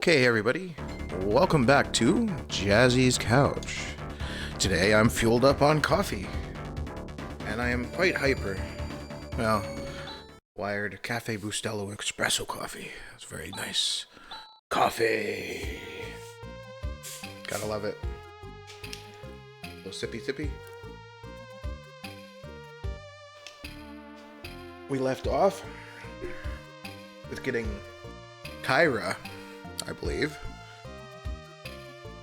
Okay, everybody, welcome back to Jazzy's Couch. Today I'm fueled up on coffee, and I am quite hyper. Well, wired Cafe Bustelo espresso coffee. It's very nice. Coffee! Gotta love it. Little sippy sippy. We left off with getting Kyra, I believe.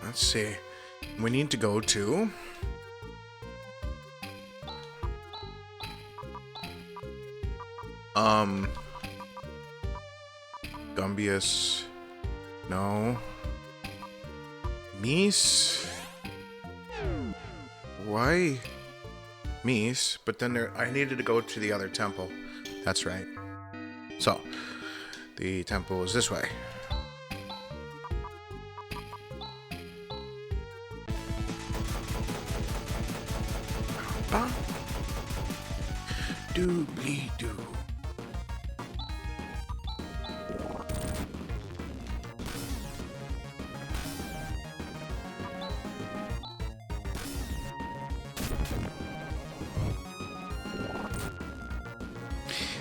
Let's see. We need to go to Gumbius. No. Mies? Why Mies? But then I needed to go to the other temple. That's right. So, the temple is this way. Doobly-doo.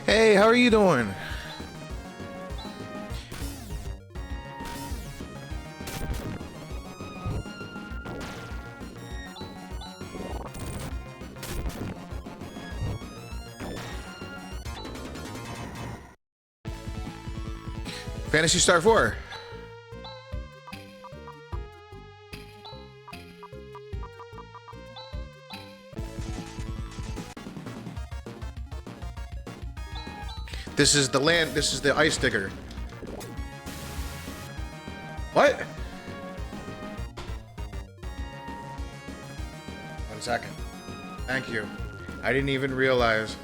Hey, how are you doing? Phantasy Star 4. This is the land, this is the ice digger. What? 1 second. Thank you. I didn't even realize.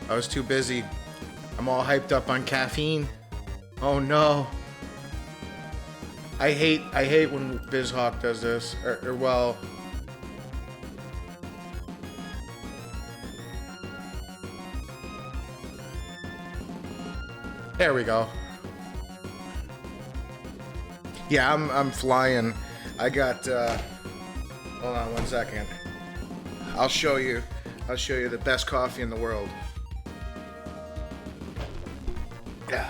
I was too busy. I'm all hyped up on caffeine. Oh no. I hate when BizHawk does this. Or well... There we go. Yeah, I'm flying. I got, hold on 1 second. I'll show you the best coffee in the world. Yeah.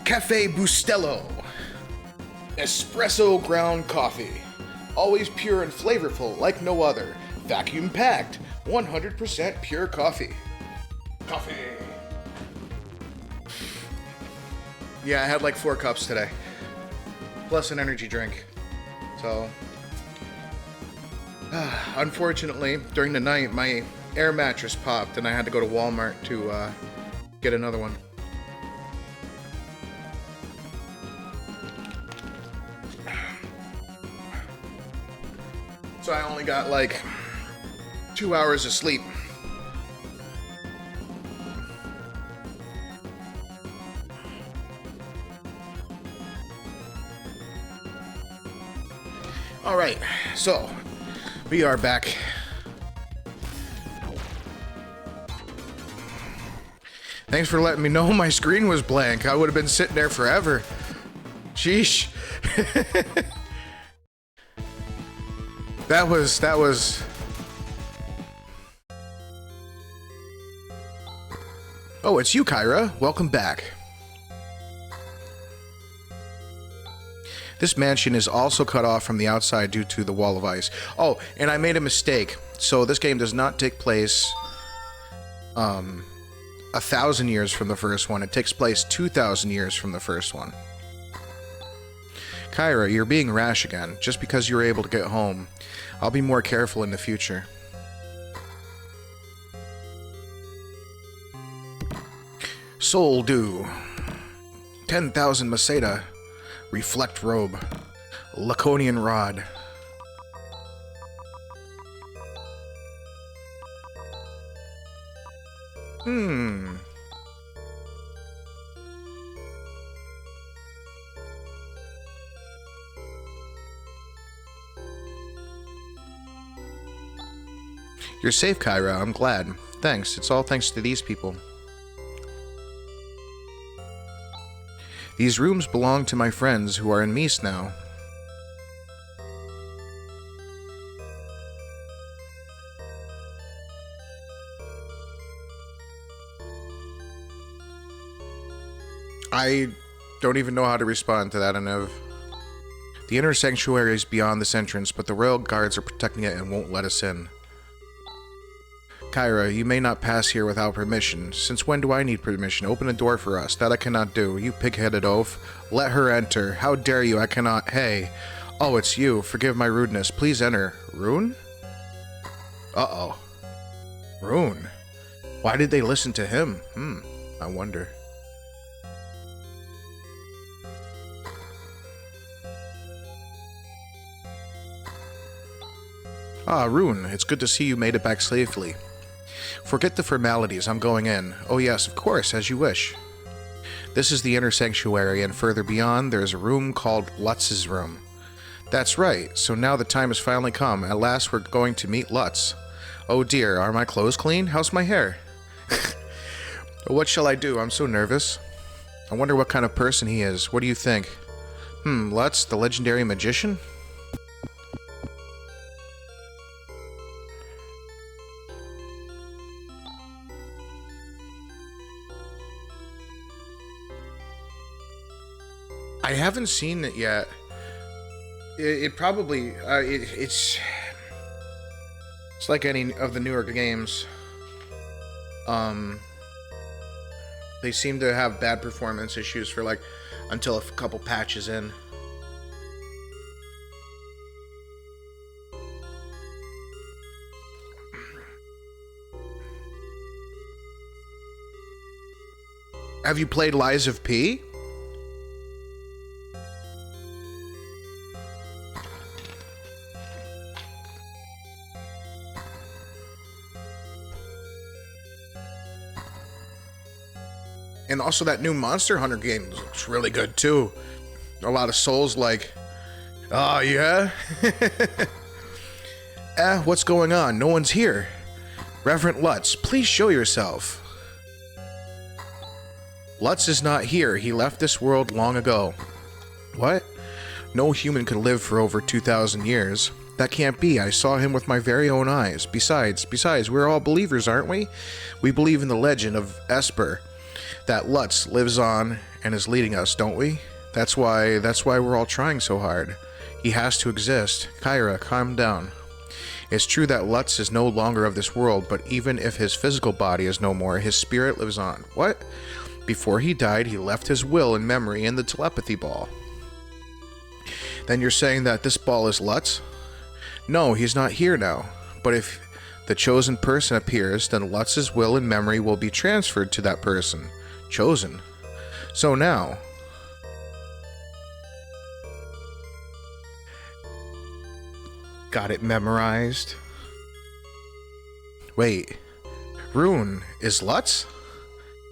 Cafe Bustelo. Espresso ground coffee. Always pure and flavorful like no other. Vacuum packed. 100% pure coffee. Coffee. Yeah, I had like 4 cups today. Plus an energy drink. So, unfortunately, during the night, my air mattress popped and I had to go to Walmart to get another one. So I only got like 2 hours of sleep. Alright, so we are back. Thanks for letting me know my screen was blank. I would have been sitting there forever. Sheesh. That was... Oh, it's you, Kyra. Welcome back. This mansion is also cut off from the outside due to the wall of ice. Oh, and I made a mistake. So this game does not take place 1,000 years from the first one. It takes place 2,000 years from the first one. Kyra, you're being rash again. Just because you were able to get home. I'll be more careful in the future. Soul Dew. 10,000 Maseda. Reflect robe. Laconian Rod. You're safe, Kyra. I'm glad. Thanks. It's all thanks to these people. These rooms belong to my friends who are in Mies now. I don't even know how to respond to that, Anev. The inner sanctuary is beyond this entrance, but the royal guards are protecting it and won't let us in. Kyra, you may not pass here without permission. Since when do I need permission? Open a door for us. That I cannot do. You pig-headed oaf. Let her enter. How dare you? I cannot. Hey. Oh, it's you. Forgive my rudeness. Please enter. Rune? Uh-oh. Rune. Why did they listen to him? I wonder. Ah, Rune. It's good to see you made it back safely. Forget the formalities, I'm going in. Oh yes, of course, as you wish. This is the inner sanctuary, and further beyond, there is a room called Lutz's room. That's right, so now the time has finally come. At last we're going to meet Lutz. Oh dear, are my clothes clean? How's my hair? What shall I do? I'm so nervous. I wonder what kind of person he is. What do you think? Lutz, the legendary magician? I haven't seen it yet. It probably it's like any of the newer games. They seem to have bad performance issues for like until a couple patches in. Have you played Lies of P? And also that new Monster Hunter game looks really good too. A lot of souls like, oh yeah? What's going on? No one's here. Reverend Lutz, please show yourself. Lutz is not here. He left this world long ago. What? No human could live for over 2,000 years. That can't be. I saw him with my very own eyes. Besides, we're all believers, aren't we? We believe in the legend of Esper. That Lutz lives on and is leading us, don't we? That's why we're all trying so hard. He has to exist. Kyra, calm down. It's true that Lutz is no longer of this world, but even if his physical body is no more, his spirit lives on. What? Before he died, he left his will and memory in the telepathy ball. Then you're saying that this ball is Lutz? No, he's not here now. But if the chosen person appears, then Lutz's will and memory will be transferred to that person. Chosen. So now... Got it memorized. Wait. Rune is Lutz?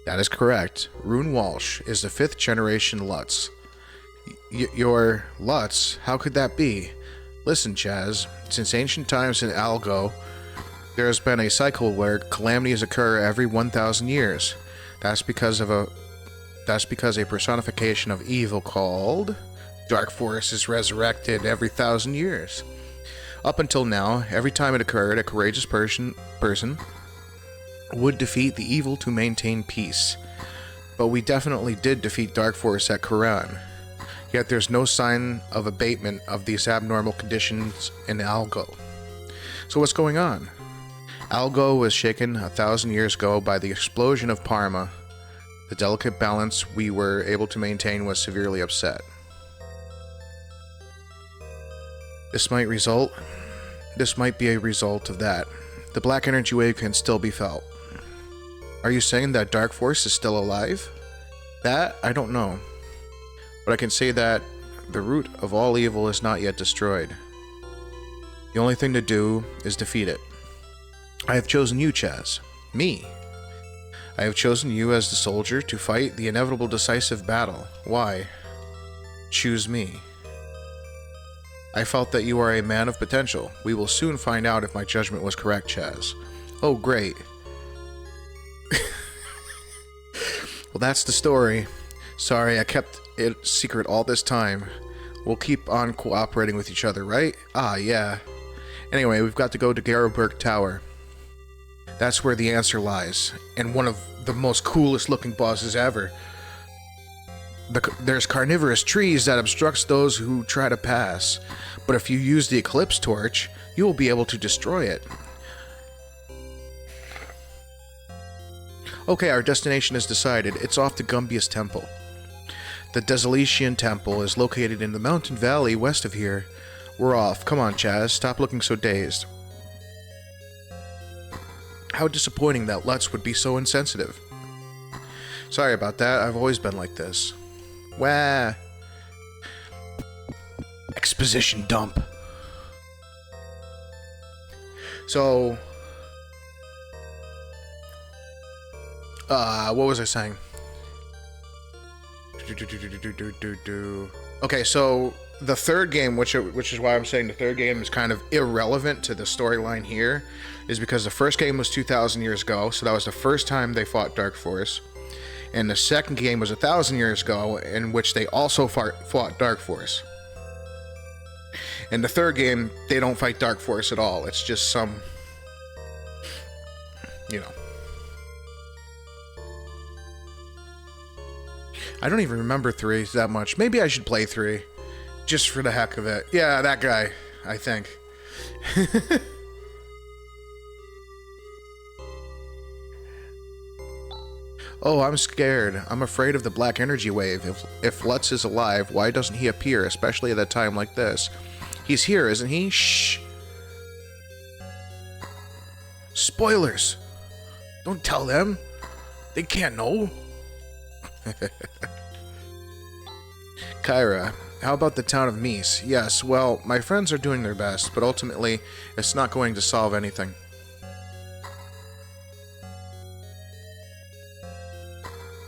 That is correct. Rune Walsh is the 5th generation Lutz. You're Lutz? How could that be? Listen, Chaz. Since ancient times in Algo, there has been a cycle where calamities occur every 1,000 years. That's because a personification of evil called Dark Force is resurrected every 1,000 years. Up until now, every time it occurred, a courageous person would defeat the evil to maintain peace. But we definitely did defeat Dark Force at Quran. Yet there's no sign of abatement of these abnormal conditions in Algo. So what's going on? Algo was shaken 1,000 years ago by the explosion of Parma. The delicate balance we were able to maintain was severely upset. This might be a result of that. The black energy wave can still be felt. Are you saying that Dark Force is still alive? That, I don't know. But I can say that The root of all evil is not yet destroyed. The only thing to do is defeat it. I have chosen you, Chaz. Me. I have chosen you as the soldier to fight the inevitable decisive battle. Why? Choose me. I felt that you are a man of potential. We will soon find out if my judgment was correct, Chaz. Oh, great. Well, that's the story. Sorry, I kept it secret all this time. We'll keep on cooperating with each other, right? Ah, yeah. Anyway, we've got to go to Garrowburg Tower. That's where the answer lies, and one of the most coolest looking bosses ever. There's carnivorous trees that obstructs those who try to pass, but if you use the Eclipse Torch, you will be able to destroy it. Okay, our destination is decided. It's off to Gumbia's Temple. The Desolation Temple is located in the mountain valley west of here. We're off. Come on, Chaz. Stop looking so dazed. How disappointing that Lutz would be so insensitive. Sorry about that. I've always been like this. Wah. Exposition dump. So... what was I saying? Okay, so the third game, which is why I'm saying the third game is kind of irrelevant to the storyline here, is because the first game was 2,000 years ago, so that was the first time they fought Dark Force, and the second game was 1,000 years ago, in which they also fought Dark Force. In the third game, they don't fight Dark Force at all. It's just some, you know. I don't even remember 3 that much. Maybe I should play 3. Just for the heck of it. Yeah, that guy, I think. Oh, I'm scared. I'm afraid of the black energy wave. If Lutz is alive, why doesn't he appear, especially at a time like this? He's here, isn't he? Shh! Spoilers! Don't tell them. They can't know. Kyra, how about the town of Mies? Yes, well, my friends are doing their best, but ultimately, it's not going to solve anything.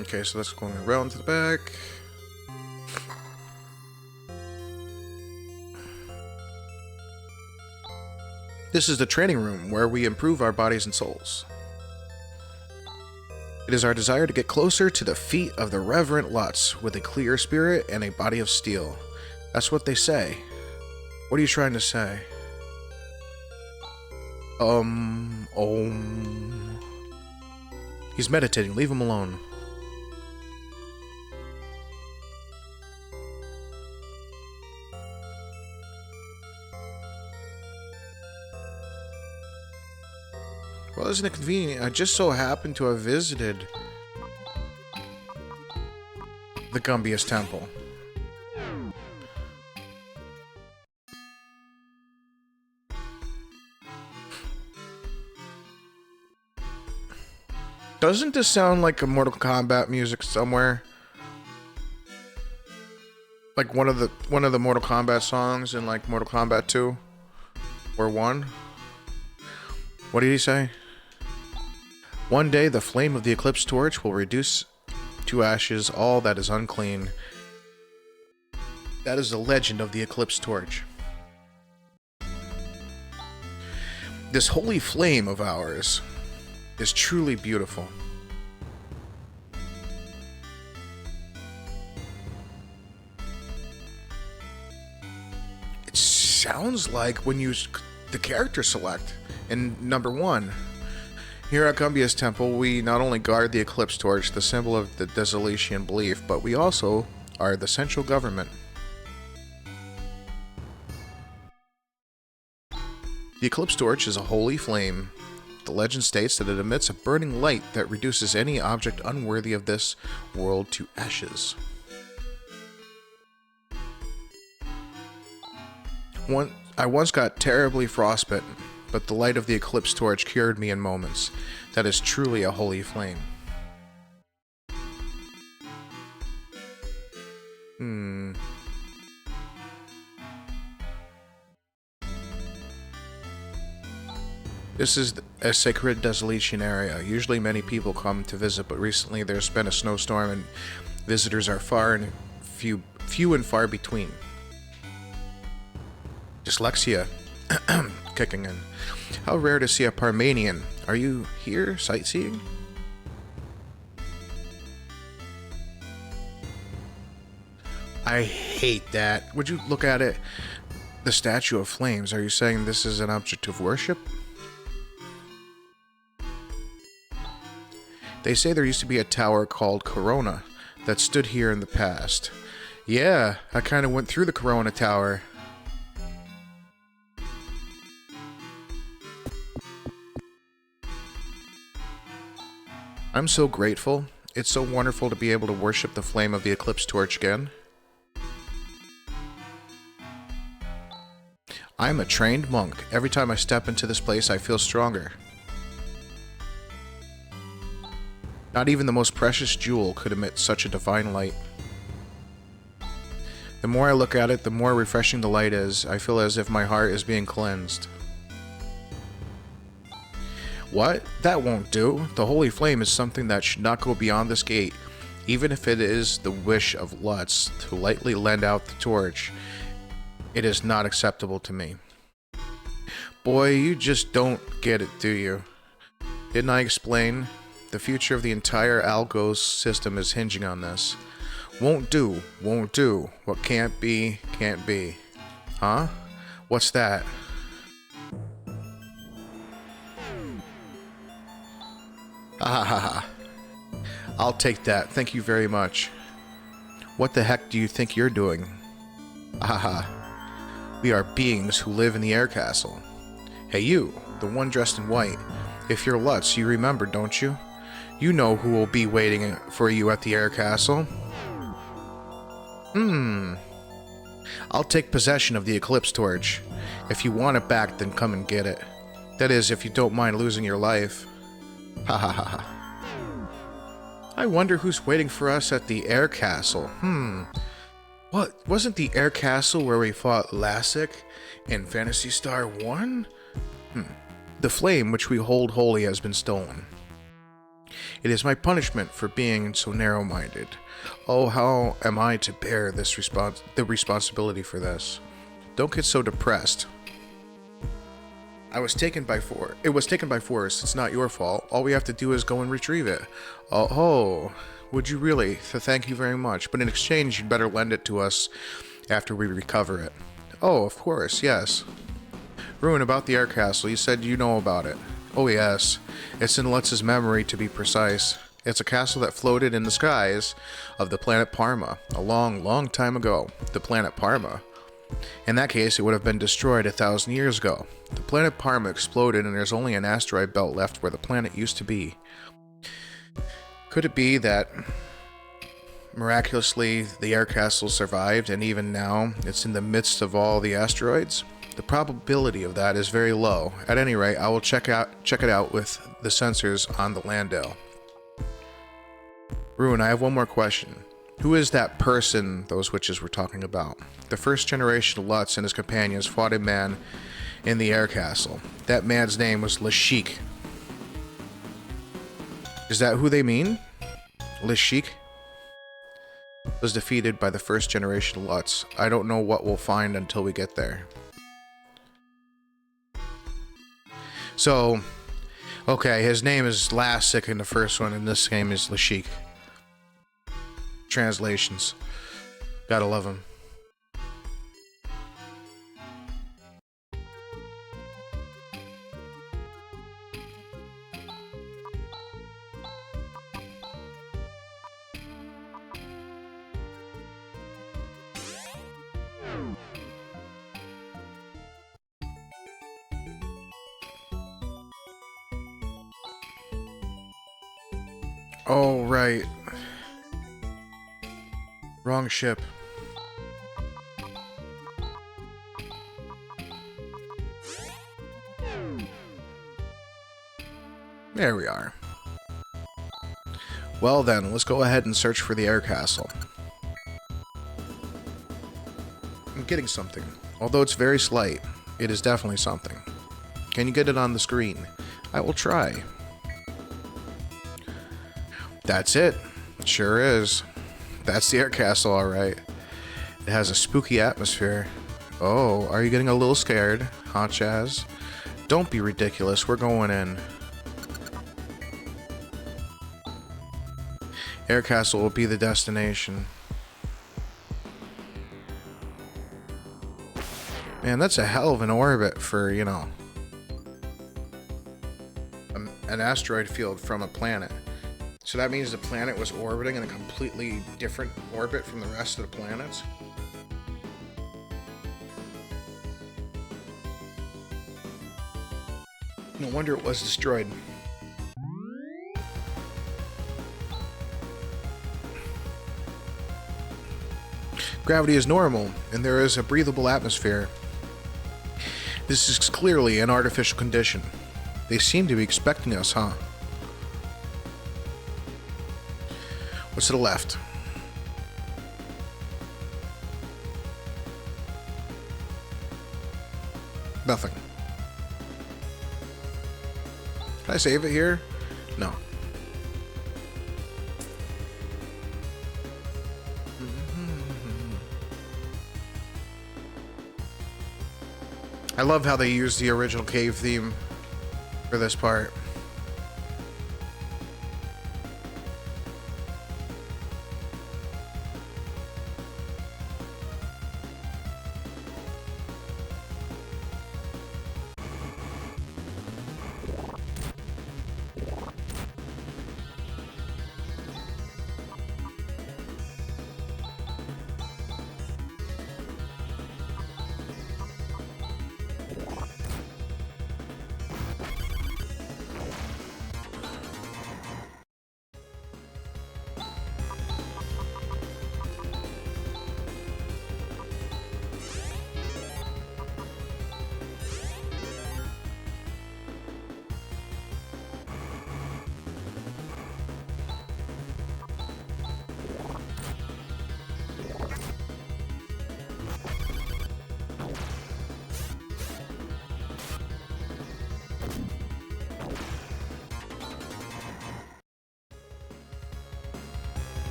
Okay, so that's going around to the back. This is the training room where we improve our bodies and souls. It is our desire to get closer to the feet of the Reverend Lutz with a clear spirit and a body of steel. That's what they say. What are you trying to say? He's meditating. Leave him alone. Well, isn't it convenient? I just so happened to have visited the Gumbia's Temple. Doesn't this sound like a Mortal Kombat music somewhere? Like one of the Mortal Kombat songs in like Mortal Kombat 2 or 1? What did he say? One day the flame of the Eclipse Torch will reduce to ashes all that is unclean. That is the legend of the Eclipse Torch. This holy flame of ours is truly beautiful. It sounds like when you use the character select in number 1. Here at Gumbia's Temple, we not only guard the Eclipse Torch, the symbol of the Desolation belief, but we also are the central government. The Eclipse Torch is a holy flame. The legend states that it emits a burning light that reduces any object unworthy of this world to ashes. I once got terribly frostbitten, but the light of the Eclipse Torch cured me in moments. That is truly a holy flame. This is a sacred desolation area. Usually many people come to visit, but recently there's been a snowstorm and visitors are few and far between. Dyslexia kicking in. How rare to see a Parmanian. Are you here sightseeing? I hate that. Would you look at it? The Statue of Flames. Are you saying this is an object of worship? They say there used to be a tower called Corona that stood here in the past. Yeah, I kind of went through the Corona Tower. I'm so grateful. It's so wonderful to be able to worship the flame of the eclipse torch again. I'm a trained monk. Every time I step into this place, I feel stronger. Not even the most precious jewel could emit such a divine light. The more I look at it, the more refreshing the light is. I feel as if my heart is being cleansed. What? That won't do. The holy flame is something that should not go beyond this gate, even if it is the wish of Lutz to lightly lend out the torch. It is not acceptable to me. Boy, you just don't get it, do you? Didn't I explain? The future of the entire Algos system is hinging on this. Won't do, won't do. What can't be, can't be. Huh? What's that? Ha ha ha. I'll take that. Thank you very much. What the heck do you think you're doing? Ha ha. We are beings who live in the air castle. Hey you, the one dressed in white. If you're Lutz, you remember, don't you? You know who will be waiting for you at the air castle. I'll take possession of the eclipse torch. If you want it back, then come and get it. That is, if you don't mind losing your life. Ha ha ha ha. I wonder who's waiting for us at the air castle. What? Wasn't the air castle where we fought Lassic in Phantasy Star 1? The flame which we hold holy has been stolen. It is my punishment for being so narrow-minded. Oh, how am I to bear this the responsibility for this? Don't get so depressed. It was taken by force. It's not your fault. All we have to do is go and retrieve it. Oh, would you really? Thank you very much. But in exchange, you'd better lend it to us after we recover it. Oh, of course, yes. Ruin, about the air castle. You said you know about it. Oh, yes. It's in Lutz's memory, to be precise. It's a castle that floated in the skies of the planet Parma a long, long time ago. The planet Parma. In that case, it would have been destroyed 1,000 years ago. The planet Parma exploded and there's only an asteroid belt left where the planet used to be. Could it be that miraculously the air castle survived and even now it's in the midst of all the asteroids? The probability of that is very low. At any rate, I will check it out with the sensors on the Landau. Ruin, I have one more question. Who is that person those witches were talking about? The first generation of Lutz and his companions fought a man in the air castle. That man's name was Lashik. Is that who they mean? Lashik was defeated by the first generation of Lutz. I don't know what we'll find until we get there. So, okay, his name is Lassic in the first one, and this name is Lashik. Translations. Gotta love him. Oh, right. Wrong ship. There we are. Well then, let's go ahead and search for the air castle. I'm getting something. Although it's very slight, it is definitely something. Can you get it on the screen? I will try. That's it. It sure is. That's the air castle, alright. It has a spooky atmosphere. Oh, are you getting a little scared, huh, Chaz? Don't be ridiculous, we're going in. Air castle will be the destination. Man, that's a hell of an orbit for, you know, an asteroid field from a planet. So that means the planet was orbiting in a completely different orbit from the rest of the planets? No wonder it was destroyed. Gravity is normal, and there is a breathable atmosphere. This is clearly an artificial condition. They seem to be expecting us, huh? What's to the left? Nothing. Can I save it here? No. I love how they used the original cave theme for this part.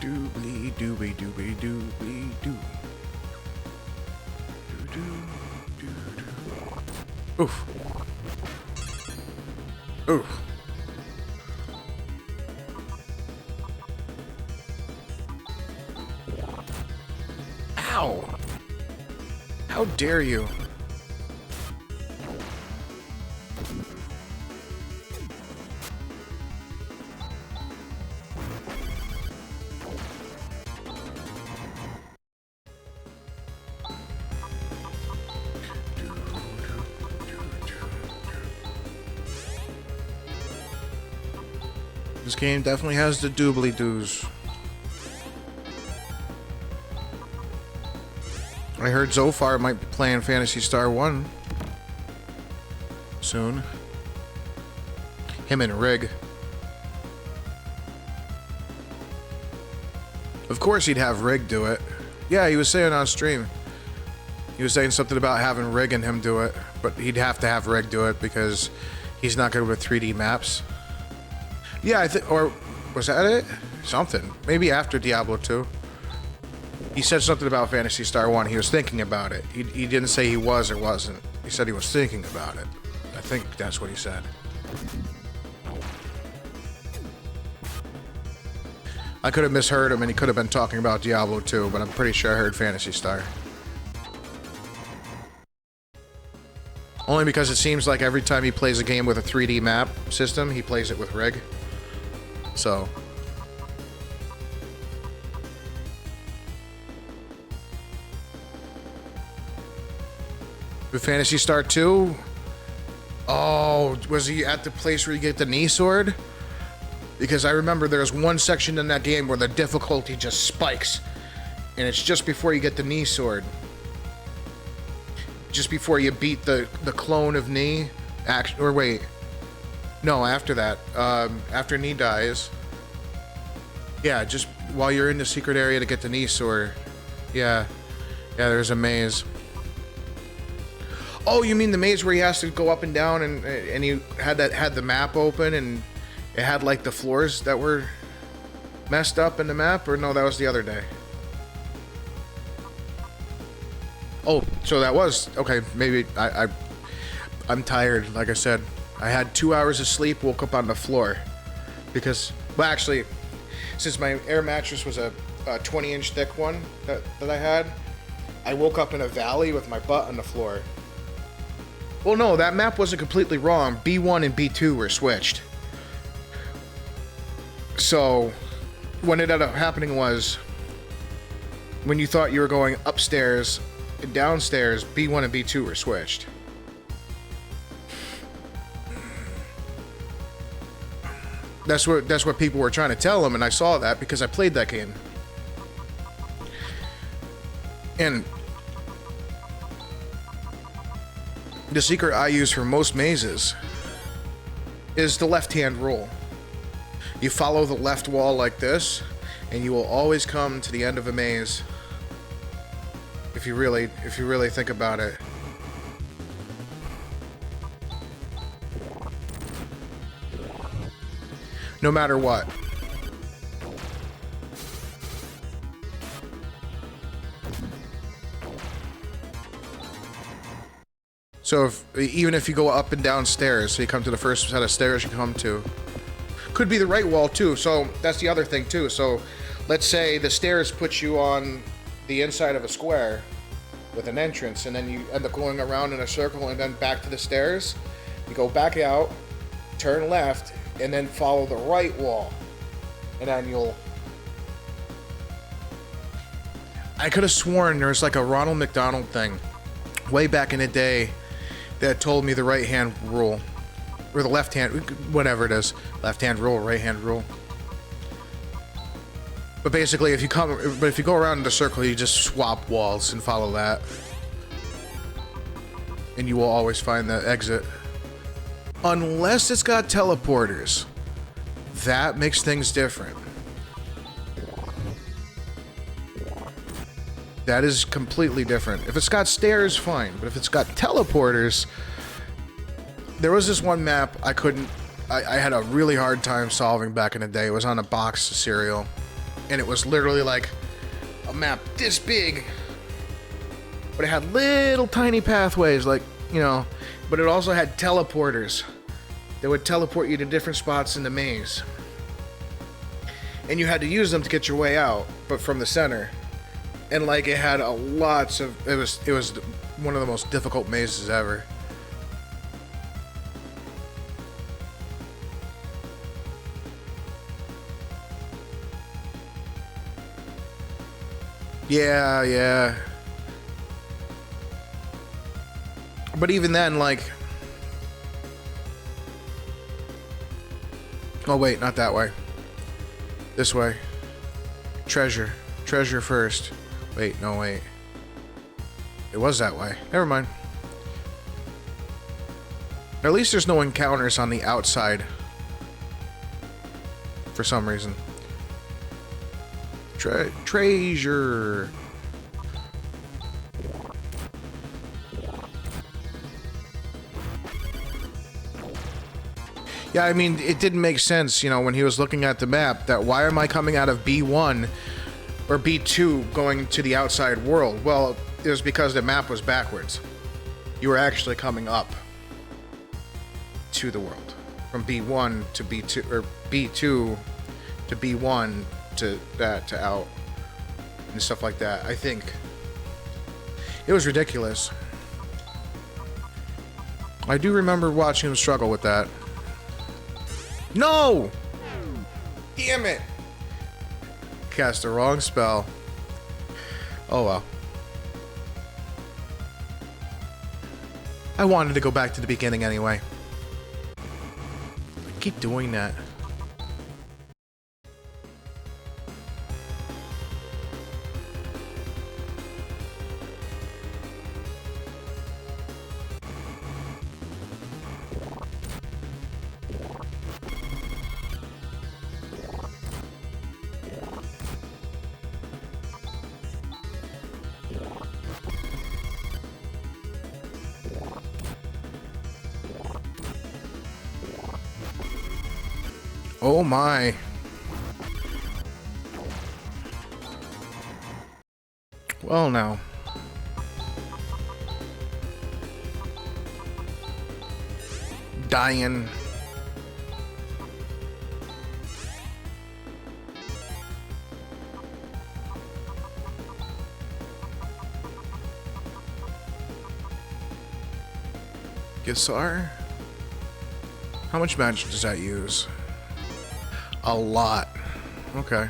Doobly dooby dooby doobly doo. Doo doo doo doo. Oof. Oof. Ow! How dare you? This game definitely has the doobly-doos. I heard Zofar might be playing Phantasy Star 1 soon. Him and Rig. Of course he'd have Rig do it. Yeah, he was saying on stream. He was saying something about having Rig and him do it, but he'd have to have Rig do it because he's not good with 3D maps. Yeah, I think, or was that it? Something. Maybe after Diablo 2. He said something about Phantasy Star 1. He was thinking about it. He didn't say he was or wasn't. He said he was thinking about it. I think that's what he said. I could have misheard him and he could have been talking about Diablo 2, but I'm pretty sure I heard Phantasy Star. Only because it seems like every time he plays a game with a 3D map system, he plays it with Rig. So... With Phantasy Star 2? Oh, was he at the place where you get the knee sword? Because I remember there's one section in that game where the difficulty just spikes. And it's just before you get the knee sword. Just before you beat the clone of knee. Or wait. No, after that. After knee dies. Yeah, just while you're in the secret area to get the knee sword. Yeah. Yeah, there's a maze. Oh, you mean the maze where he has to go up and down and he had the map open and it had like the floors that were messed up in the map? Or no, that was the other day. Oh, so that was okay. Maybe I'm tired. Like I said, I had 2 hours of sleep. Woke up on the floor because, well, actually, since my air mattress was a 20-inch thick one that I had, I woke up in a valley with my butt on the floor. Well, no, that map wasn't completely wrong. B1 and B2 were switched. So, what ended up happening was, when you thought you were going upstairs and downstairs, B1 and B2 were switched. That's what people were trying to tell him, and I saw that because I played that game. And the secret I use for most mazes is the left-hand rule. You follow the left wall like this, and you will always come to the end of a maze. If you really think about it. No matter what. So even if you go up and down stairs, so you come to the first set of stairs you come to. Could be the right wall too, so that's the other thing too. So let's say the stairs put you on the inside of a square with an entrance, and then you end up going around in a circle and then back to the stairs. You go back out, turn left, and then follow the right wall. And then you'll... I could have sworn there was like a Ronald McDonald thing way back in the day that told me the right hand rule. Or the left hand, whatever it is. Left hand rule, right hand rule. But basically, if you go around in the circle, you just swap walls and follow that. And you will always find the exit. Unless it's got teleporters. That makes things different. That is completely different. If it's got stairs, fine. But if it's got teleporters... There was this one map I had a really hard time solving back in the day. It was on a box of cereal. And it was literally like a map this big. But it had little tiny pathways, like, you know. But it also had teleporters that would teleport you to different spots in the maze. And you had to use them to get your way out, but from the center. And like it had lots of... It was one of the most difficult mazes ever. Yeah. But even then, like... Oh wait, not that way. This way. Treasure. Treasure first. Wait, no, wait. It was that way. Never mind. At least there's no encounters on the outside. For some reason. Treasure. Yeah, I mean, it didn't make sense, you know, when he was looking at the map, that why am I coming out of B1 or B2 going to the outside world? Well, it was because the map was backwards. You were actually coming up to the world. From B1 to B2, or B2 to B1 to that, to out, and stuff like that. I think it was ridiculous. I do remember watching him struggle with that. No! Damn it! Cast the wrong spell. Oh well. I wanted to go back to the beginning anyway. I keep doing that. Oh my. Well now. Dying. Gisar? How much magic does that use? A lot. Okay.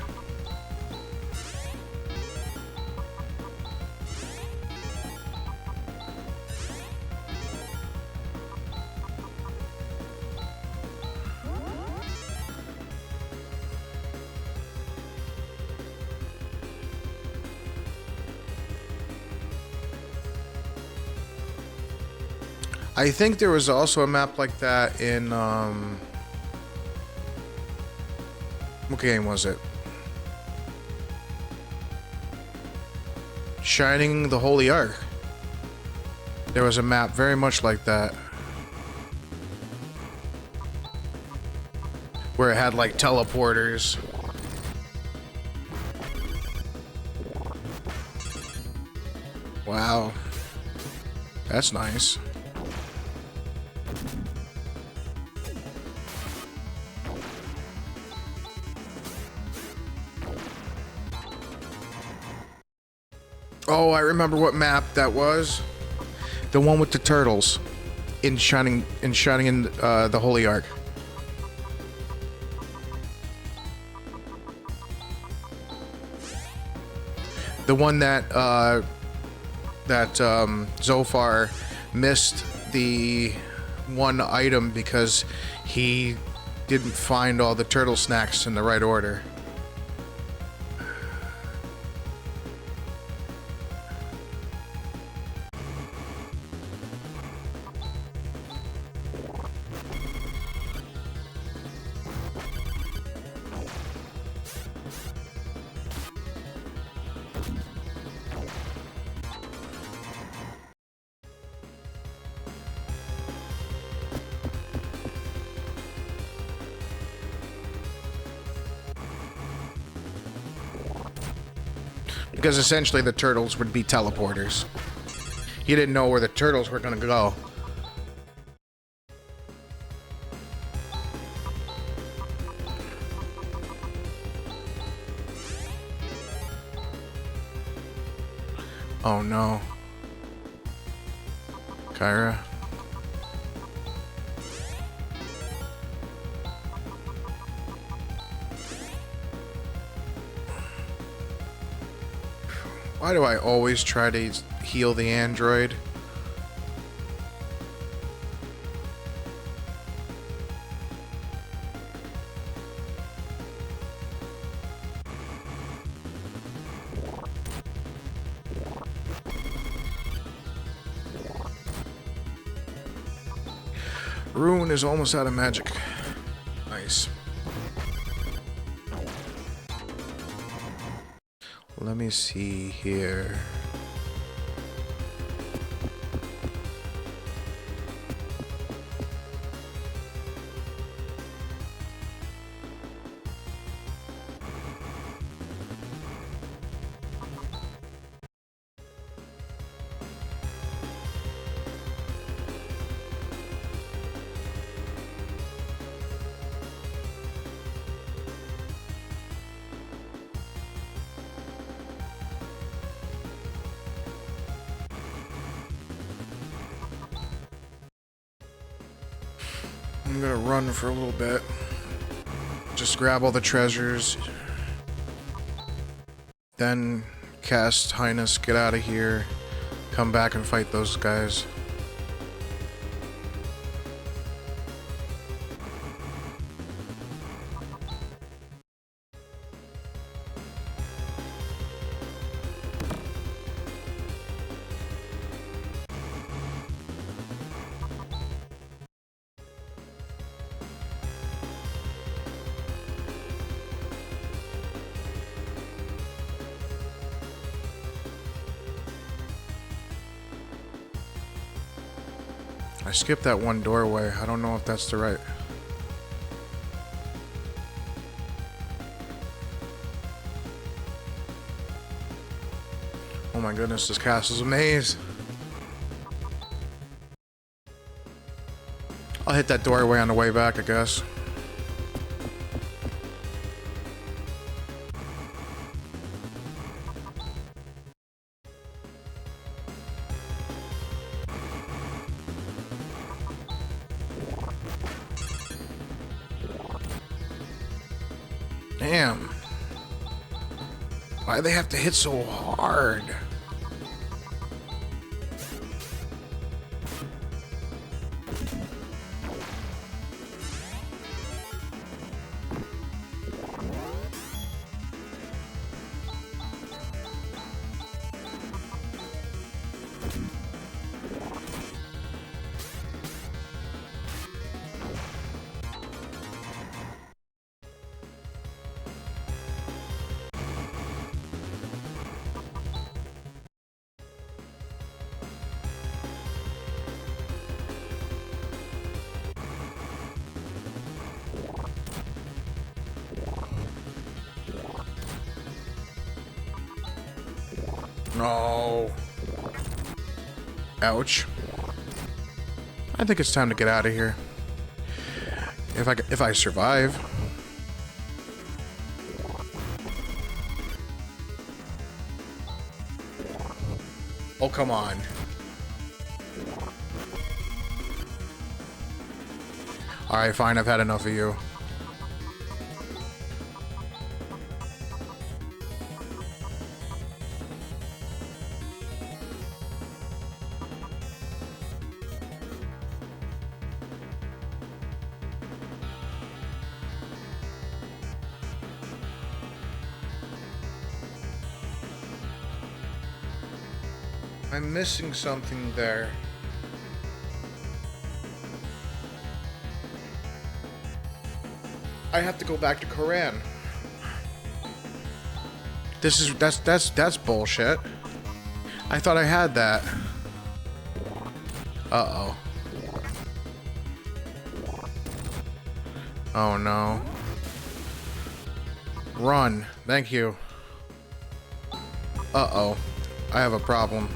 I think there was also a map like that in, what game was it? Shining the Holy Ark. There was a map very much like that. Where it had like teleporters. Wow. That's nice. Oh, I remember what map that was. The one with the turtles in Shining in the Holy Ark. The one that Zophar missed the one item because he didn't find all the turtle snacks in the right order. Because essentially the turtles would be teleporters. He didn't know where the turtles were gonna go. Oh no. Kyra. Why do I always try to heal the android? Rune is almost out of magic. Nice. Let me see here. I'm gonna run for a little bit. Just grab all the treasures. Then cast Highness, get out of here. Come back and fight those guys. I skipped that one doorway. I don't know if that's the right... Oh my goodness, this castle's a maze. I'll hit that doorway on the way back, I guess. Damn. Why do they have to hit so hard? No. Ouch. I think it's time to get out of here. If I survive. Oh, come on. Alright, fine, I've had enough of you. I'm missing something there. I have to go back to Koran. That's bullshit. I thought I had that. Uh-oh. Oh no. Run. Thank you. Uh-oh. I have a problem.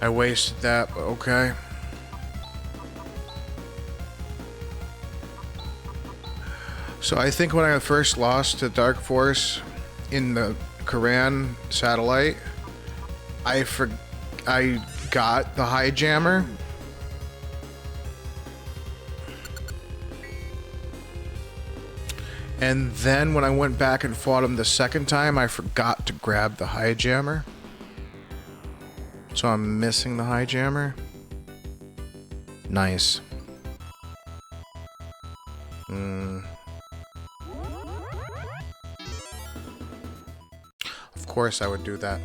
I wasted that, but okay. So I think when I first lost to Dark Force in the Koran satellite, I got the high jammer. And then when I went back and fought him the second time, I forgot to grab the high jammer. So I'm missing the high jammer. Nice. Of course I would do that.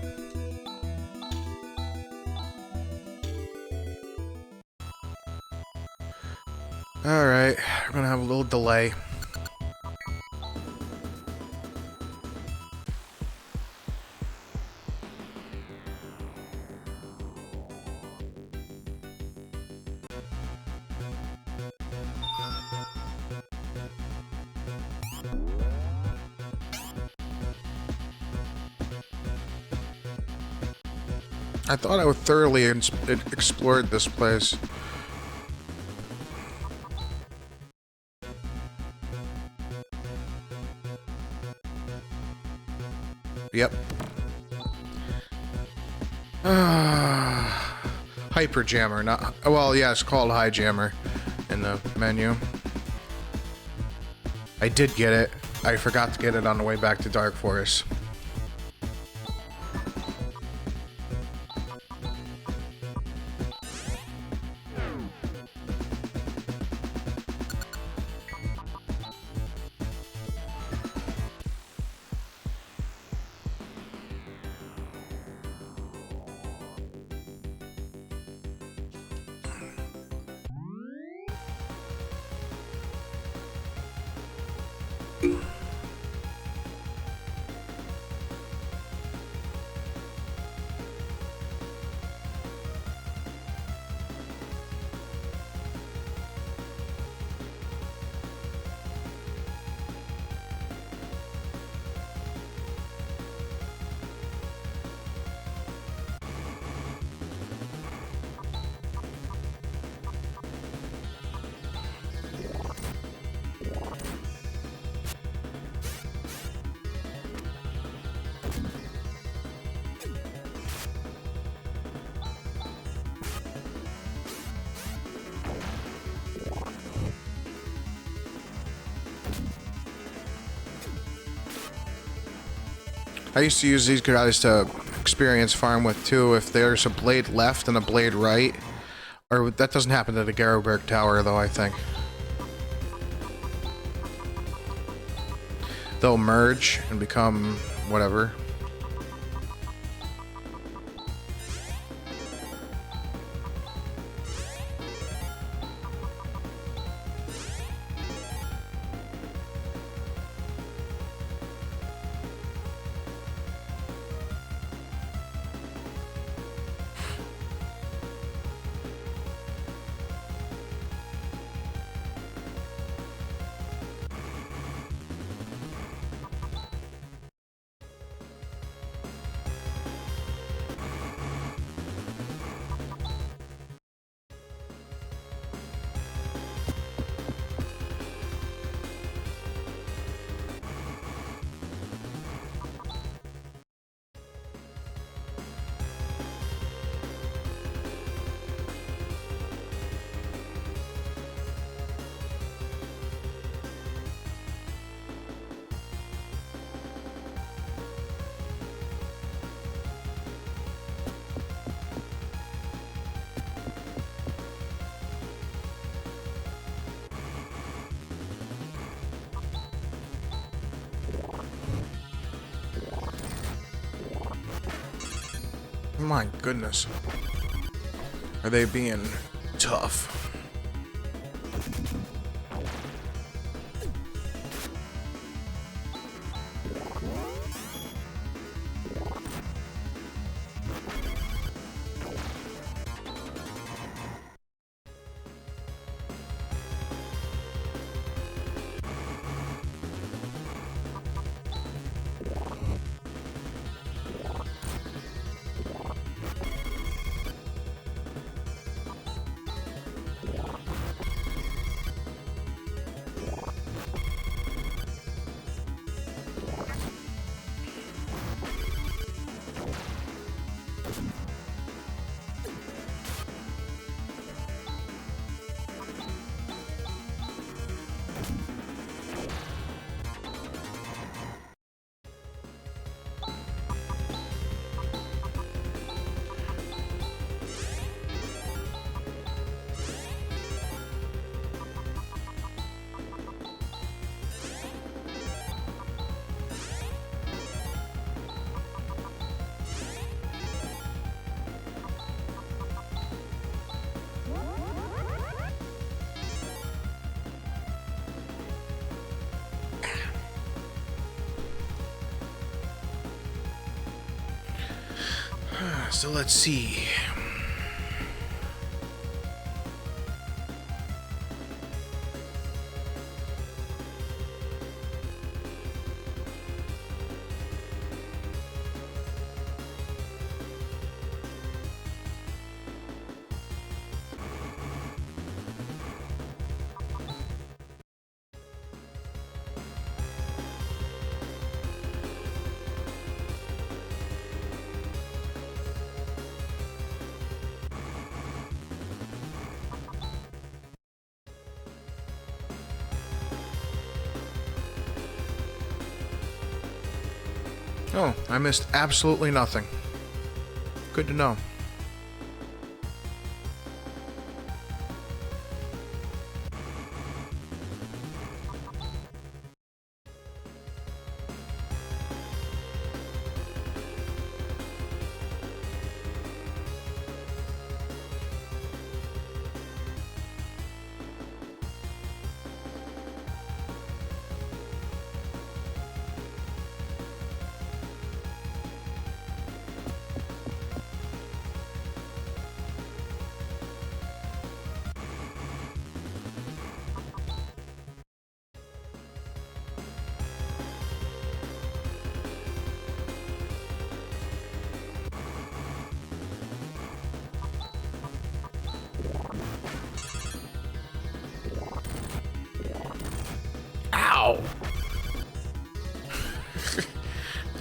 Alright, we're gonna have a little delay. I thought I would thoroughly explored this place. Yep. Hyper jammer, not... Well, yeah, it's called high jammer in the menu. I did get it. I forgot to get it on the way back to Dark Forest. I used to use these guys to experience farm with too. If there's a blade left and a blade right, or that doesn't happen to the Garrowberg Tower though, I think. They'll merge and become whatever. My goodness. Are they being tough? So let's see. Oh, I missed absolutely nothing. Good to know.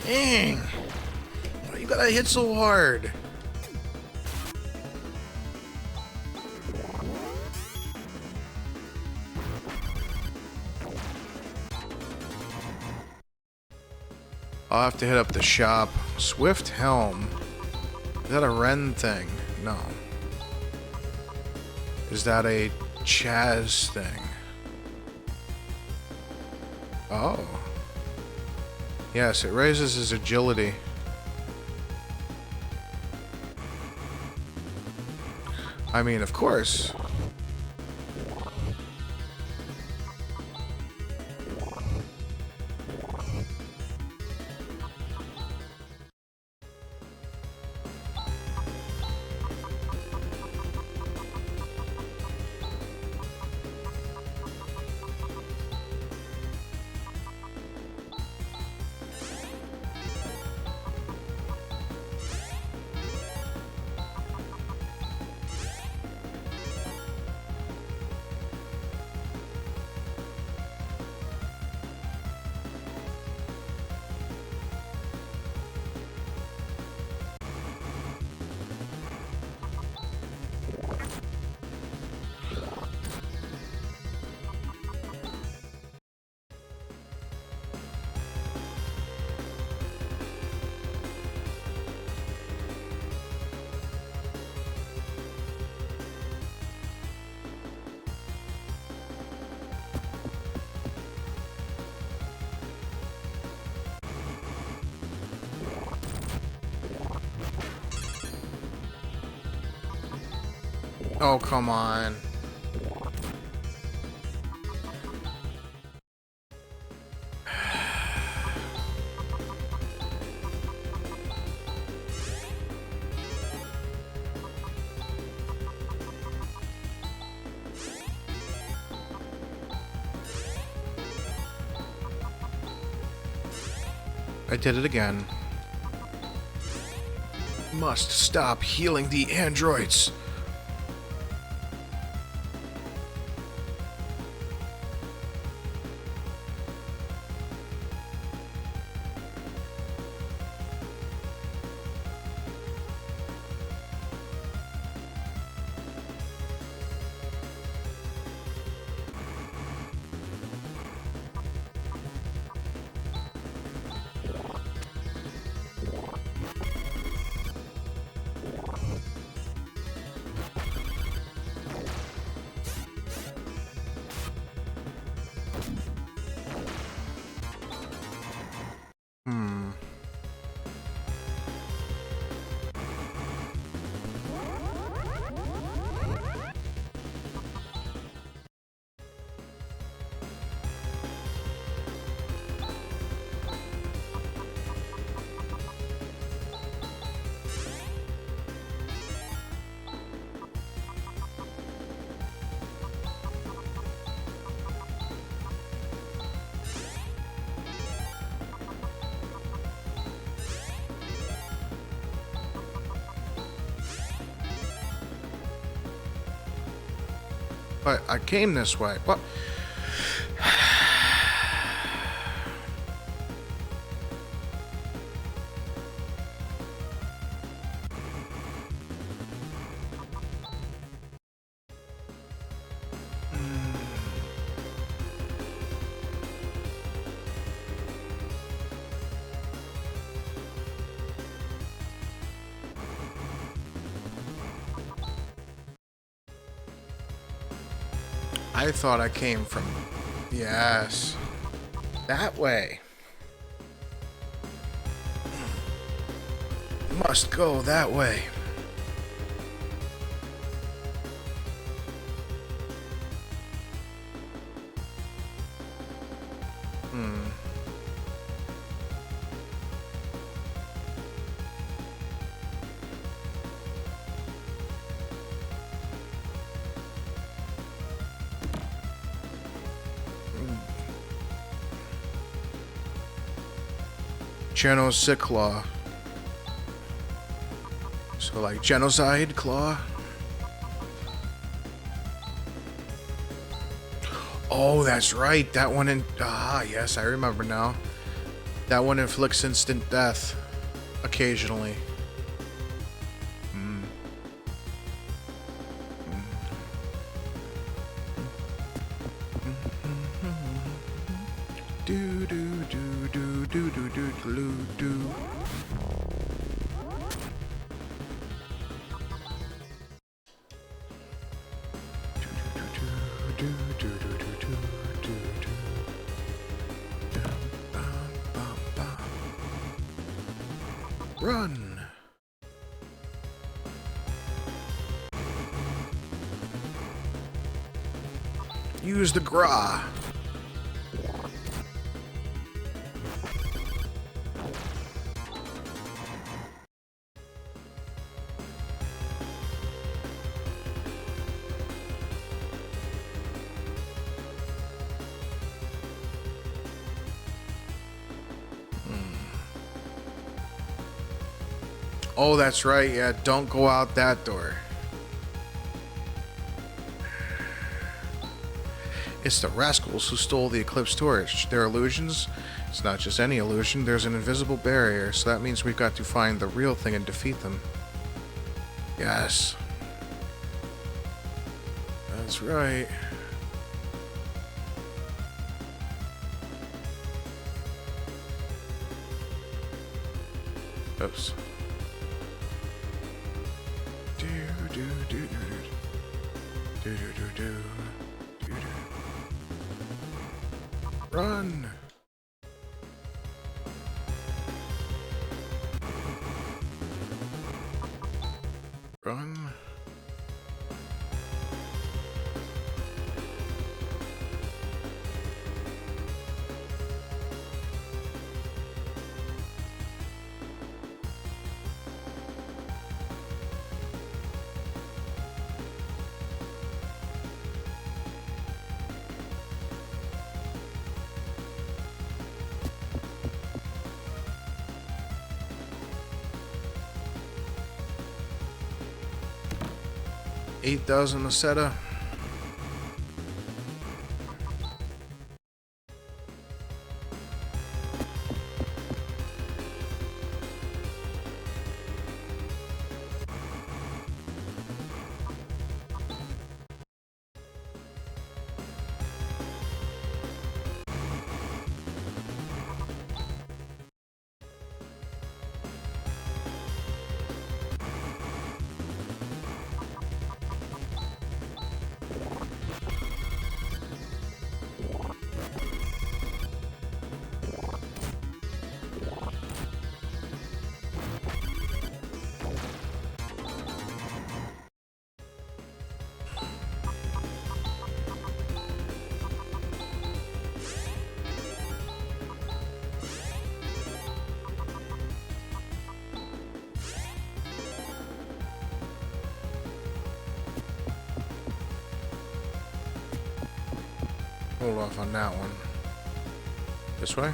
Dang! Why you gotta hit so hard? I'll have to hit up the shop. Swift Helm. Is that a Ren thing? No. Is that a Chaz thing? Oh. Yes, it raises his agility. I mean, of course. Oh, come on. I did it again. Must stop healing the androids. But I came this way. What? I thought I came from... Yes. That way. Must go that way. Genocide Claw. So like Genocide Claw? Oh, that's right. That one in... Ah, yes, I remember now. That one inflicts instant death. Occasionally. Do do do do do do do do do. Run! Use the gra. Oh, that's right. Yeah, don't go out that door. It's the rascals who stole the Eclipse torch. They're illusions. It's not just any illusion. There's an invisible barrier, so that means we've got to find the real thing and defeat them. Yes. That's right. Oops. Run! Run. $8,000 Aceta. Hold off on that one. This way?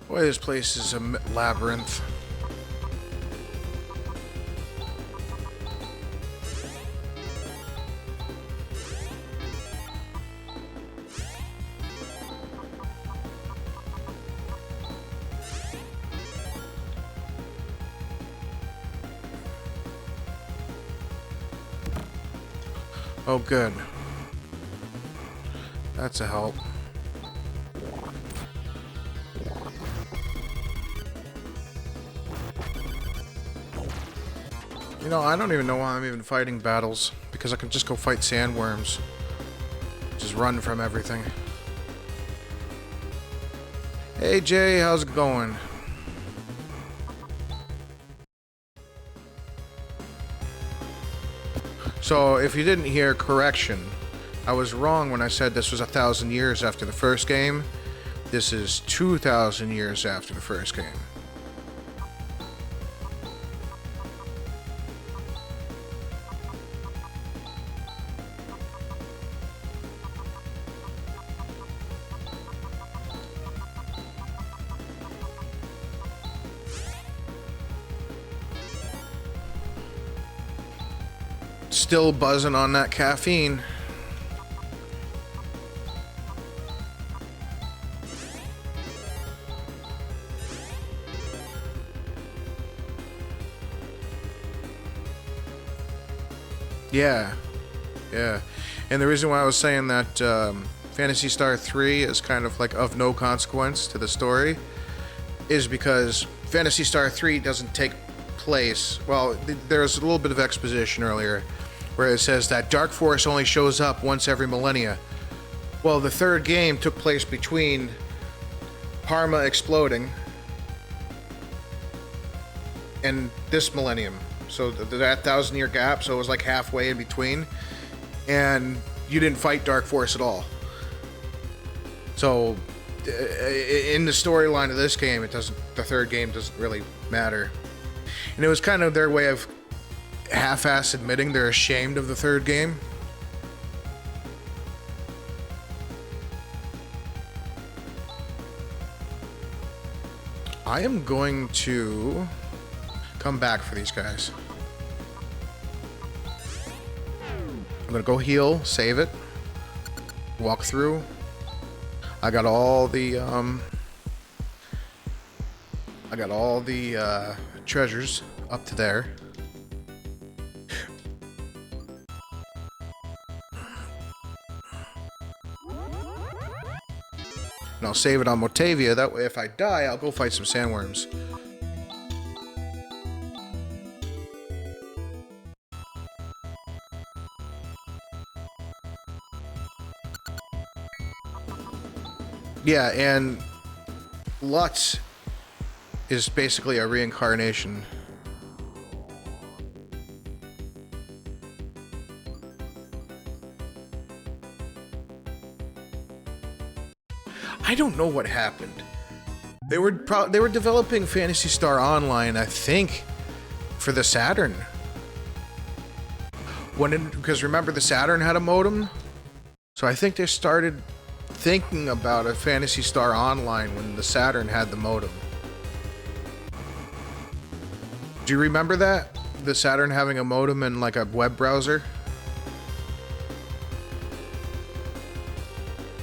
Boy, this place is a labyrinth. Oh, good. That's a help. You know, I don't even know why I'm even fighting battles, because I can just go fight sandworms. Just run from everything. Hey Jay, how's it going? So, if you didn't hear, correction. I was wrong when I said this was 1,000 years after the first game. This is 2,000 years after the first game. Still buzzing on that caffeine. Yeah. And the reason why I was saying that Phantasy Star 3 is kind of like of no consequence to the story is because Phantasy Star 3 doesn't take place... Well, there's a little bit of exposition earlier where it says that Dark Force only shows up once every millennia. Well, the third game took place between Parma exploding and this millennium. So that 1,000-year gap, so it was like halfway in between. And you didn't fight Dark Force at all. So in the storyline of this game, the third game doesn't really matter. And it was kind of their way of half-ass admitting they're ashamed of the third game. I am going to come back for these guys. I'm gonna go heal, save it, walk through. I got all the treasures up to there. And I'll save it on Motavia, that way if I die, I'll go fight some sandworms. Yeah, and Lutz is basically a reincarnation. I don't know what happened. They were developing Phantasy Star Online, I think, for the Saturn. Because remember the Saturn had a modem? So I think they started thinking about a Phantasy Star Online when the Saturn had the modem. Do you remember that? The Saturn having a modem and like a web browser?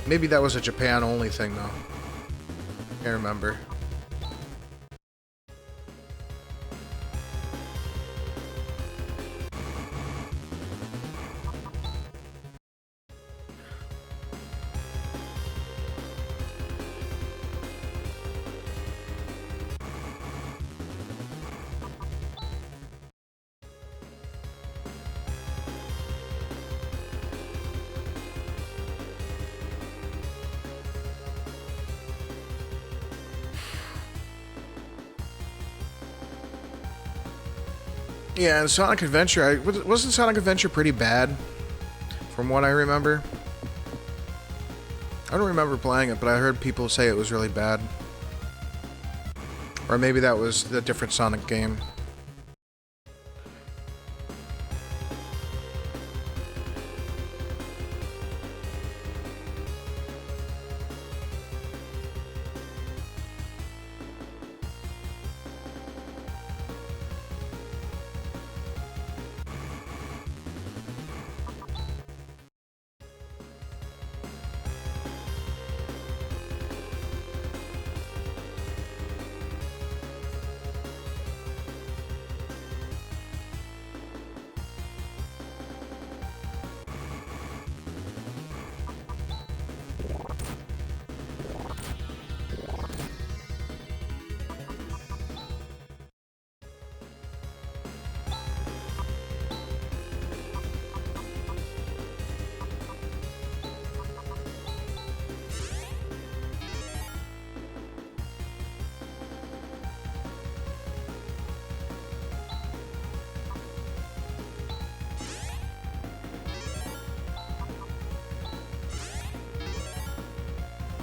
Maybe that was a Japan-only thing, though. Can't remember. Yeah, and Sonic Adventure, wasn't Sonic Adventure pretty bad? From what I remember. I don't remember playing it, but I heard people say it was really bad. Or maybe that was the different Sonic game.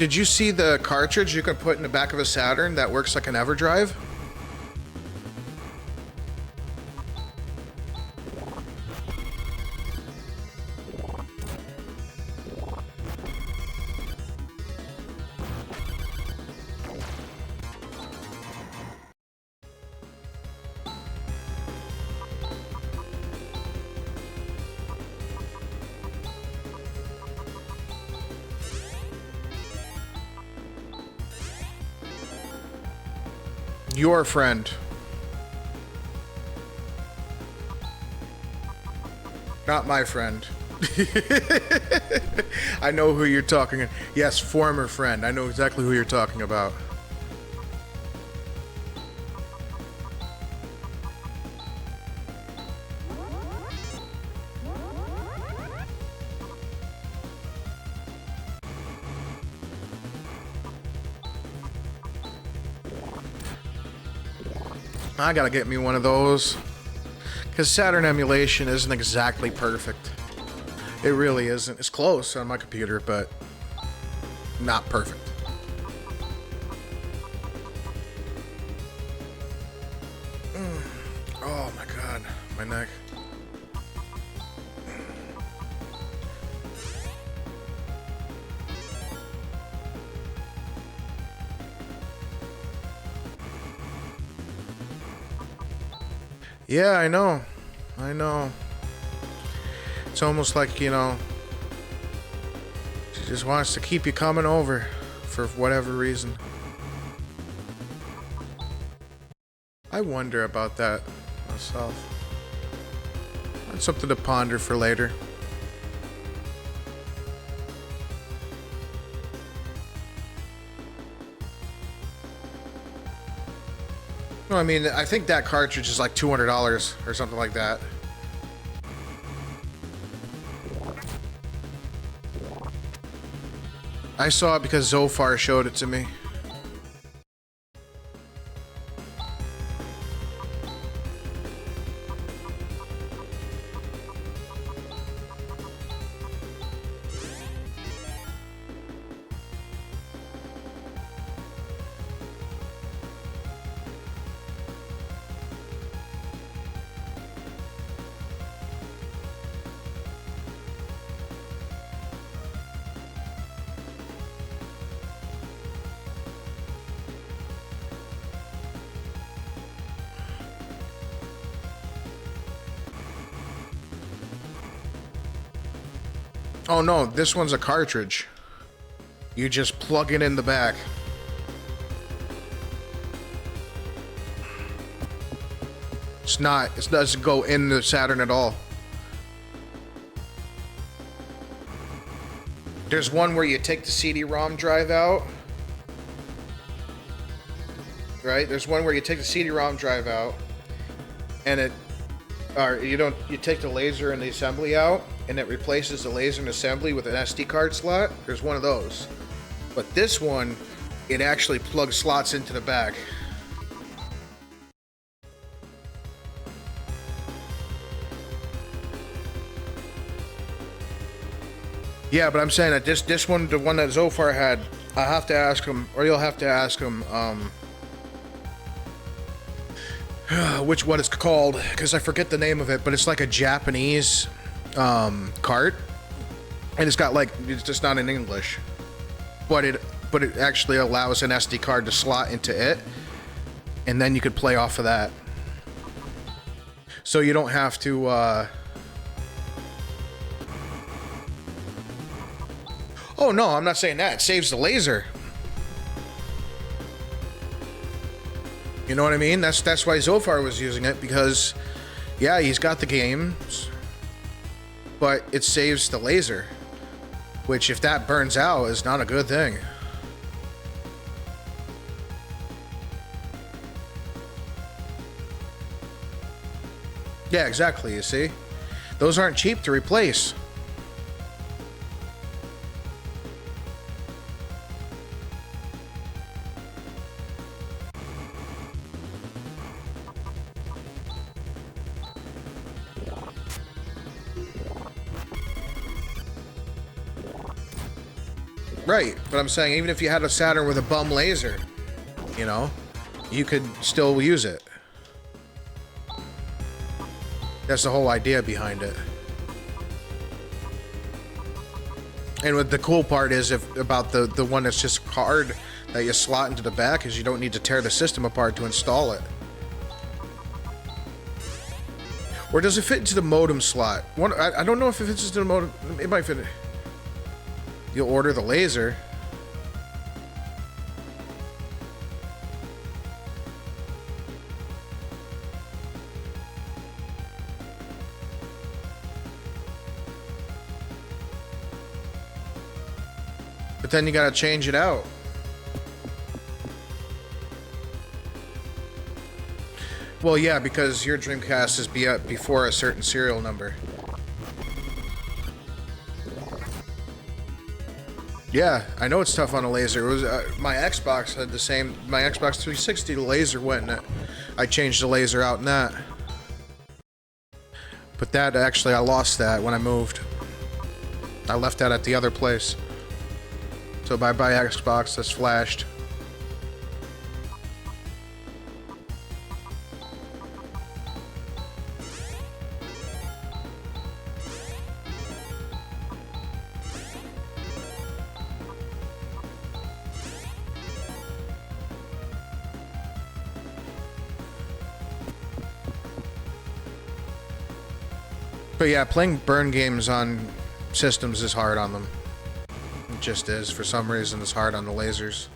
Did you see the cartridge you can put in the back of a Saturn that works like an EverDrive? Your friend. Not my friend. I know who you're talking. Yes, former friend. I know exactly who you're talking about. I gotta get me one of those. Because Saturn emulation isn't exactly perfect. It really isn't. It's close on my computer, but not perfect. Oh my god, my neck. Yeah, I know. I know. It's almost like, you know, she just wants to keep you coming over for whatever reason. I wonder about that myself. That's something to ponder for later. No, I mean, I think that cartridge is like $200 or something like that. I saw it because Zofar showed it to me. Oh no, this one's a cartridge. You just plug it in the back. It's not, it doesn't go in the Saturn at all. There's one where you take the CD-ROM drive out. Right? There's one where you take the CD-ROM drive out and it, or you take the laser and the assembly out and it replaces the laser and assembly with an SD card slot. There's one of those. But this one, it actually plugs slots into the back. Yeah, but I'm saying that this one, the one that Zofar had, I have to ask him, or you'll have to ask him, which what it's called, because I forget the name of it, but it's like a Japanese cart, and it's got like, it's just not in English, but it actually allows an SD card to slot into it, and then you could play off of that. So you don't have to. Oh no, I'm not saying that. It saves the laser. You know what I mean? That's why Zofar was using it, because yeah, he's got the games, but it saves the laser, which if that burns out is not a good thing. Yeah, exactly, you see? Those aren't cheap to replace. Right, but I'm saying even if you had a Saturn with a bum laser, you know, you could still use it. That's the whole idea behind it. And what the cool part is about the one that's just hard that you slot into the back is you don't need to tear the system apart to install it. Or does it fit into the modem slot? I don't know if it fits into the modem. It might fit. You'll order the laser. But then you gotta change it out. Well, yeah, because your Dreamcast is before a certain serial number. Yeah, I know it's tough on a laser. It was my Xbox had the same. My Xbox 360, the laser went in it. I changed the laser out in that. But that actually, I lost that when I moved. I left that at the other place. So bye bye Xbox that's flashed. But yeah, playing burn games on systems is hard on them. It just is. For some reason, it's hard on the lasers.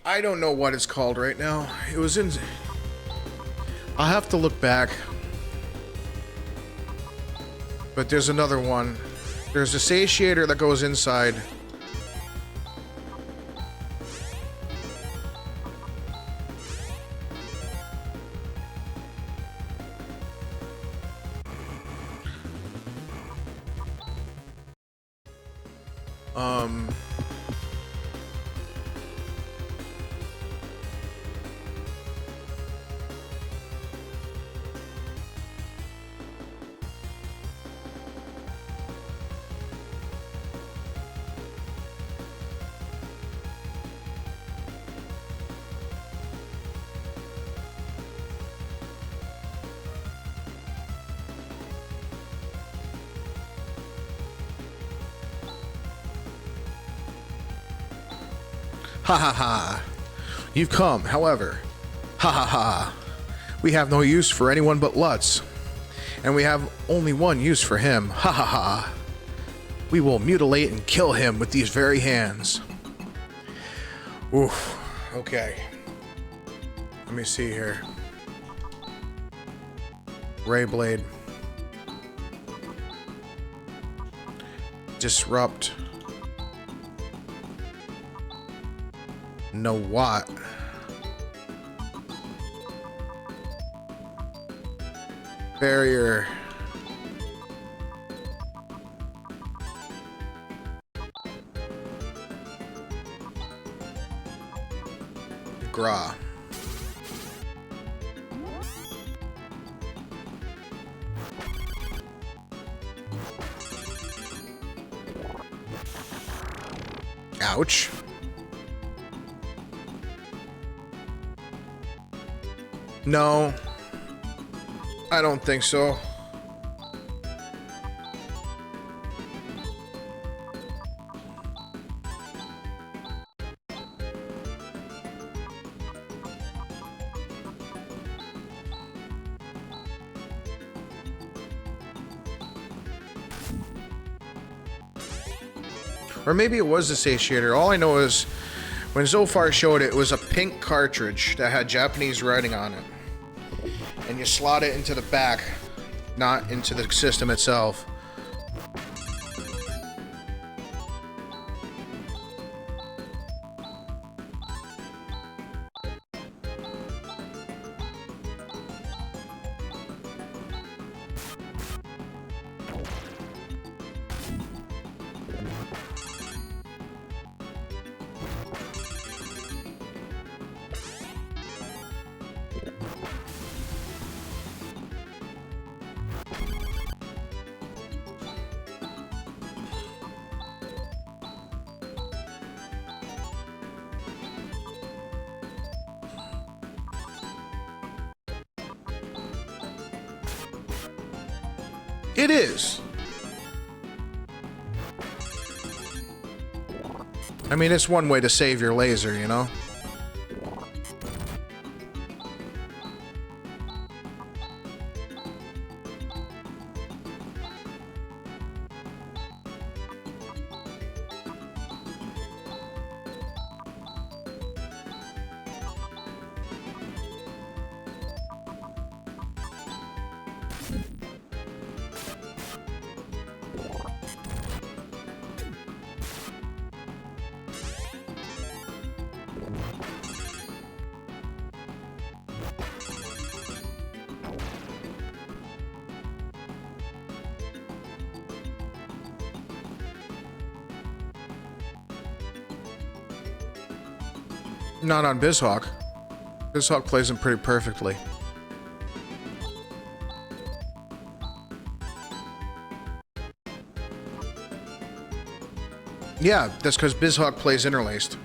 I don't know what it's called right now. It was in... I'll have to look back. But there's another one. There's a satiator that goes inside. Ha ha ha. You've come, however. Ha ha ha. We have no use for anyone but Lutz. And we have only one use for him. Ha ha ha. We will mutilate and kill him with these very hands. Oof. Okay. Let me see here. Ray Blade. Disrupt. No what? Barrier. Gra. Ouch. No, I don't think so. Or maybe it was the satiator. All I know is when Zofar showed it, it was a pink cartridge that had Japanese writing on it. And you slot it into the back, not into the system itself. It is. I mean, it's one way to save your laser, you know? Not on BizHawk. BizHawk plays them pretty perfectly. Yeah, that's because BizHawk plays interlaced.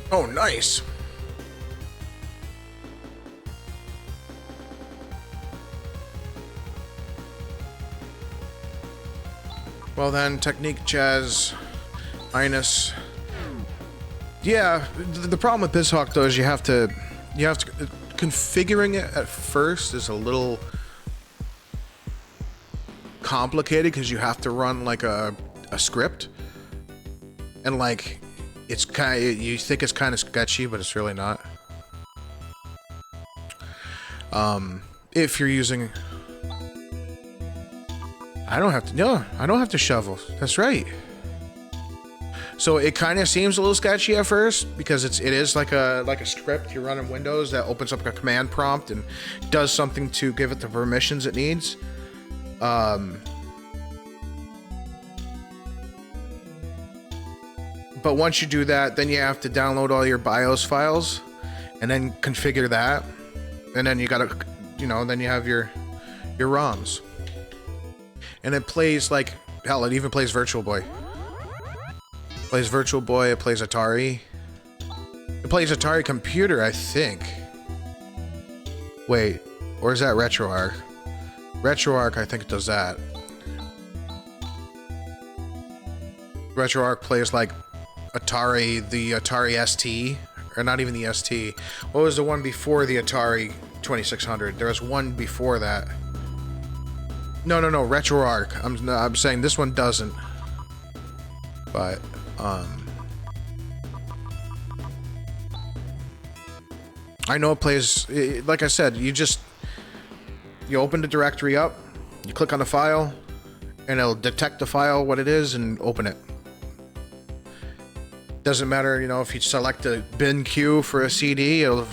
Oh, nice. Well then, Technique Jazz, minus. Yeah, the problem with BizHawk though is you have to configuring it at first is a little complicated because you have to run like a script, and like it's kind of, you think it's kind of sketchy, but it's really not. If you're using, I don't have to shovel. That's right. So it kind of seems a little sketchy at first because it is like a script you run in Windows that opens up a command prompt and does something to give it the permissions it needs. But once you do that, then you have to download all your BIOS files and then configure that. And then you gotta, then you have your ROMs. And it plays like, hell, it even plays Virtual Boy. It plays Virtual Boy, it plays Atari. It plays Atari Computer, I think. Wait, or is that RetroArch? RetroArch, I think it does that. RetroArch plays like Atari, the Atari ST, or not even the ST. What was the one before the Atari 2600? There was one before that. No, RetroArch. I'm saying this one doesn't. But, I know it plays, like I said, you open the directory up, you click on the file, and it'll detect the file, what it is, and open it. Doesn't matter, if you select a bin queue for a CD, it'll...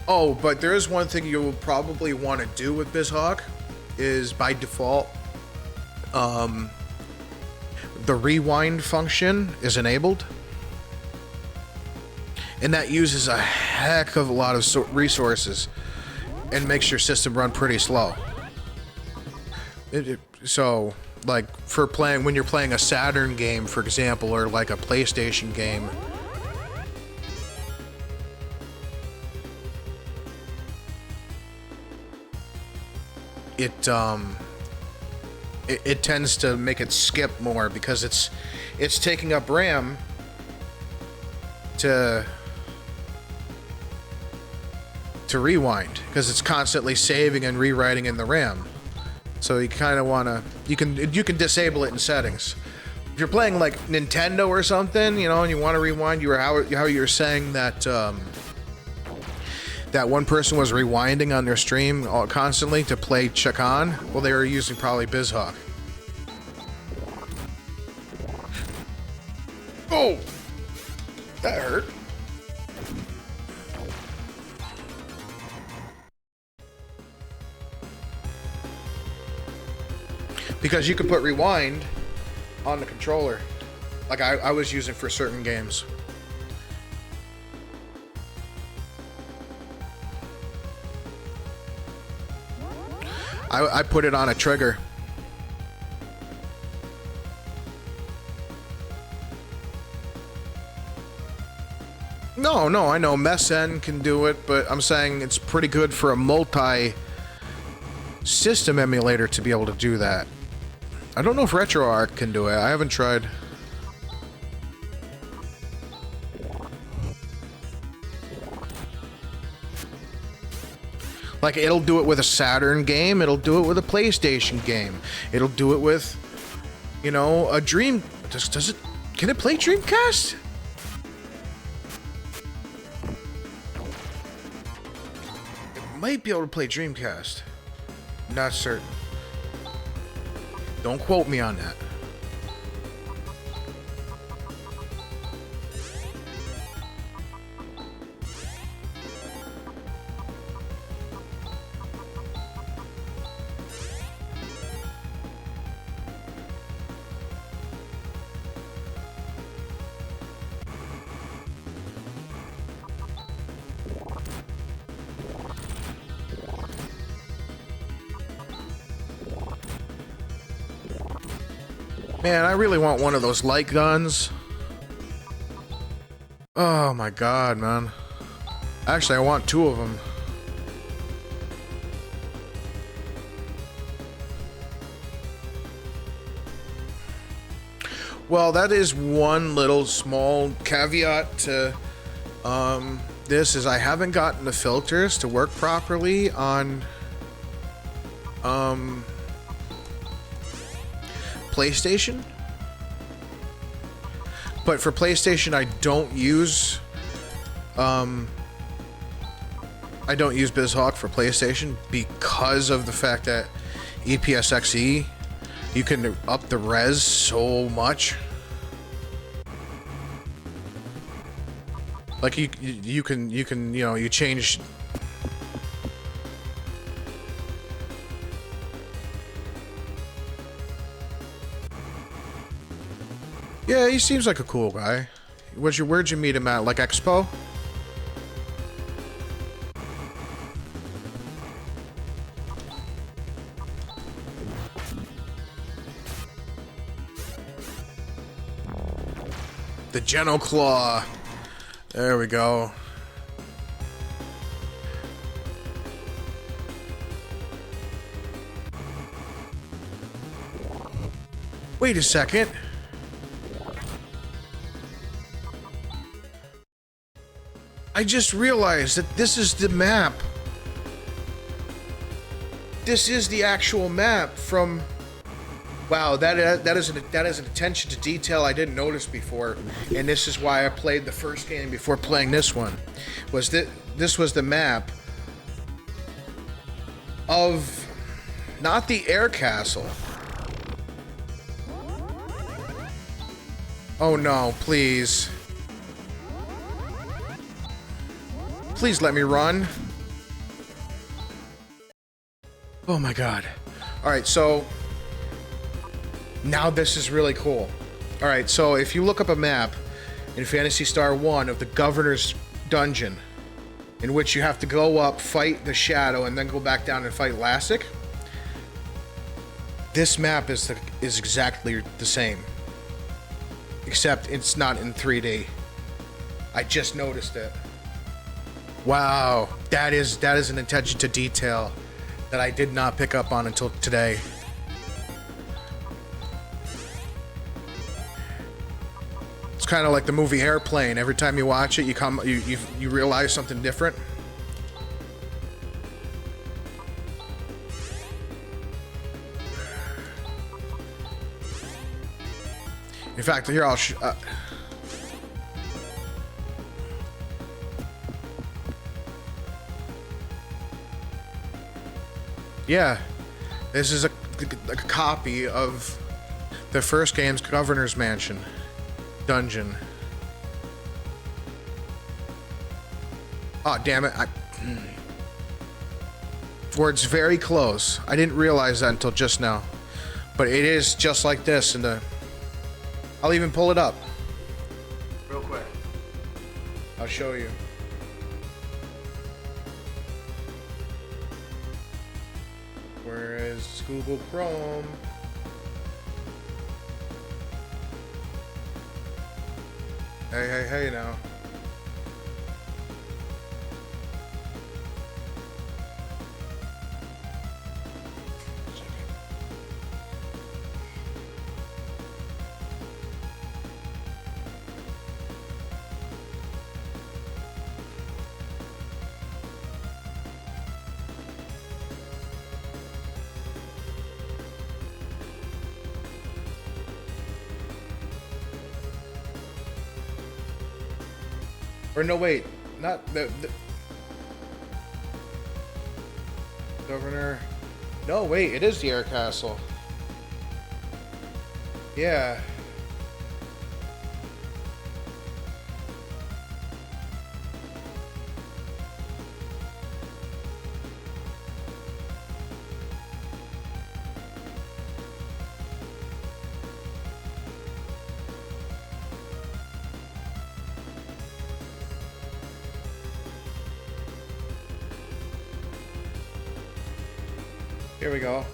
Oh, but there is one thing you will probably want to do with BizHawk, is by default, the rewind function is enabled. And that uses a heck of a lot of resources and makes your system run pretty slow. So, like, when you're playing a Saturn game, for example, or like a PlayStation game, it tends to make it skip more because it's taking up RAM to rewind, because it's constantly saving and rewriting in the RAM. So you kind of want to, you can disable it in settings. If you're playing like Nintendo or something, and you want to rewind, how you're saying that that one person was rewinding on their stream constantly to play Chakan. Well, they were using probably BizHawk. Oh! That hurt. Because you could put rewind on the controller, like I was using for certain games. I put it on a trigger. No, I know MESN can do it, but I'm saying it's pretty good for a multi-system emulator to be able to do that. I don't know if RetroArch can do it. I haven't tried. Like, it'll do it with a Saturn game, it'll do it with a PlayStation game, it'll do it with, you know, a Dream... Does it... Can it play Dreamcast? It might be able to play Dreamcast. Not certain. Don't quote me on that. Man, I really want one of those light guns. Oh my god, man. Actually, I want two of them. Well, that is one little small caveat to this is I haven't gotten the filters to work properly on PlayStation. But for PlayStation, I don't use BizHawk for PlayStation because of the fact that EPSXE, you can up the res so much. Like you can you know, you change. Yeah, he seems like a cool guy. Where'd you meet him at? Like Expo? The Genoclaw. There we go. Wait a second. I just realized that this is the map. This is the actual map from... Wow, that is an attention to detail I didn't notice before, and this is why I played the first game before playing this one. Was that this was the map of not the air castle. Oh no, please. Please let me run. Oh my god. Alright, so now this is really cool. Alright, so if you look up a map in Phantasy Star 1 of the Governor's Dungeon, in which you have to go up, fight the Shadow, and then go back down and fight Lassic, this map is exactly the same. Except it's not in 3D. I just noticed it. Wow, that is an attention to detail that I did not pick up on until today. It's kind of like the movie Airplane. Every time you watch it, you realize something different. In fact, here I'll Yeah, this is a copy of the first game's Governor's Mansion dungeon. Oh, damn it. Where it's very close. I didn't realize that until just now. But it is just like this in the... I'll even pull it up. Real quick. I'll show you. Where is Google Chrome? Hey now. Or no, wait, not the Governor. No, wait, it is the Air Castle. Yeah. Here we go.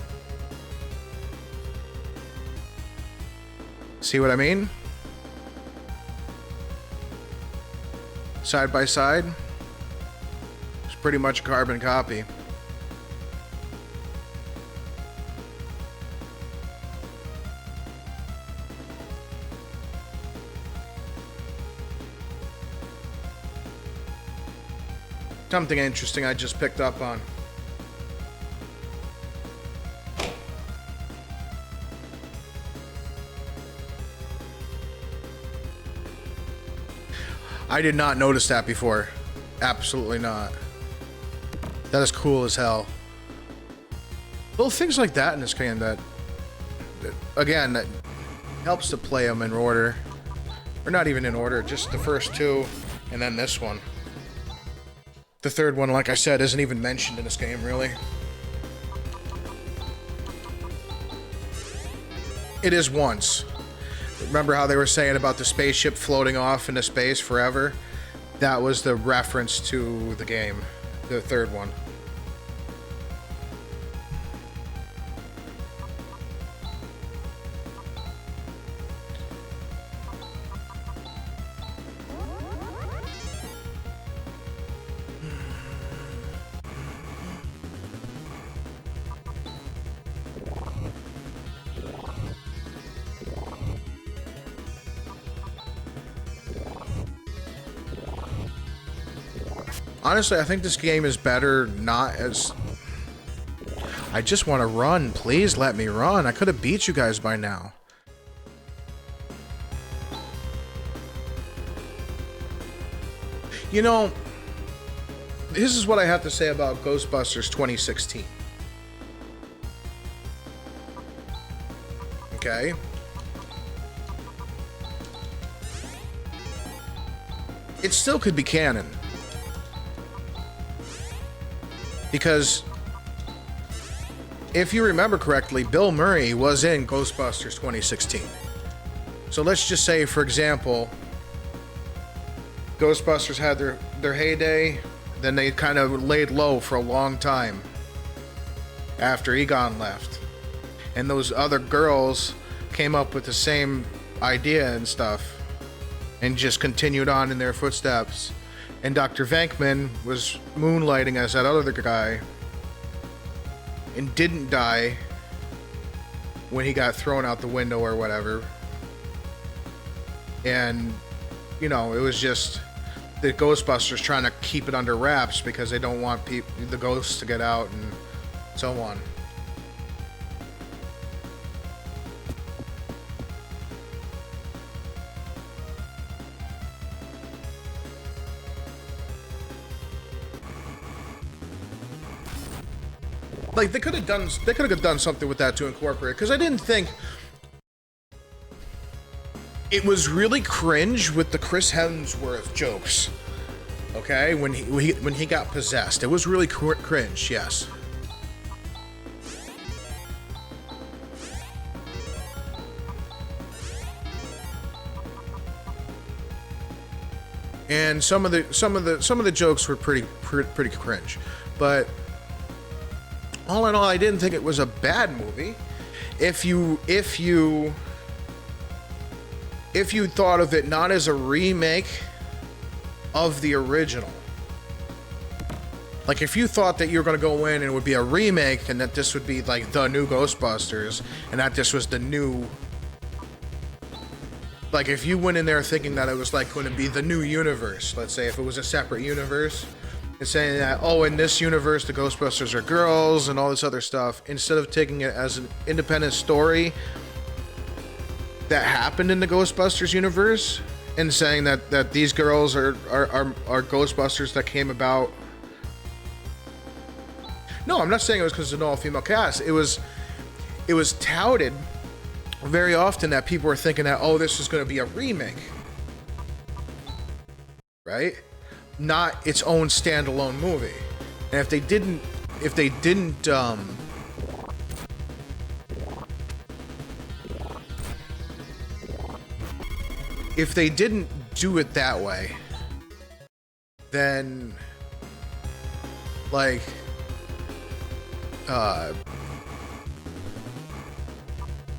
See what I mean? Side by side. It's pretty much a carbon copy. Something interesting I just picked up on. I did not notice that before. Absolutely not. That is cool as hell. Little things like that in this game that again, that helps to play them in order. Or not even in order, just the first two, and then this one. The third one, like I said, isn't even mentioned in this game, really. It is once. Remember how they were saying about the spaceship floating off into space forever? That was the reference to the game, the third one. Honestly, I think this game is better not as... I just want to run. Please let me run. I could have beat you guys by now. You know, this is what I have to say about Ghostbusters 2016. Okay? It still could be canon. Because, if you remember correctly, Bill Murray was in Ghostbusters 2016. So let's just say, for example, Ghostbusters had their heyday, then they kind of laid low for a long time after Egon left. And those other girls came up with the same idea and stuff, and just continued on in their footsteps. And Dr. Venkman was moonlighting as that other guy and didn't die when he got thrown out the window or whatever. And, you know, it was just the Ghostbusters trying to keep it under wraps because they don't want the ghosts to get out and so on. Like, they could have done something with that to incorporate, because I didn't think it was really cringe with the Chris Hemsworth jokes. Okay, when he got possessed, it was really cringe. Yes. And some of the jokes were pretty cringe, but all in all, I didn't think it was a bad movie. If you thought of it not as a remake of the original, like if you thought that you were going to go in and it would be a remake and that this would be like the new Ghostbusters and that this was the new, like if you went in there thinking that it was like going to be the new universe, let's say if it was a separate universe, and saying that, oh, in this universe the Ghostbusters are girls and all this other stuff, instead of taking it as an independent story that happened in the Ghostbusters universe and saying that these girls are Ghostbusters that came about. No, I'm not saying it was because of an all-female cast. It was touted very often that people were thinking that, oh, this is going to be a remake, right? Not its own standalone movie. And if they didn't do it that way, then like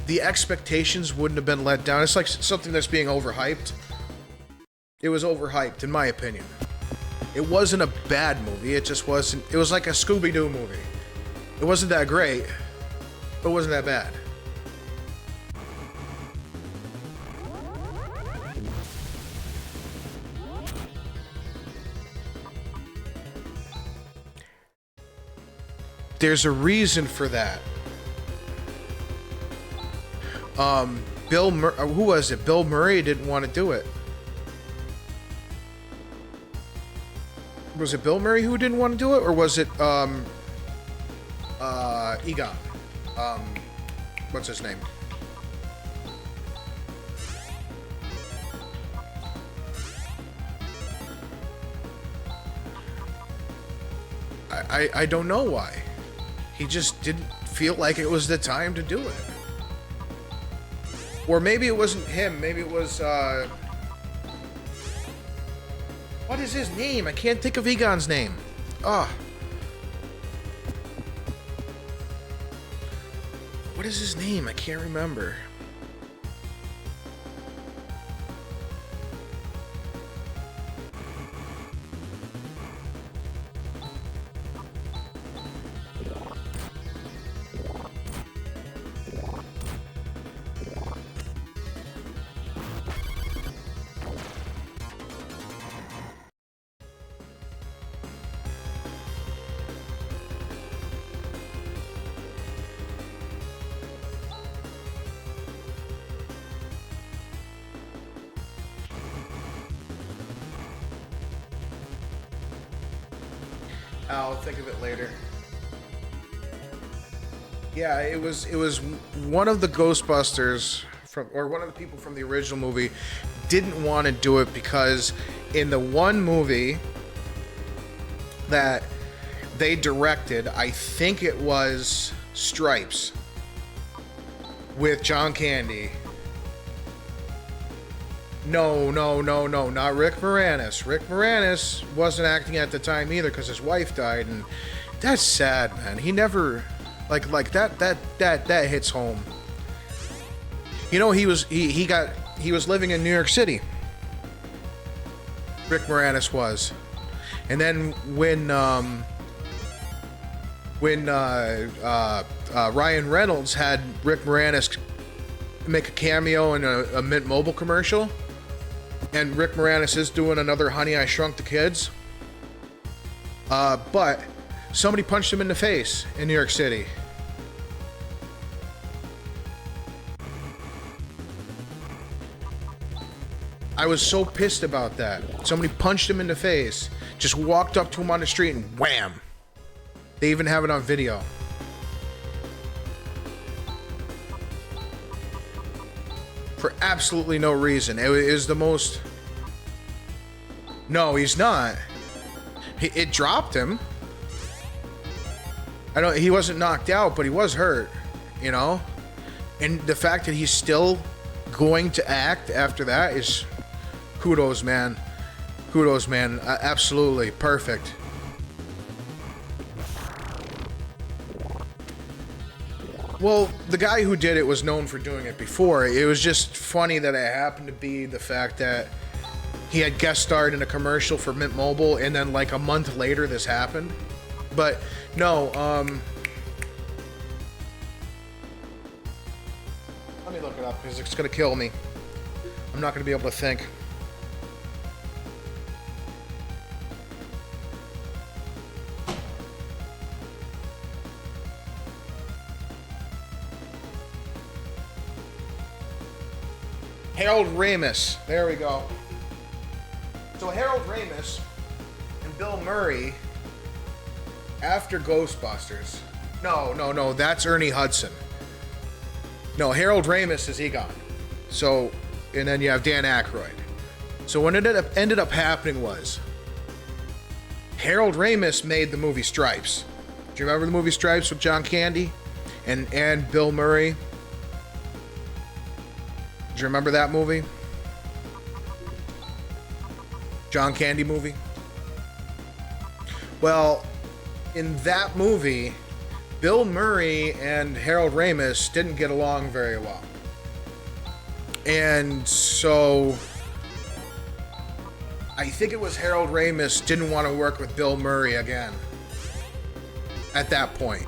the expectations wouldn't have been let down. It's like something that's being overhyped. It was overhyped, in my opinion. It wasn't a bad movie. It just wasn't. It was like a Scooby-Doo movie. It wasn't that great, but it wasn't that bad. There's a reason for that. Who was it? Bill Murray didn't want to do it. Was it Bill Murray who didn't want to do it, or was it Egon? What's his name? I don't know why. He just didn't feel like it was the time to do it. Or maybe it wasn't him. Maybe it was, what is his name? I can't think of Egon's name. What is his name? I can't remember. I'll think of it later. Yeah, it was one of the Ghostbusters one of the people from the original movie didn't want to do it because in the one movie that they directed, I think it was Stripes with John Candy. No, not Rick Moranis. Rick Moranis wasn't acting at the time either because his wife died, and that's sad, man. He never, like that hits home. You know, he was living in New York City. Rick Moranis was, and then when Ryan Reynolds had Rick Moranis make a cameo in a Mint Mobile commercial. And Rick Moranis is doing another Honey, I Shrunk the Kids. But somebody punched him in the face in New York City. I was so pissed about that. Somebody punched him in the face. Just walked up to him on the street and wham. They even have it on video. for absolutely no reason. It is the most... No, he's not. It dropped him. He wasn't knocked out, but he was hurt, you know? And the fact that he's still going to act after that is... Kudos, man. Kudos, man. Absolutely. Perfect. Well, the guy who did it was known for doing it before. It was just funny that it happened to be the fact that he had guest starred in a commercial for Mint Mobile, and then like a month later this happened. But no, let me look it up because it's gonna kill me. I'm not gonna be able to think. Harold Ramis. There we go. So Harold Ramis and Bill Murray, after Ghostbusters... No, that's Ernie Hudson. No, Harold Ramis is Egon. So, and then you have Dan Aykroyd. So what ended up happening was, Harold Ramis made the movie Stripes. Do you remember the movie Stripes with John Candy and Bill Murray? Do you remember that movie? John Candy movie? Well, in that movie, Bill Murray and Harold Ramis didn't get along very well. And so I think it was Harold Ramis didn't want to work with Bill Murray again at that point.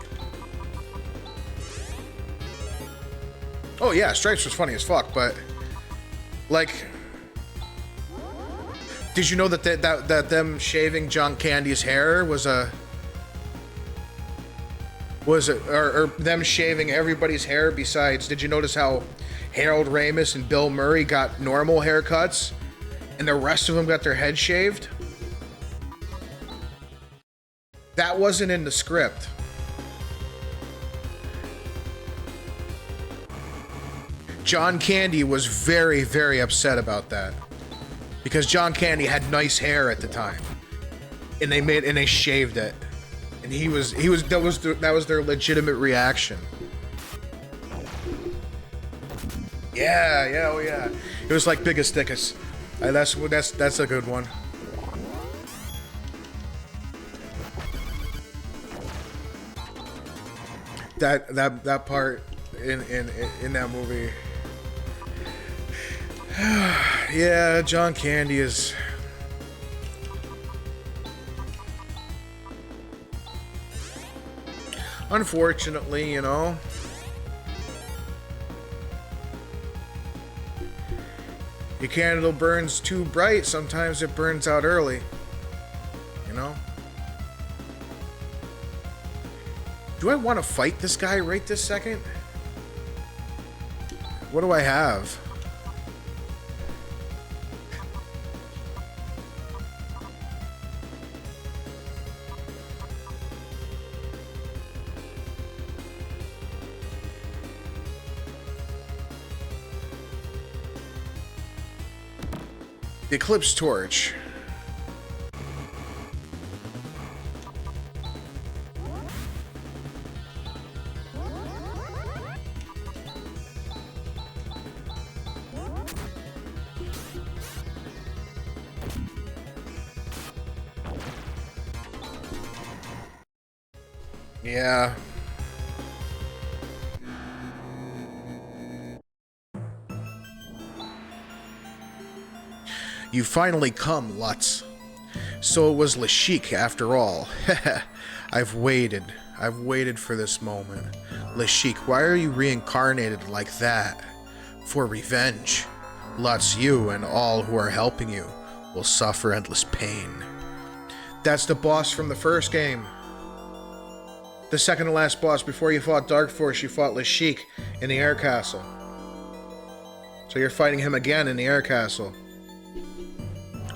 Oh yeah, Stripes was funny as fuck, but like, did you know that them shaving John Candy's hair was or them shaving everybody's hair besides? Did you notice how Harold Ramis and Bill Murray got normal haircuts and the rest of them got their heads shaved? That wasn't in the script. John Candy was very, very upset about that because John Candy had nice hair at the time, and they shaved it, and that was their legitimate reaction. Yeah, oh yeah. It was like Biggest Dickus. That's a good one. That part in that movie. Yeah, John Candy is... Unfortunately, you know. Your candle burns too bright, sometimes it burns out early. You know? Do I want to fight this guy right this second? What do I have? The Eclipse Torch. Yeah. You finally come, Lutz. So it was Lashik after all. I've waited for this moment. Lashik, why are you reincarnated like that? For revenge. Lutz, you and all who are helping you will suffer endless pain. That's the boss from the first game. The second to last boss. Before you fought Dark Force, you fought Lashik in the air castle. So you're fighting him again in the air castle.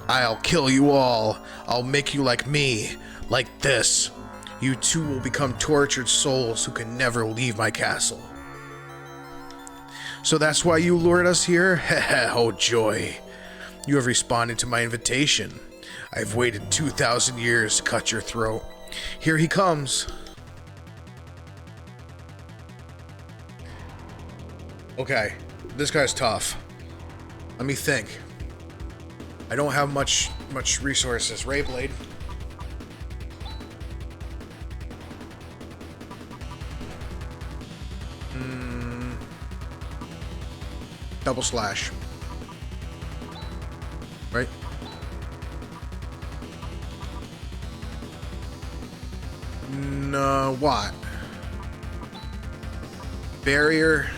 I'll kill you all. I'll make you like me. Like this. You too will become tortured souls who can never leave my castle. So that's why you lured us here? Oh joy. You have responded to my invitation. I've waited 2,000 years to cut your throat. Here he comes. Okay, this guy's tough. Let me think. I don't have much resources. Ray Blade. Double slash. Right? No, what? Barrier.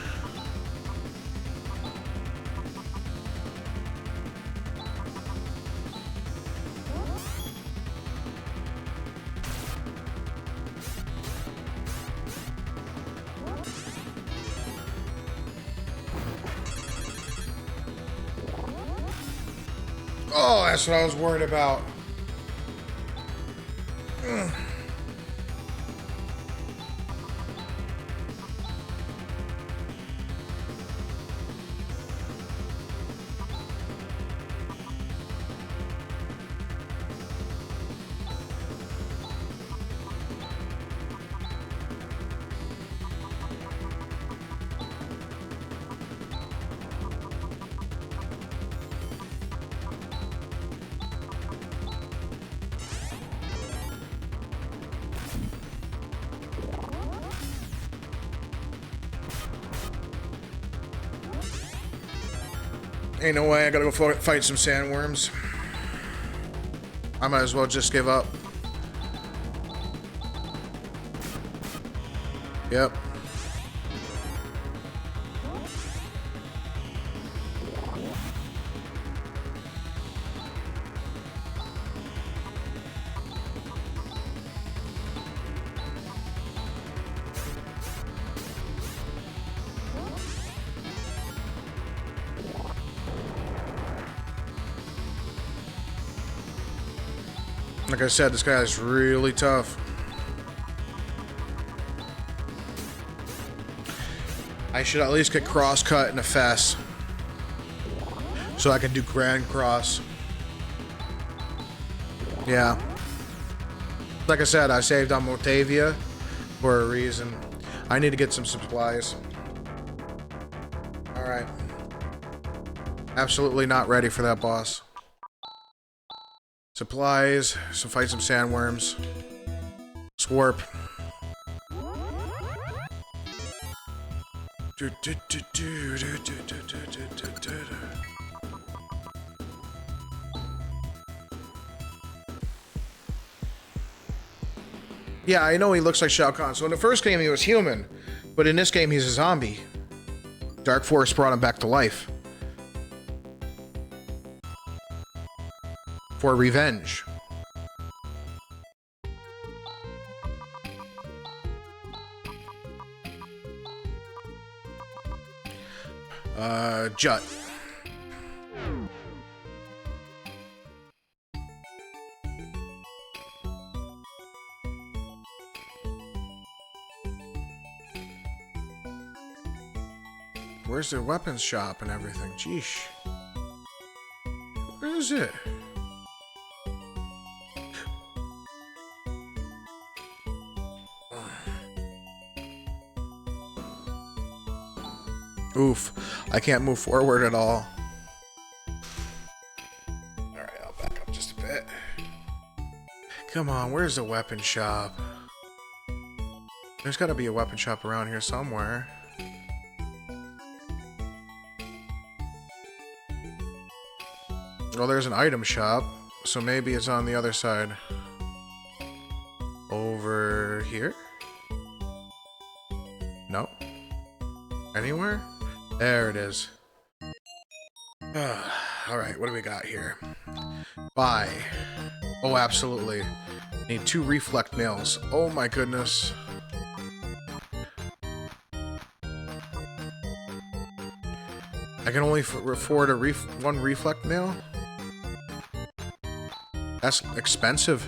Oh, that's what I was worried about. Ugh. Ain't no way, I gotta go fight some sandworms. I might as well just give up. Yep. Like I said, this guy is really tough. I should at least get cross-cut in a fest, so I can do Grand Cross. Yeah. Like I said, I saved on Motavia for a reason. I need to get some supplies. Alright. Absolutely not ready for that boss. Supplies, so fight some sandworms. Swarp. Yeah, I know he looks like Shao Kahn. So in the first game he was human, but in this game he's a zombie. Dark Force brought him back to life. For revenge. Jut. Where's the weapons shop and everything? Jeesh. Where is it? Oof. I can't move forward at all. Alright, I'll back up just a bit. Come on, where's the weapon shop? There's gotta be a weapon shop around here somewhere. Well, there's an item shop, so maybe it's on the other side. Over here? No? Anywhere? There it is. Alright, what do we got here? Buy. Oh, absolutely. Need 2 reflect nails. Oh my goodness. I can only afford a one reflect nail? That's expensive.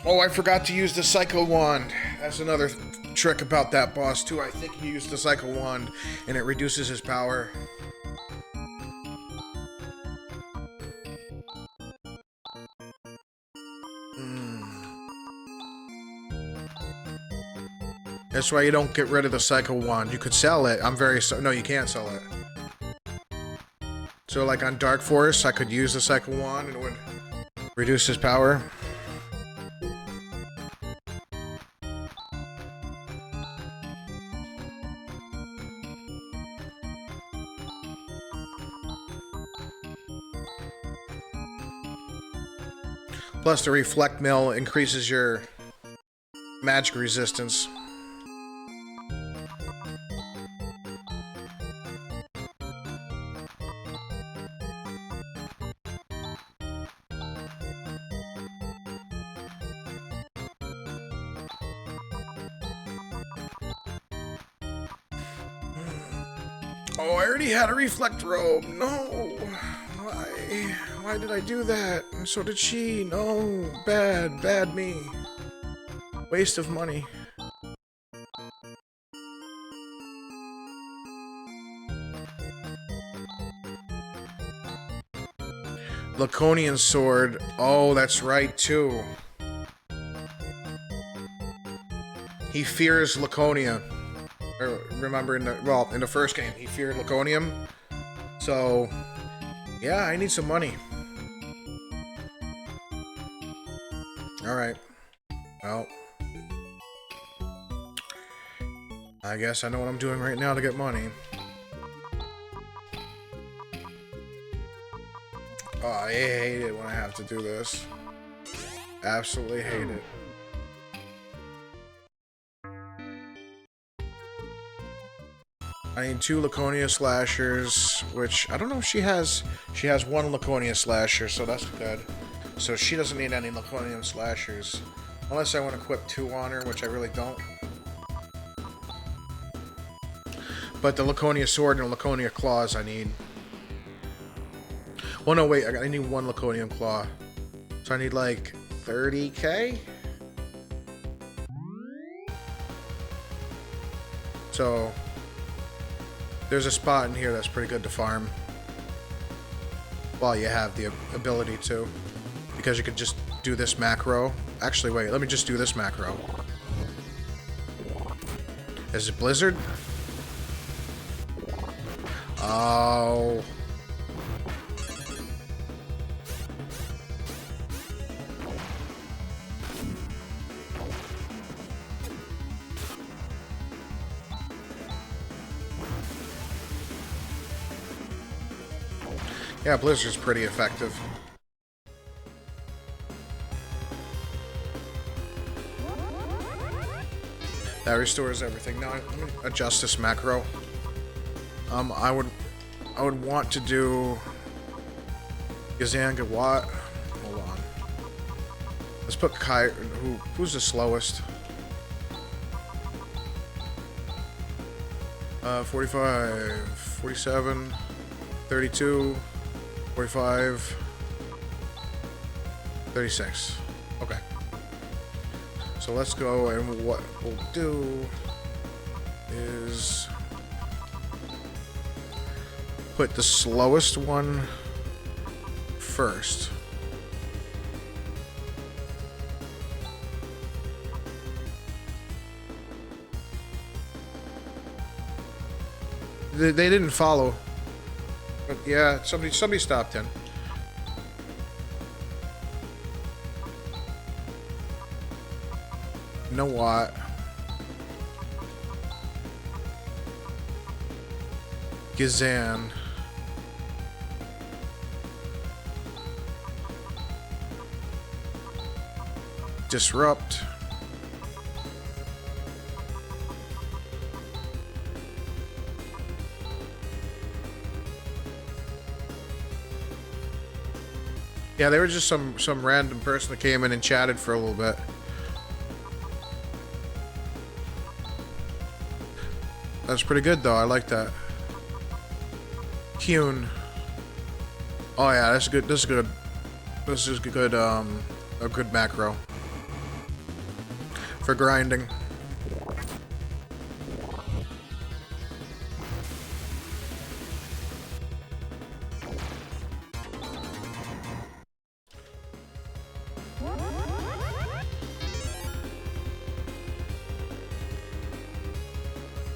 Oh, I forgot to use the Psycho Wand. That's another trick about that boss, too. I think he used the Psycho Wand, and it reduces his power. That's why you don't get rid of the Psycho Wand. You could sell it. No, you can't sell it. So, like on Dark Forest, I could use the Psycho Wand and it would reduce his power. Plus, the Reflect Mill increases your magic resistance. Oh, I already had a Reflect Robe. No. Why? Why did I do that? And so did she. No. Bad me. Waste of money. Laconian Sword. Oh, that's right, too. He fears Laconia. Remember, in the first game, he feared Laconium. So, yeah, I need some money. Alright. Well, I guess I know what I'm doing right now to get money. Oh, I hate it when I have to do this. Absolutely hate it. I need 2 Laconia Slashers, which I don't know if she has. She has 1 Laconia Slasher, so that's good. So she doesn't need any Laconian Slashers. Unless I want to equip 2 on her, which I really don't. But the Laconia Sword and the Laconia Claws I need. Well, no, wait. I need 1 Laconian Claw. So I need like 30k? So there's a spot in here that's pretty good to farm. While you have the ability to. Because you could just do this macro. Actually, wait, let me just do this macro. Is it Blizzard? Oh. Yeah, Blizzard's pretty effective. That restores everything. Now, let me adjust this macro. I would want to do Gazanga Watt. Hold on. Let's put Kai. Who's the slowest? 45, 47, 32, 45, 36. Okay. So let's go, and what we'll do is put the slowest one first. They didn't follow. But yeah, somebody stopped in. You know what? Gazan. Disrupt. Yeah, they were just some random person that came in and chatted for a little bit. That's pretty good though. I like that. Kyun. Oh yeah, that's good. This is good. This is good. A good macro. for grinding.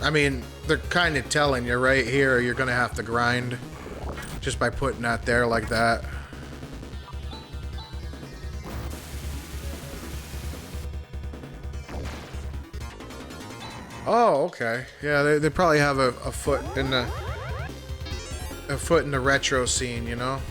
I mean, they're kind of telling you right here you're gonna have to grind just by putting that there like that. Oh, okay. Yeah, they probably have a foot in the retro scene, you know?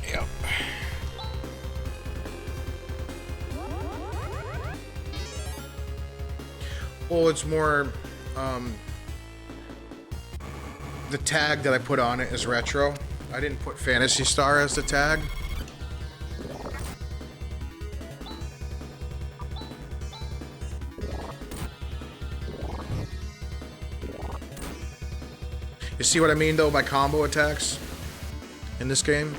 Yep. Well, it's more, the tag that I put on it is retro. I didn't put Phantasy Star as the tag. You see what I mean, though, by combo attacks in this game?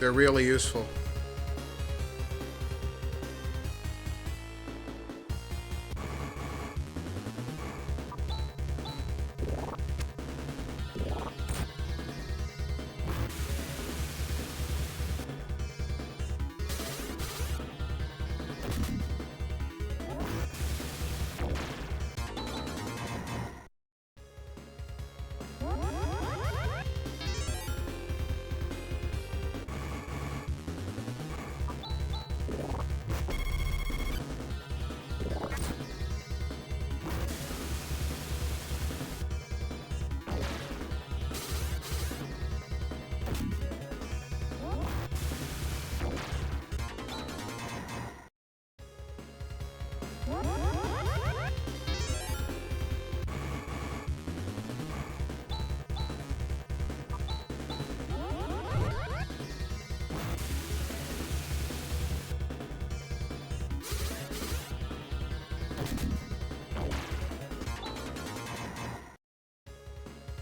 They're really useful.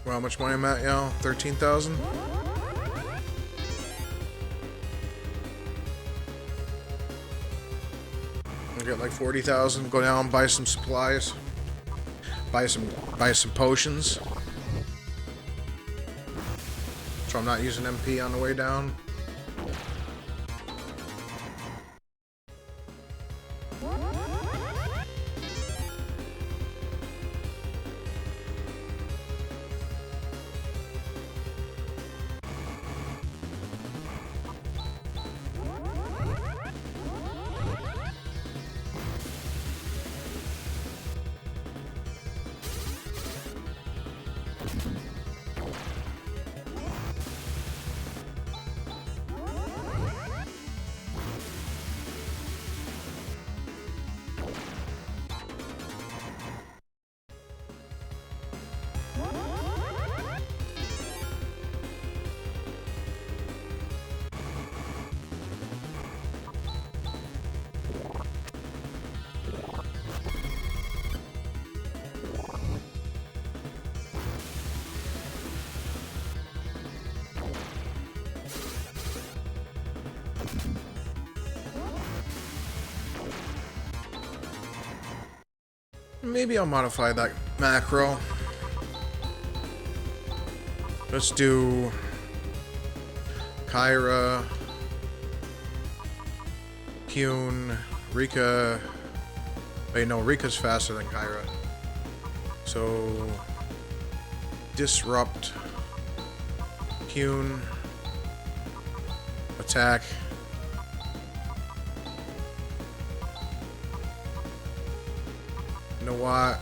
Well, how much money I'm at, y'all? 13,000? I get like 40,000. Go down, buy some supplies. Buy some potions. So I'm not using MP on the way down. Maybe I'll modify that macro. Let's do Kyra, Kyun, Rika. Wait, no, Rika's faster than Kyra. So disrupt, Kyun, attack, You know what?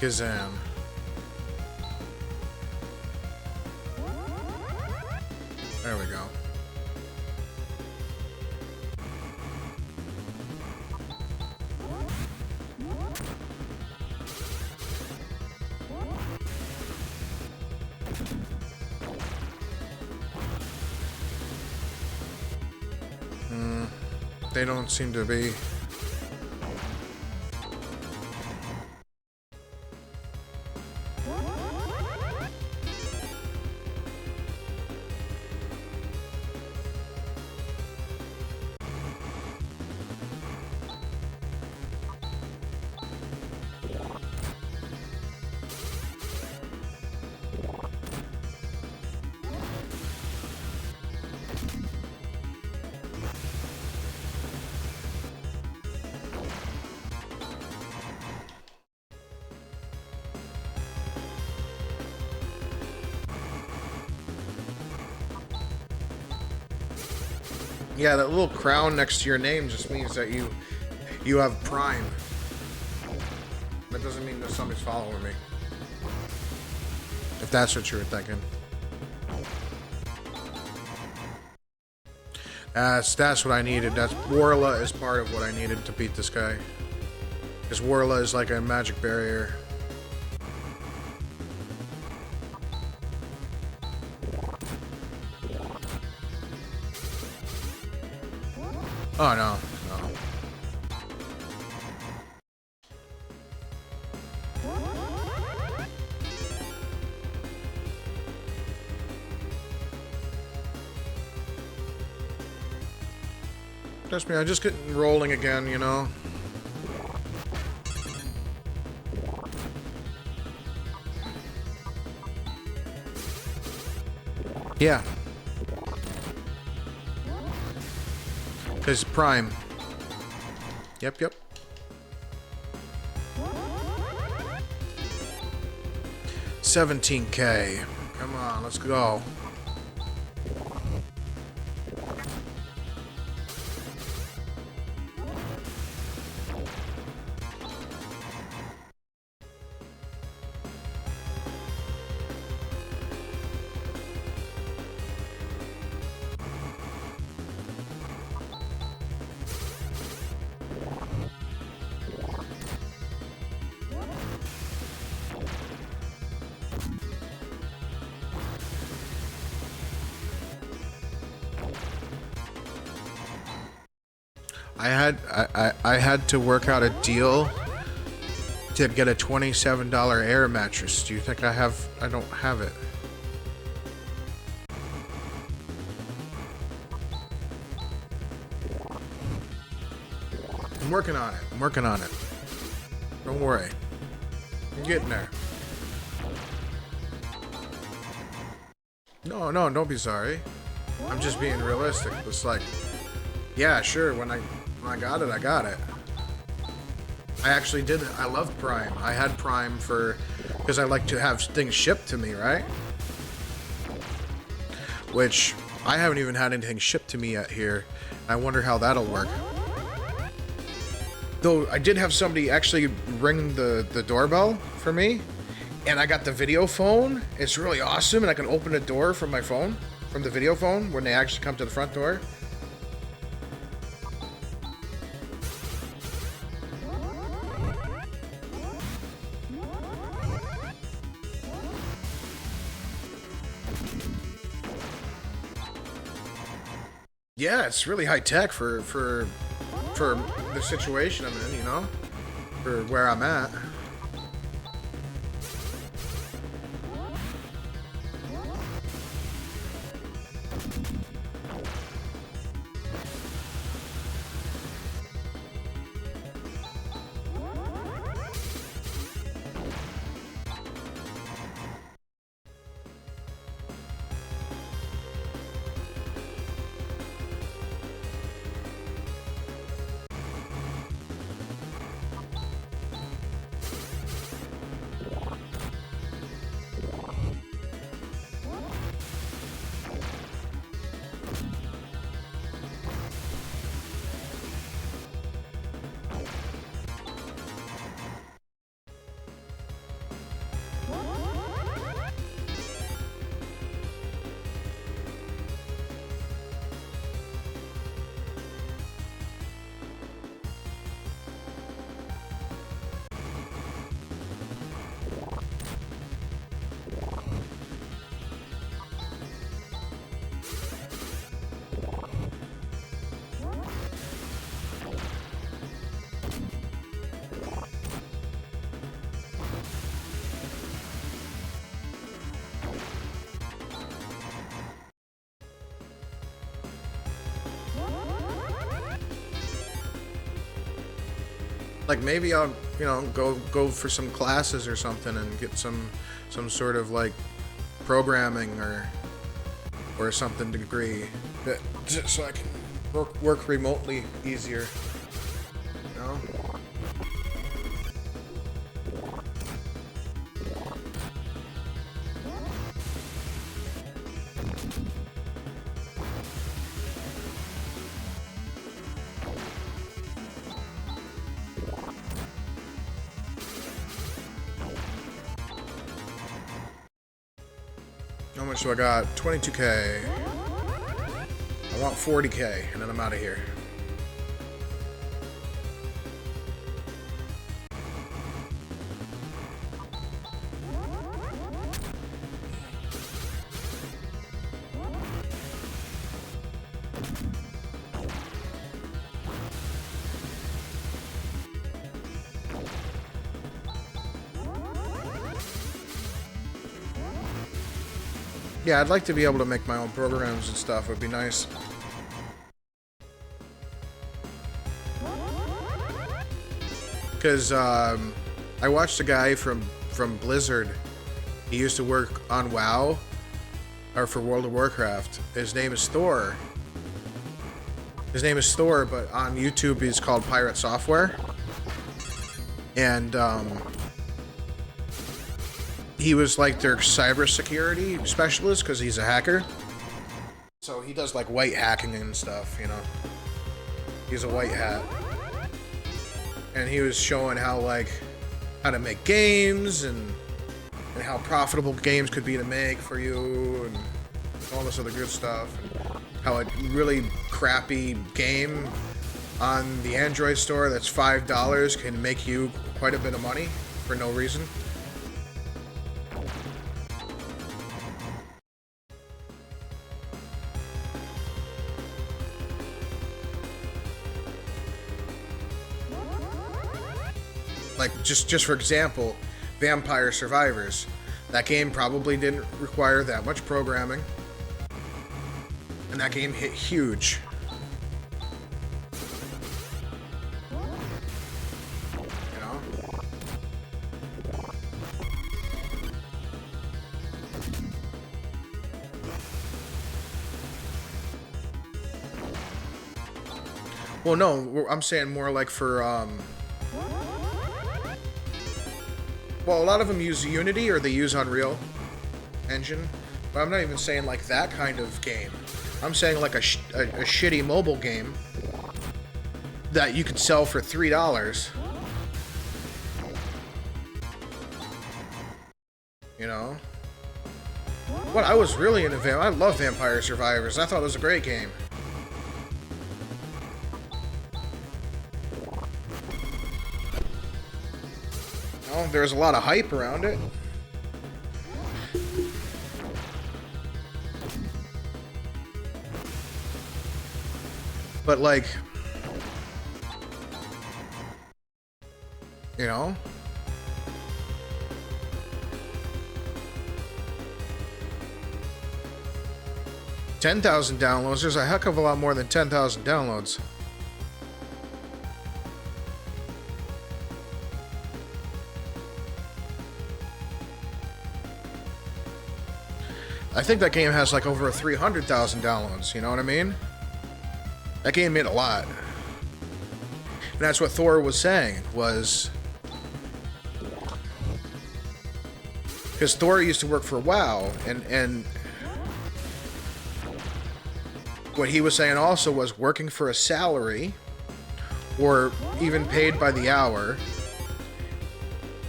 Kazan. There we go. They don't seem to be. Yeah, that little crown next to your name just means that you have Prime. That doesn't mean that somebody's following me. If that's what you were thinking. That's what I needed. That's Warla is part of what I needed to beat this guy. Because Warla is like a magic barrier. Oh, no. No. Trust me, I just get rolling again, you know? Yeah. Because Prime. Yep, yep. $17K. Come on, let's go. I had to work out a deal to get a $27 air mattress. Do you think I have? I don't have it. I'm working on it. I'm working on it. Don't worry. I'm getting there. No, no, don't be sorry. I'm just being realistic. It's like, yeah, sure, when I got it, I got it. I actually did. I love Prime. I had Prime because I like to have things shipped to me, right? Which I haven't even had anything shipped to me yet here. I wonder how that'll work. Though I did have somebody actually ring the doorbell for me, and I got the video phone. It's really awesome, and I can open a door from my phone, from the video phone, when they actually come to the front door. Yeah, it's really high tech for the situation I'm in, you know, for where I'm at. Like maybe I'll, go for some classes or something and get some sort of like programming or something degree that so I can work remotely easier. You know? How much do I got? 22K. I want 40K, and then I'm out of here. Yeah, I'd like to be able to make my own programs and stuff. It would be nice. Because I watched a guy from Blizzard. He used to work on WoW, or for World of Warcraft. His name is Thor. His name is Thor, but on YouTube he's called Pirate Software. And he was like their cybersecurity specialist because he's a hacker. So he does like white hacking and stuff, you know. He's a white hat. And he was showing how to make games and how profitable games could be to make for you and all this other good stuff. And how a really crappy game on the Android store that's $5 can make you quite a bit of money for no reason. Like, just for example, Vampire Survivors. That game probably didn't require that much programming. And that game hit huge. You know? Well, no, I'm saying more like for, well, a lot of them use Unity or they use Unreal Engine, but I'm not even saying like that kind of game. I'm saying like a shitty mobile game that you could sell for $3. You know? What, I was really into I love Vampire Survivors. I thought it was a great game. There's a lot of hype around it. But like, you know, 10,000 downloads. There's a heck of a lot more than 10,000 downloads. I think that game has like over 300,000 downloads, you know what I mean? That game made a lot. And that's what Thor was saying, was... Because Thor used to work for WoW, and what he was saying also was working for a salary, or even paid by the hour,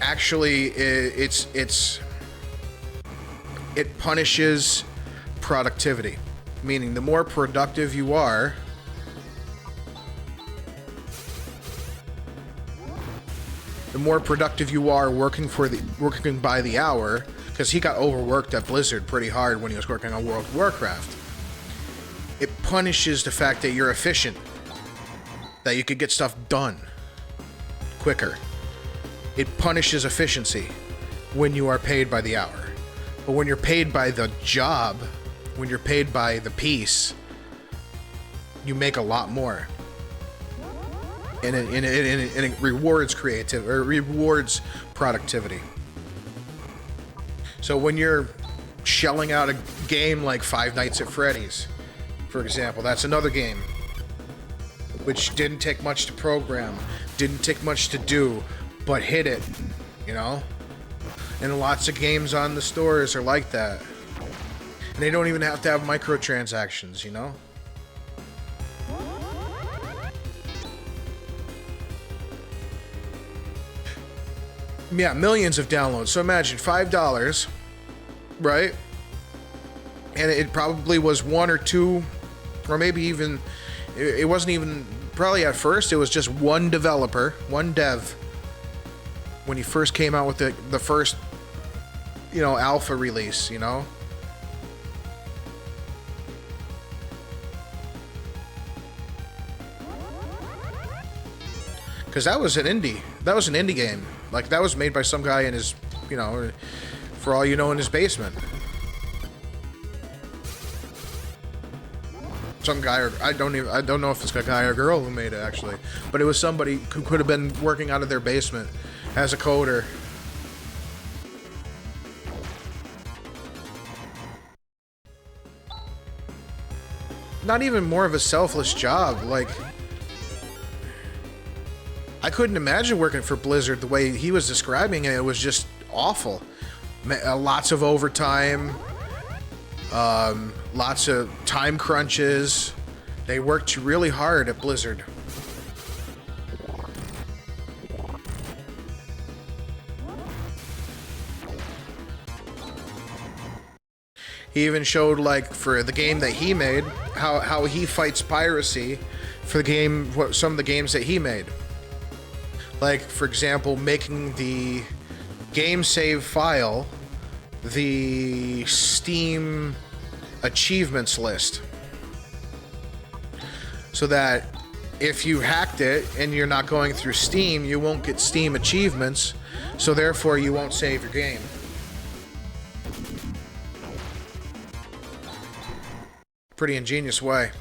actually, it punishes productivity. Meaning, the more productive you are, working by the hour, because he got overworked at Blizzard pretty hard when he was working on World of Warcraft. It punishes the fact that you're efficient, that you could get stuff done quicker. It punishes efficiency when you are paid by the hour. But when you're paid by the job, when you're paid by the piece, you make a lot more. and it rewards creativity, or rewards productivity. So when you're shelling out a game like Five Nights at Freddy's, for example, that's another game which didn't take much to program, didn't take much to do, but hit it, you know? And lots of games on the stores are like that. And they don't even have to have microtransactions, you know? Yeah, millions of downloads. So imagine $5, right? And it probably was one or two, or maybe even, it wasn't even, probably at first it was just one developer, one dev, when he first came out with the first, you know, alpha release, you know? Because that was an indie. That was an indie game. Like, that was made by some guy in his, you know, for all you know, in his basement. Some guy, or I don't know if it's a guy or girl who made it, actually. But it was somebody who could have been working out of their basement as a coder. Not even more of a selfless job, like... I couldn't imagine working for Blizzard the way he was describing it. It was just awful. Lots of overtime, lots of time crunches. They worked really hard at Blizzard. He even showed, like, for the game that he made, how he fights piracy for the game, some of the games that he made. Like, for example, making the game save file the Steam achievements list. So that if you hacked it and you're not going through Steam, you won't get Steam achievements, so therefore you won't save your game. Pretty ingenious way.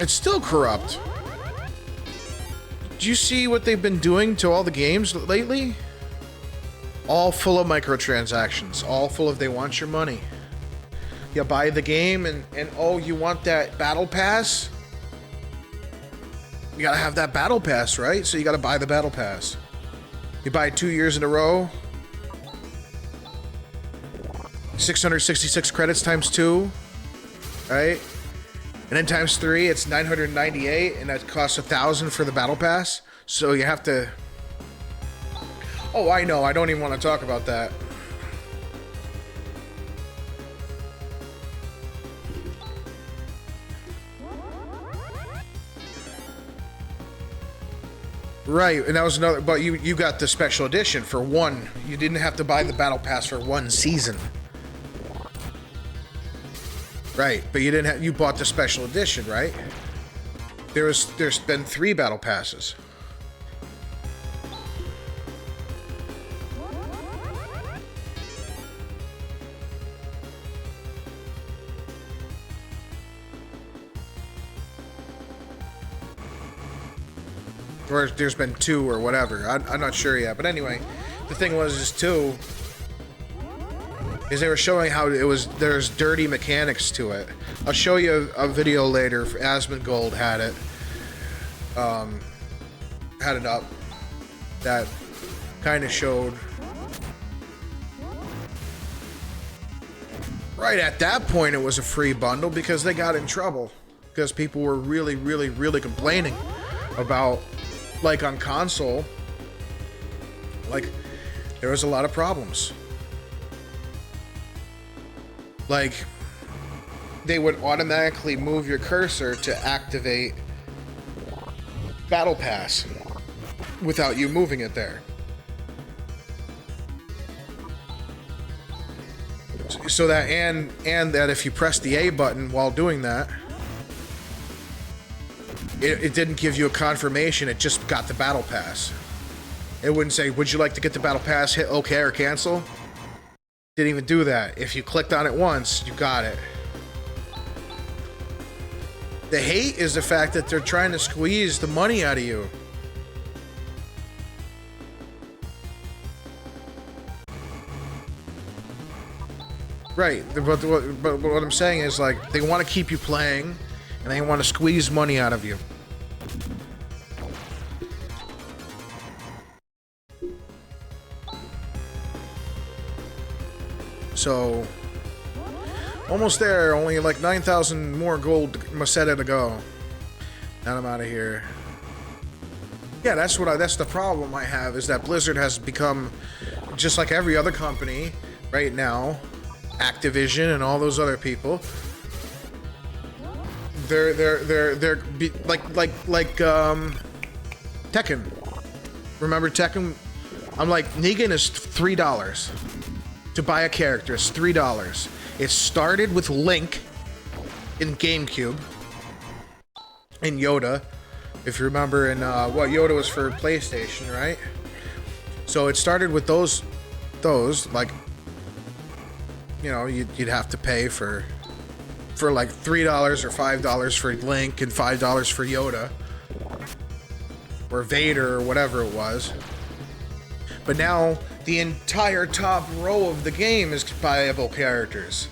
It's still corrupt. Do you see what they've been doing to all the games lately? All full of microtransactions. All full of they want your money. You buy the game and oh, you want that battle pass? You gotta have that battle pass, right? So you gotta buy the battle pass. You buy it 2 years in a row. 666 credits times 2, right? And then times 3, it's 998, and that costs 1,000 for the battle pass. So you have to... Oh, I know. I don't even want to talk about that. Right, and that was another... But you got the special edition for one. You didn't have to buy the battle pass for one season. Right, but you didn't have, you bought the special edition, right? There's been 3 battle passes. Or there's been 2 or whatever. I'm not sure yet, but anyway, the thing was 2. Is they were showing how there's dirty mechanics to it. I'll show you a video later. Asmongold had it up that kind of showed. Right at that point, it was a free bundle because they got in trouble because people were really, really, really complaining about, like, on console, like, there was a lot of problems. Like, they would automatically move your cursor to activate Battle Pass without you moving it there. So that and that if you press the A button while doing that, it didn't give you a confirmation. It just got the battle pass. It wouldn't say, "Would you like to get the battle pass?" Hit OK or cancel. Didn't even do that. If you clicked on it once, you got it. The hate is the fact that they're trying to squeeze the money out of you. Right, but what I'm saying is, like, they want to keep you playing, and they want to squeeze money out of you. So, almost there, only like 9,000 more gold Masetta to go. And I'm out of here. Yeah, that's the problem I have, is that Blizzard has become, just like every other company right now, Activision and all those other people. They're like Tekken. Remember Tekken? I'm like, Negan is $3 to buy a character. It's $3. It started with Link in GameCube and Yoda, if you remember. And what Yoda was for PlayStation, right? So it started with those like, you know, you'd have to pay for like $3 or $5 for Link and $5 for Yoda or Vader or whatever it was. But now the entire top row of the game is buyable characters.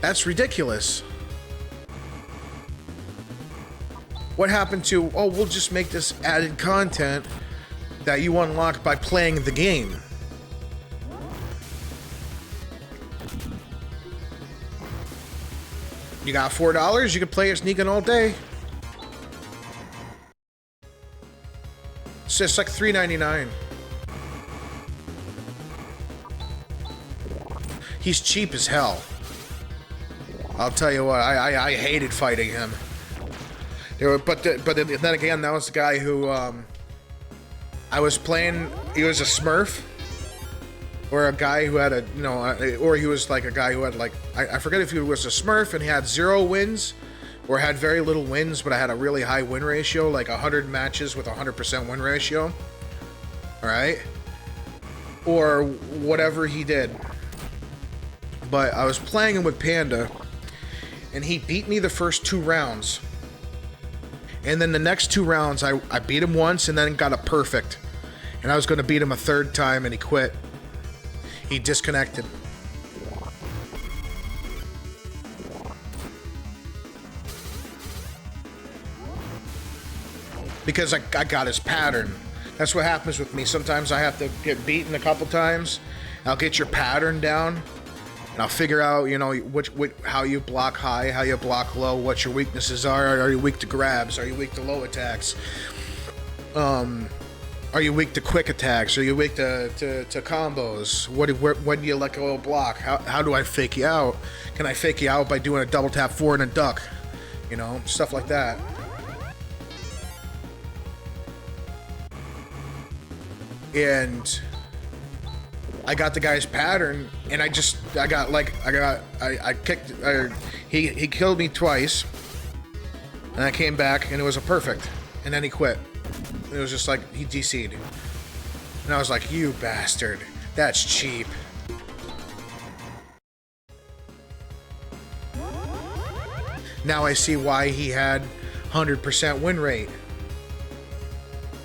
That's ridiculous. What happened to, oh, we'll just make this added content that you unlock by playing the game? You got $4, you can play as Negan all day. It's just like $3.99. He's cheap as hell. I'll tell you what, I hated fighting him. But then again, that was the guy who I was playing. He was a Smurf, or a guy who had a, you know, or he was like a guy who had like, I forget if he was a Smurf and he had 0 wins, or had very little wins, but I had a really high win ratio, like 100 matches with 100% win ratio. All right, or whatever he did. But I was playing him with Panda, and he beat me the first 2 rounds. And then the next 2 rounds, I beat him once and then got a perfect. And I was going to beat him a 3rd time, and he quit. He disconnected. Because I got his pattern. That's what happens with me. Sometimes I have to get beaten a couple times. I'll get your pattern down. And I'll figure out, you know, how you block high, how you block low, what your weaknesses are. Are you weak to grabs? Are you weak to low attacks? Are you weak to quick attacks? Are you weak to combos? When do you let go of block? How do I fake you out? Can I fake you out by doing a double tap forward and a duck? You know, stuff like that. And I got the guy's pattern, and he killed me twice, and I came back, and it was a perfect, and then he quit. It was just like, he DC'd. And I was like, you bastard, that's cheap. Now I see why he had 100% win rate.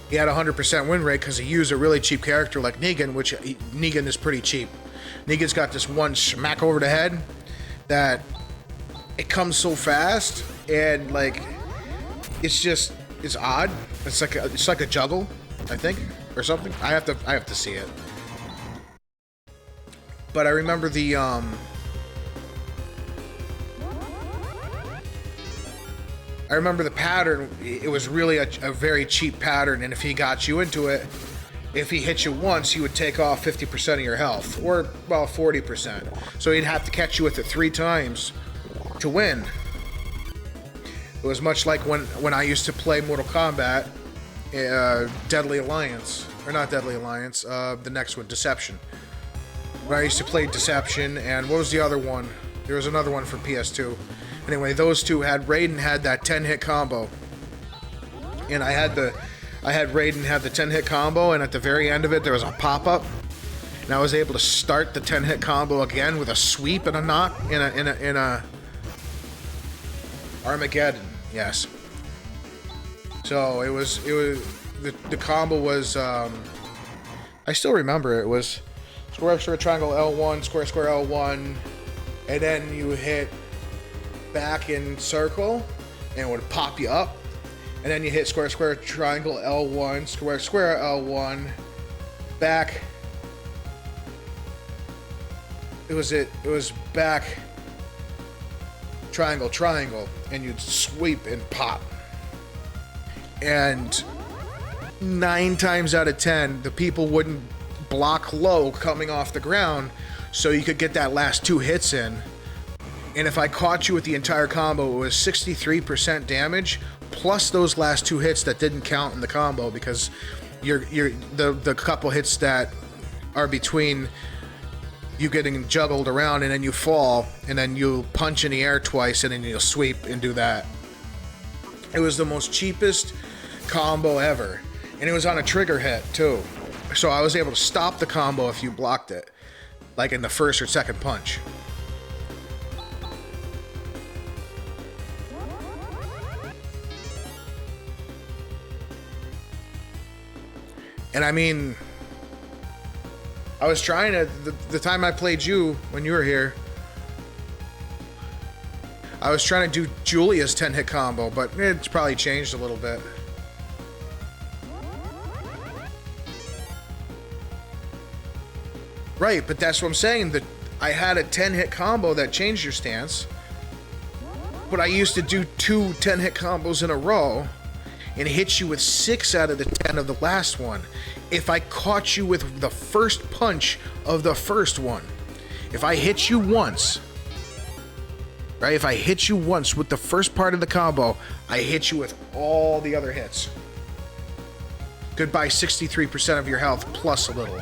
He had a 100% win rate because he used a really cheap character like Negan, which Negan is pretty cheap. Negan's got this one smack over the head that it comes so fast, and like it's odd. It's like a juggle, I think, or something. I have to see it. But I remember the pattern. It was really a very cheap pattern, and if he got you into it, if he hit you once, he would take off 50% of your health, or, well, 40%. So he'd have to catch you with it 3 times to win. It was much like when I used to play Mortal Kombat Deadly Alliance. Or not Deadly Alliance, the next one, Deception. When I used to play Deception, and what was the other one? There was another one for PS2. Anyway, those two Raiden had that 10-hit combo. And I had Raiden have the 10-hit combo, and at the very end of it, there was a pop-up. And I was able to start the 10-hit combo again with a sweep and a knock in a Armageddon, yes. So it was the combo was I still remember it was square square triangle L1, square square L1, and then you hit back in circle and it would pop you up, and then you hit square square triangle L1, square square L1, back. It was back triangle triangle, and you'd sweep and pop. And 9 times out of 10, the people wouldn't block low coming off the ground, so you could get that last 2 hits in. And if I caught you with the entire combo, it was 63% damage plus those last 2 hits that didn't count in the combo, because the couple hits that are between you getting juggled around, and then you fall, and then you punch in the air twice, and then you'll sweep and do that. It was the most cheapest combo ever, and it was on a trigger hit too, so I was able to stop the combo if you blocked it, like in the first or second punch. And I mean, I was trying to, the time I played you, when you were here, I was trying to do Julia's 10-hit combo, but it's probably changed a little bit. Right, but that's what I'm saying, that I had a 10-hit combo that changed your stance, but I used to do 2 10-hit combos in a row and hit you with 6 out of the 10 of the last one. If I caught you with the first punch of the first one, if I hit you once, right? If I hit you once with the first part of the combo, I hit you with all the other hits. Goodbye 63% of your health plus a little.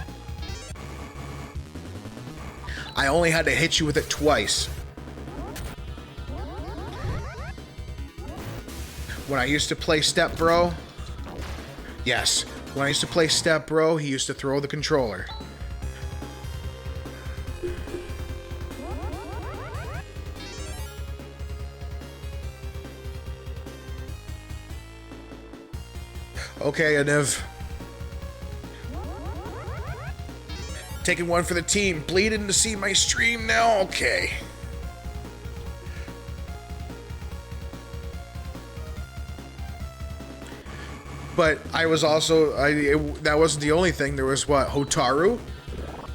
I only had to hit you with it twice. When I used to play Step Bro, yes, when I used to play Step Bro, he used to throw the controller. Okay, Aniv. Taking one for the team. Bleeding to see my stream now? Okay. But I was also, that wasn't the only thing. There was what? Hotaru?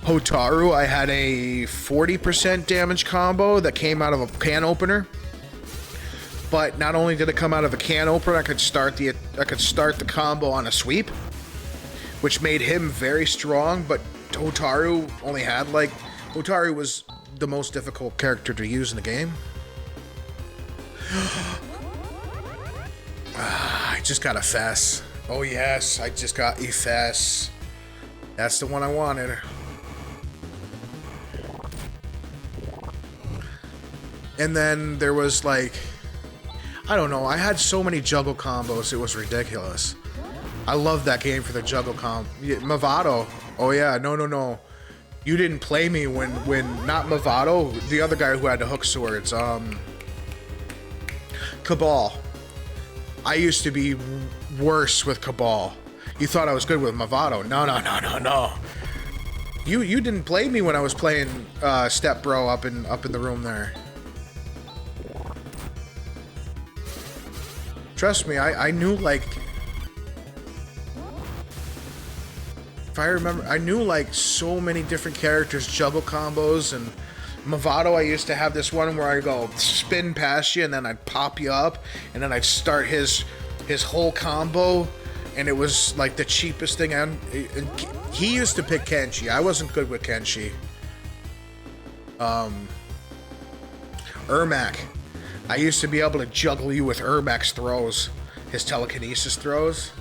Hotaru, I had a 40% damage combo that came out of a can opener. But not only did it come out of a can opener, I could start the combo on a sweep, which made him very strong. But Hotaru only had Hotaru was the most difficult character to use in the game. I just got a Fess. Oh yes, I just got a Fess. That's the one I wanted. And then there was I don't know, I had so many juggle combos, it was ridiculous. I love that game for the juggle combo. Mavado. Oh yeah, no. You didn't play me when not Mavado, the other guy who had the hook swords, Cabal. I used to be worse with Cabal. You thought I was good with Mavado. No. You didn't play me when I was playing Step Bro up in the room there. Trust me, I knew if I remember, I knew so many different characters, juggle combos, and Mavado, I used to have this one where I go spin past you and then I'd pop you up and then I'd start his whole combo, and it was the cheapest thing. He used to pick Kenshi. I wasn't good with Kenshi. Ermac. I used to be able to juggle you with Ermac's throws, his telekinesis throws.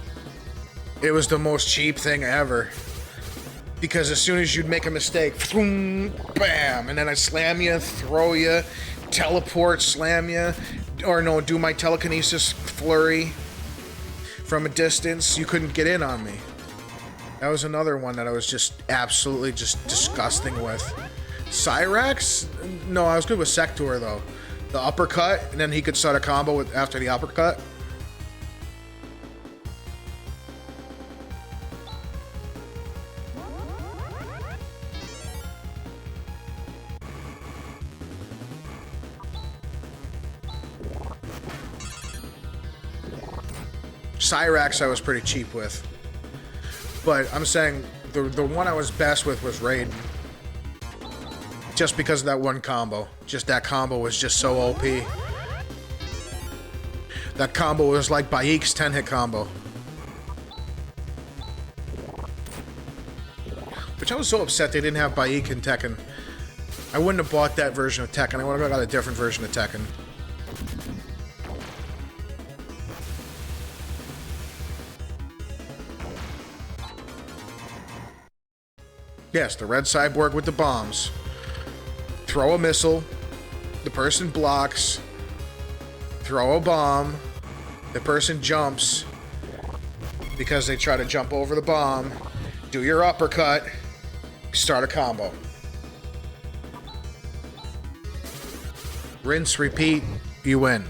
It was the most cheap thing ever. Because as soon as you'd make a mistake, boom, bam, and then I'd slam you, throw you, teleport, slam you, or no, do my telekinesis flurry from a distance. You couldn't get in on me. That was another one that I was just absolutely just disgusting with. Cyrax? No, I was good with Sector though. The uppercut, and then he could start a combo with after the uppercut. Cyrax I was pretty cheap with. But I'm saying the one I was best with was Raiden. Just because of that one combo. Just that combo was just so OP. That combo was like Baik's 10-hit combo. Which I was so upset they didn't have Baik in Tekken. I wouldn't have bought that version of Tekken. I would have got a different version of Tekken. Yes, the red cyborg with the bombs. Throw a missile, the person blocks, throw a bomb, the person jumps because they try to jump over the bomb, do your uppercut, start a combo. Rinse, repeat, you win.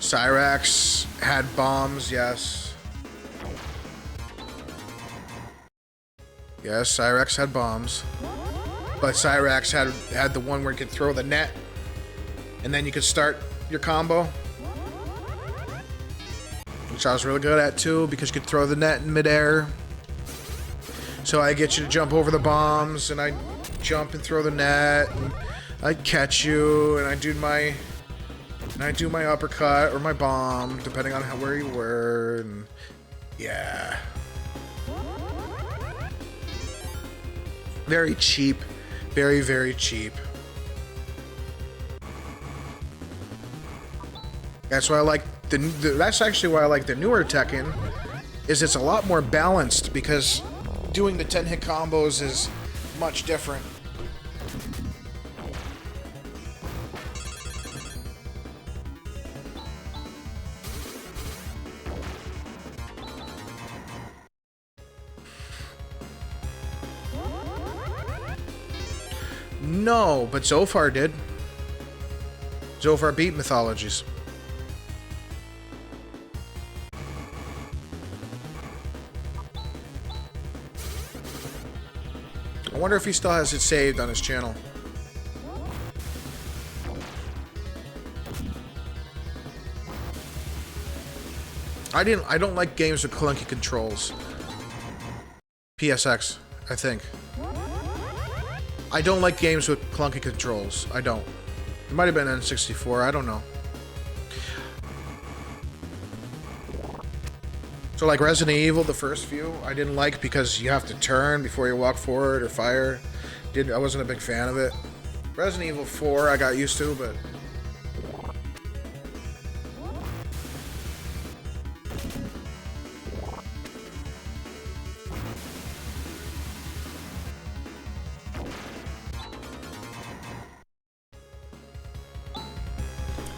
Cyrax had bombs, yes. Yes, Cyrax had bombs. But Cyrax had the one where you could throw the net, and then you could start your combo. Which I was really good at too, because you could throw the net in midair. So I get you to jump over the bombs, and I jump and throw the net, and I'd catch you, and I do my uppercut or my bomb, depending on where you were, and yeah. Very cheap. Very, very cheap. That's why I like that's actually why I like the newer Tekken, is it's a lot more balanced, because doing the 10-hit combos is much different. No, but Zophar did. Zophar beat Mythologies. I wonder if he still has it saved on his channel. I don't like games with clunky controls. PSX, I think. I don't like games with clunky controls. I don't. It might have been N64. I don't know. So like Resident Evil, the first few, I didn't like because you have to turn before you walk forward or fire. I wasn't a big fan of it. Resident Evil 4 I got used to, but...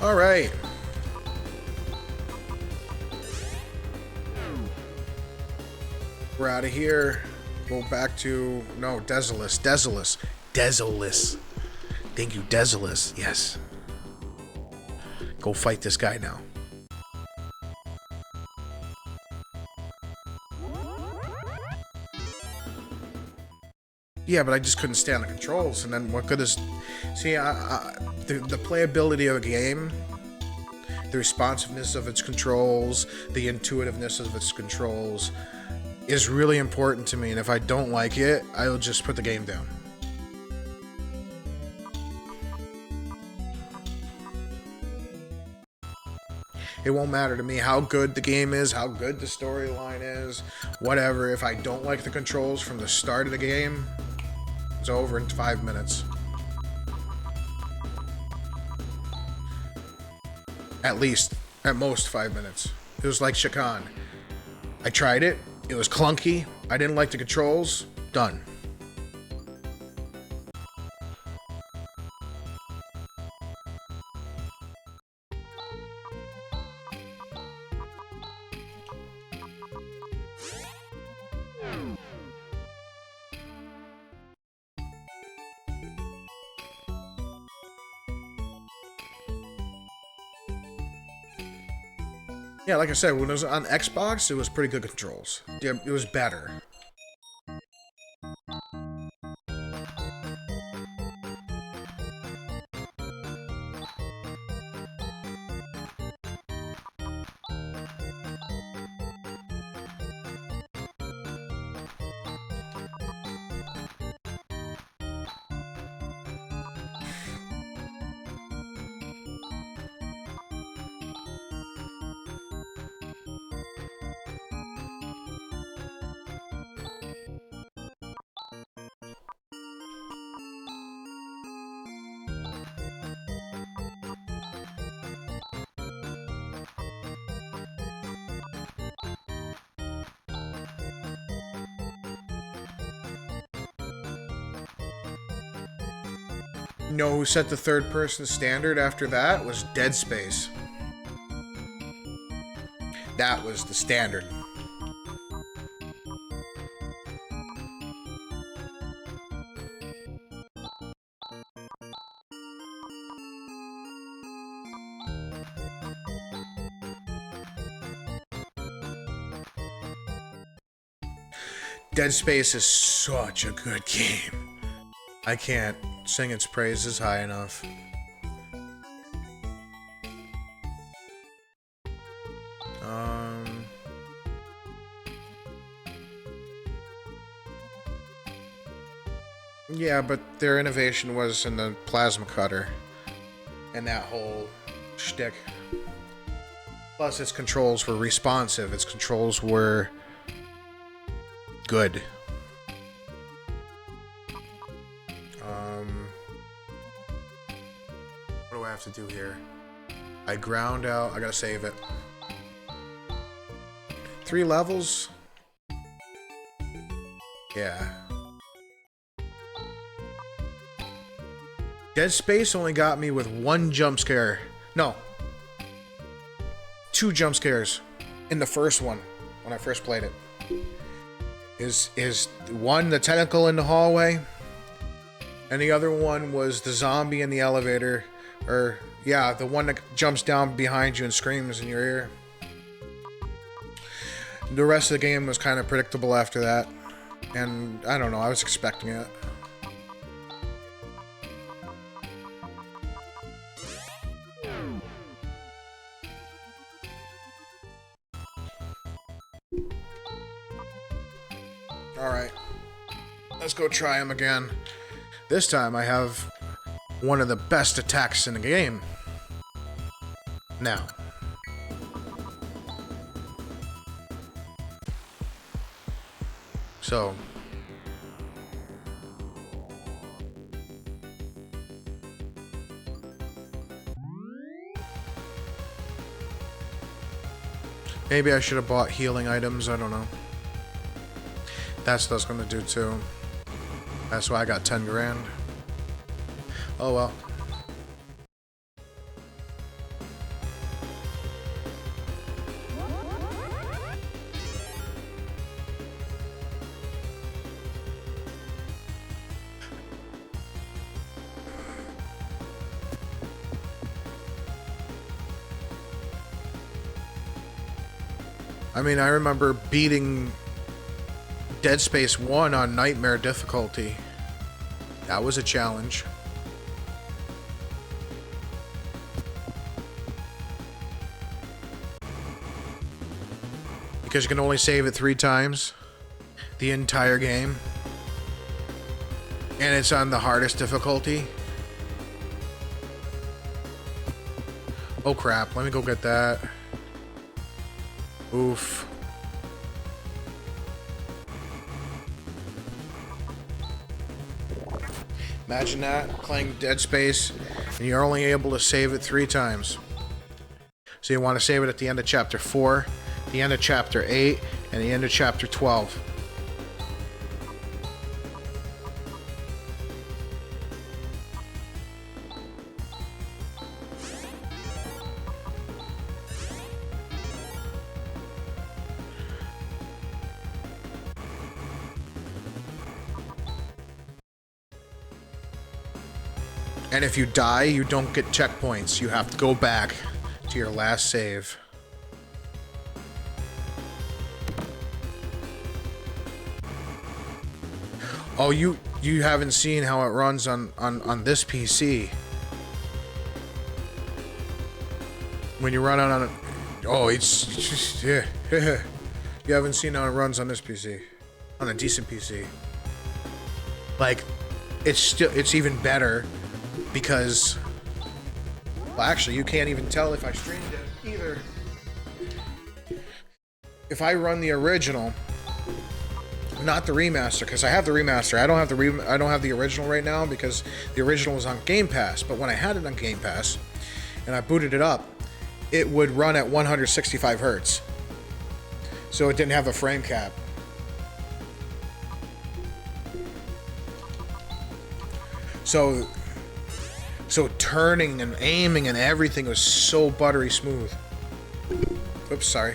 All right. We're out of here. Go back to... No, Desolus. Desolus. Thank you, Desolus. Yes. Go fight this guy now. Yeah, but I just couldn't stand the controls. And then what good is... See, the playability of a game, the responsiveness of its controls, the intuitiveness of its controls is really important to me. And if I don't like it, I'll just put the game down. It won't matter to me how good the game is, how good the storyline is, whatever. If I don't like the controls from the start of the game, it's over in 5 minutes. At least, at most 5 minutes. It was like Shakan. I tried it. It was clunky. I didn't like the controls. Done. Yeah, like I said, when it was on Xbox, it was pretty good controls. Yeah, it was better. You know who set the third person standard after that? Was Dead Space. That was the standard. Dead Space is such a good game. I can't sing its praises high enough. Yeah, but their innovation was in the plasma cutter and that whole shtick. Plus, its controls were responsive. Its controls were good. What do I have to do here? I ground out. I gotta save it. 3 levels? Yeah. Dead Space only got me with 1 jump scare. No. 2 jump scares in the first one when I first played it. Is one the tentacle in the hallway, and the other one was the zombie in the elevator, or yeah, the one that jumps down behind you and screams in your ear. The rest of the game was kind of predictable after that, and I don't know, I was expecting it. Alright, let's go try him again. This time I have one of the best attacks in the game. Now. So. Maybe I should have bought healing items, I don't know. That's what I was gonna do too. That's why I got 10 grand. Oh well. I mean, I remember beating Dead Space 1 on Nightmare difficulty. That was a challenge. Because you can only save it 3 times. The entire game. And it's on the hardest difficulty. Oh crap, let me go get that. Oof. Imagine that, playing Dead Space, and you're only able to save it 3 times. So you want to save it at the end of chapter 4, the end of chapter 8, and the end of chapter 12. And if you die, you don't get checkpoints. You have to go back to your last save. Oh, you haven't seen how it runs on this PC. When you run on oh, it's just, yeah. You haven't seen how it runs on this PC. On a decent PC. Like, it's even better because, well, actually, you can't even tell if I streamed it either. If I run the original, not the remaster, because I have the remaster. I don't have the original right now because the original was on Game Pass. But when I had it on Game Pass and I booted it up, it would run at 165 hertz. So it didn't have a frame cap. So turning and aiming and everything was so buttery smooth. Oops, sorry.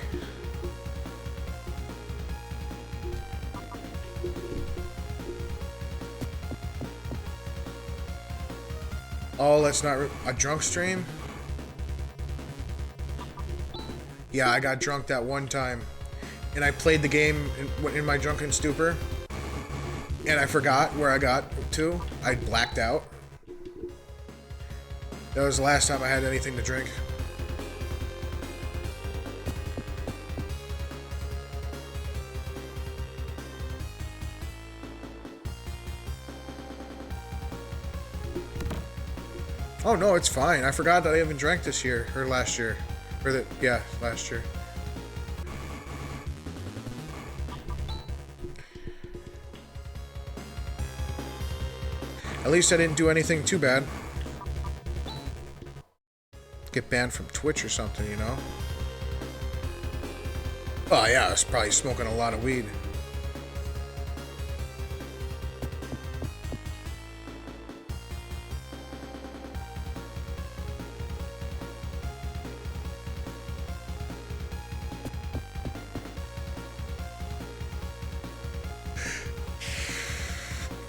Oh, let's not... a drunk stream? Yeah, I got drunk that one time. And I played the game in my drunken stupor. And I forgot where I got to. I blacked out. That was the last time I had anything to drink. Oh no, it's fine. I forgot that I haven't drank this year, or last year. Yeah, last year. At least I didn't do anything too bad. Get banned from Twitch or something, you know? Oh yeah, I was probably smoking a lot of weed.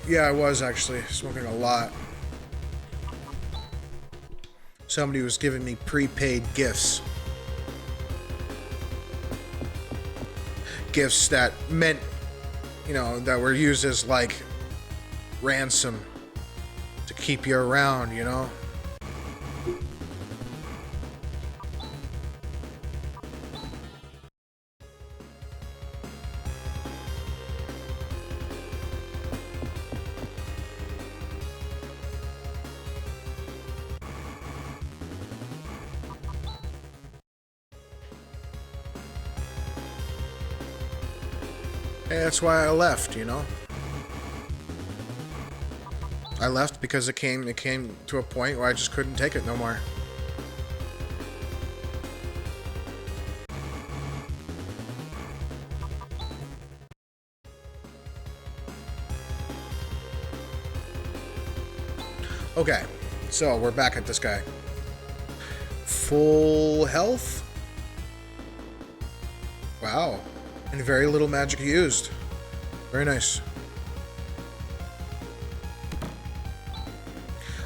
Yeah, I was actually smoking a lot. Somebody was giving me prepaid gifts. Gifts that meant, you know, that were used as like ransom to keep you around, you know? That's why I left, you know? I left because it came to a point where I just couldn't take it no more. Okay, so we're back at this guy. Full health? Wow. And very little magic used. Very nice.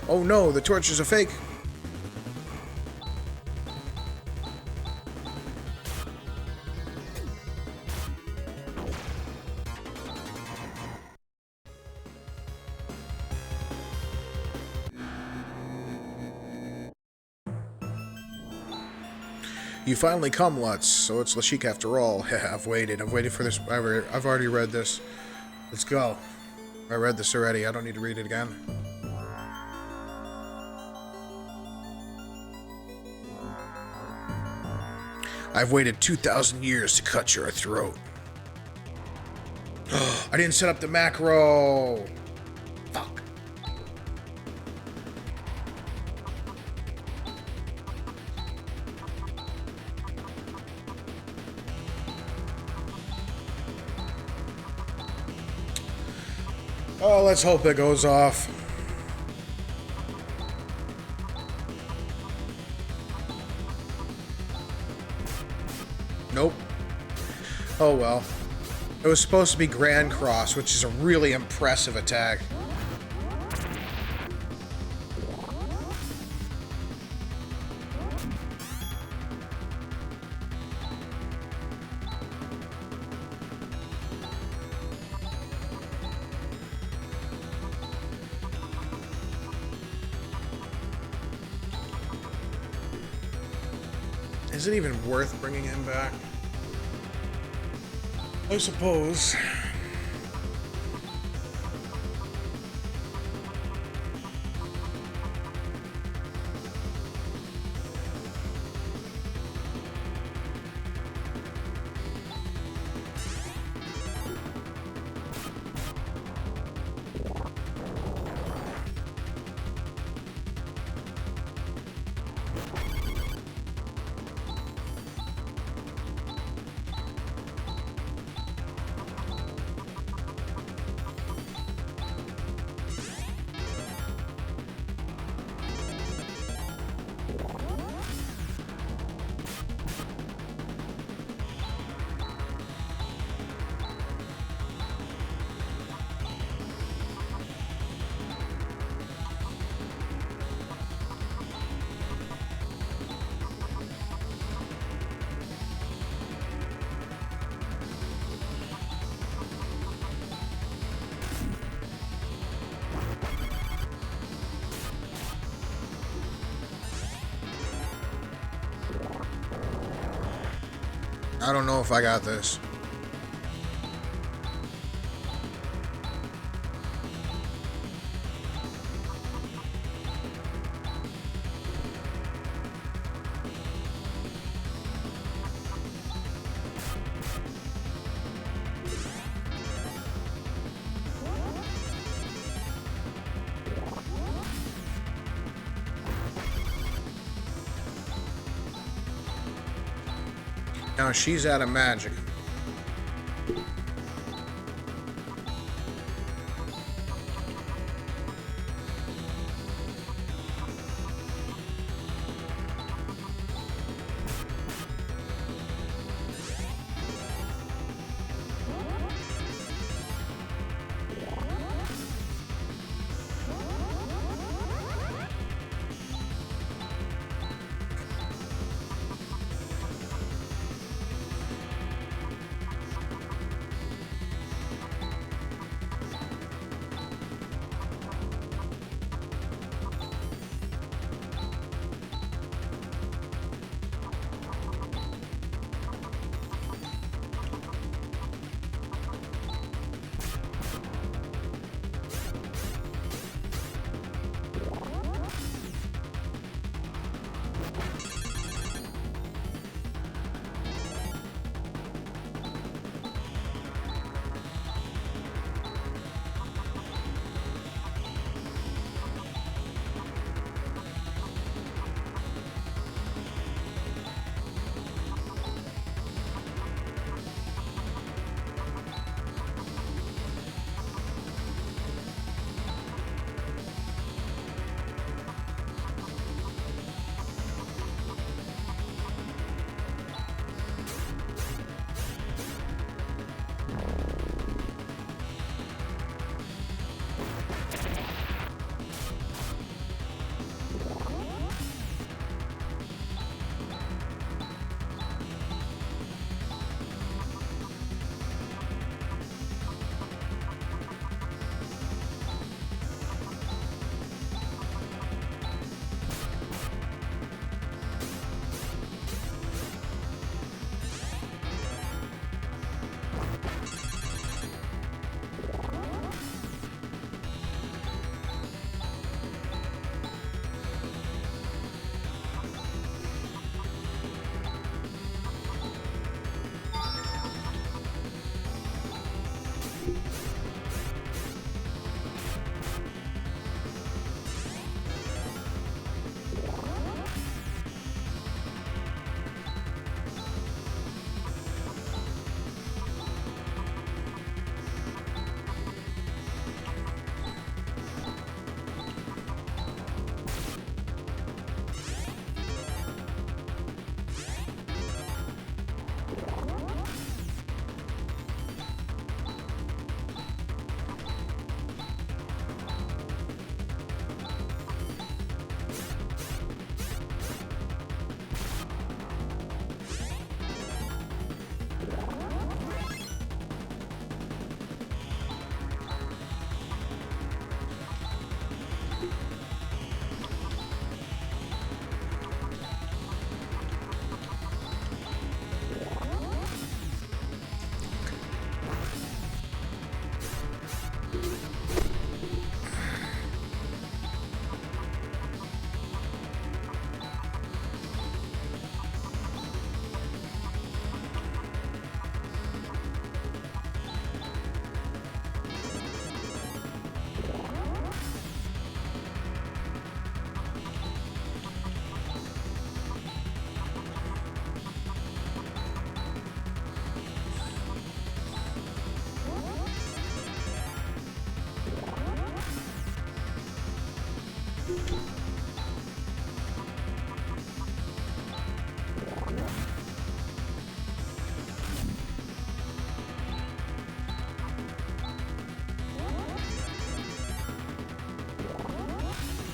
Oh no, the torch is a fake. You finally come, Lutz, so it's Lashik after all. I've waited for this. I've already read this. Let's go. I read this already. I don't need to read it again. I've waited 2,000 years to cut your throat. I didn't set up the macro. Fuck. Oh, let's hope it goes off. Nope. Oh well. It was supposed to be Grand Cross, which is a really impressive attack. Is it even worth bringing him back? I suppose. I don't know if I got this. Now she's out of magic.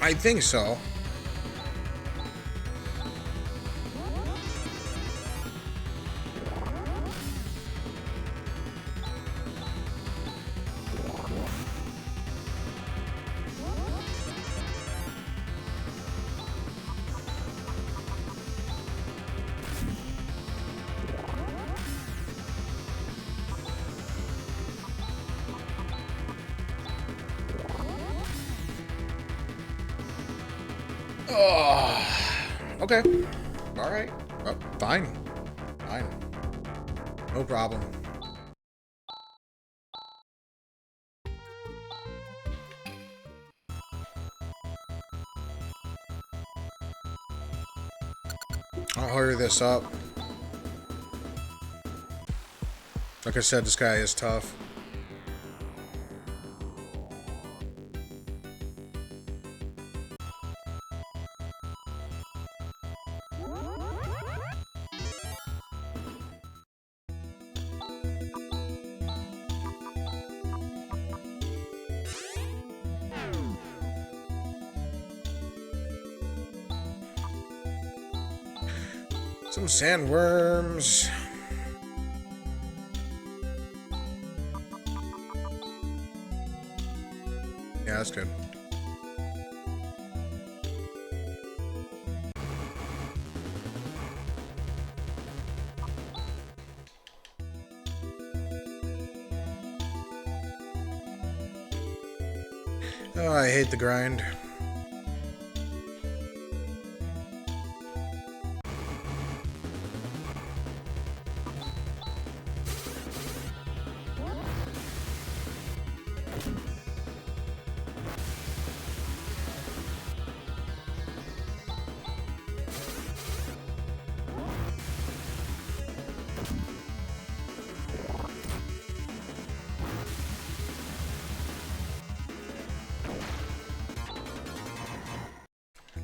I think so. Oh, okay. All right. Oh, fine. Fine. No problem. I'll hurry this up. Like I said, this guy is tough. Some sandworms. Yeah, that's good. Oh, I hate the grind.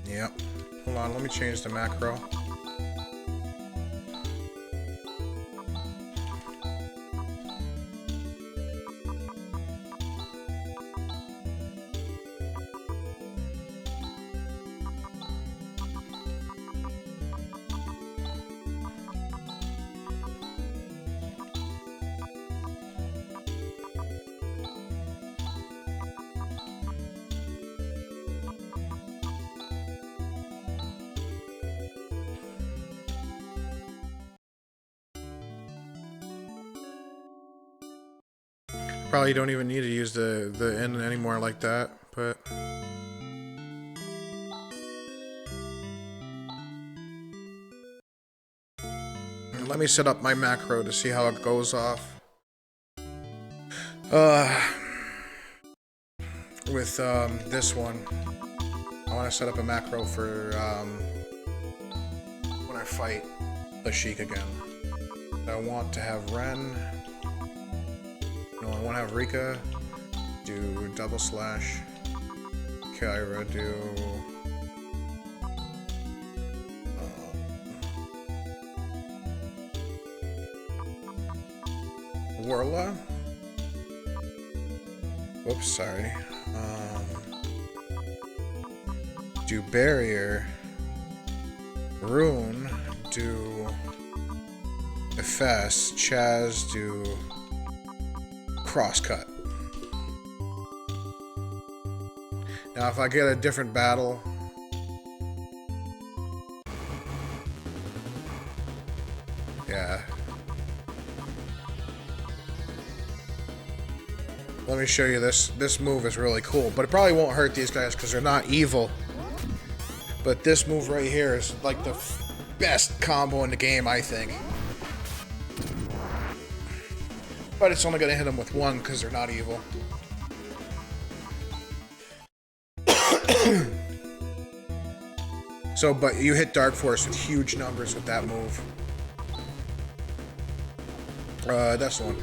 Yep. Hold on, let me change the macro. Probably don't even need to use the end anymore like that, but let me set up my macro to see how it goes off. With this one, I want to set up a macro for when I fight the Sheik again. I want to have Ren. No, I want to have Rika do double slash. Kyra do. Warla. Whoops, sorry. Do barrier. Rune do. FS. Chaz do. Crosscut. Now, if I get a different battle, yeah. Let me show you this. This move is really cool, but it probably won't hurt these guys because they're not evil. But this move right here is like the best combo in the game, I think. But it's only going to hit them with one because they're not evil. So, but you hit Dark Force with huge numbers with that move. That's the one.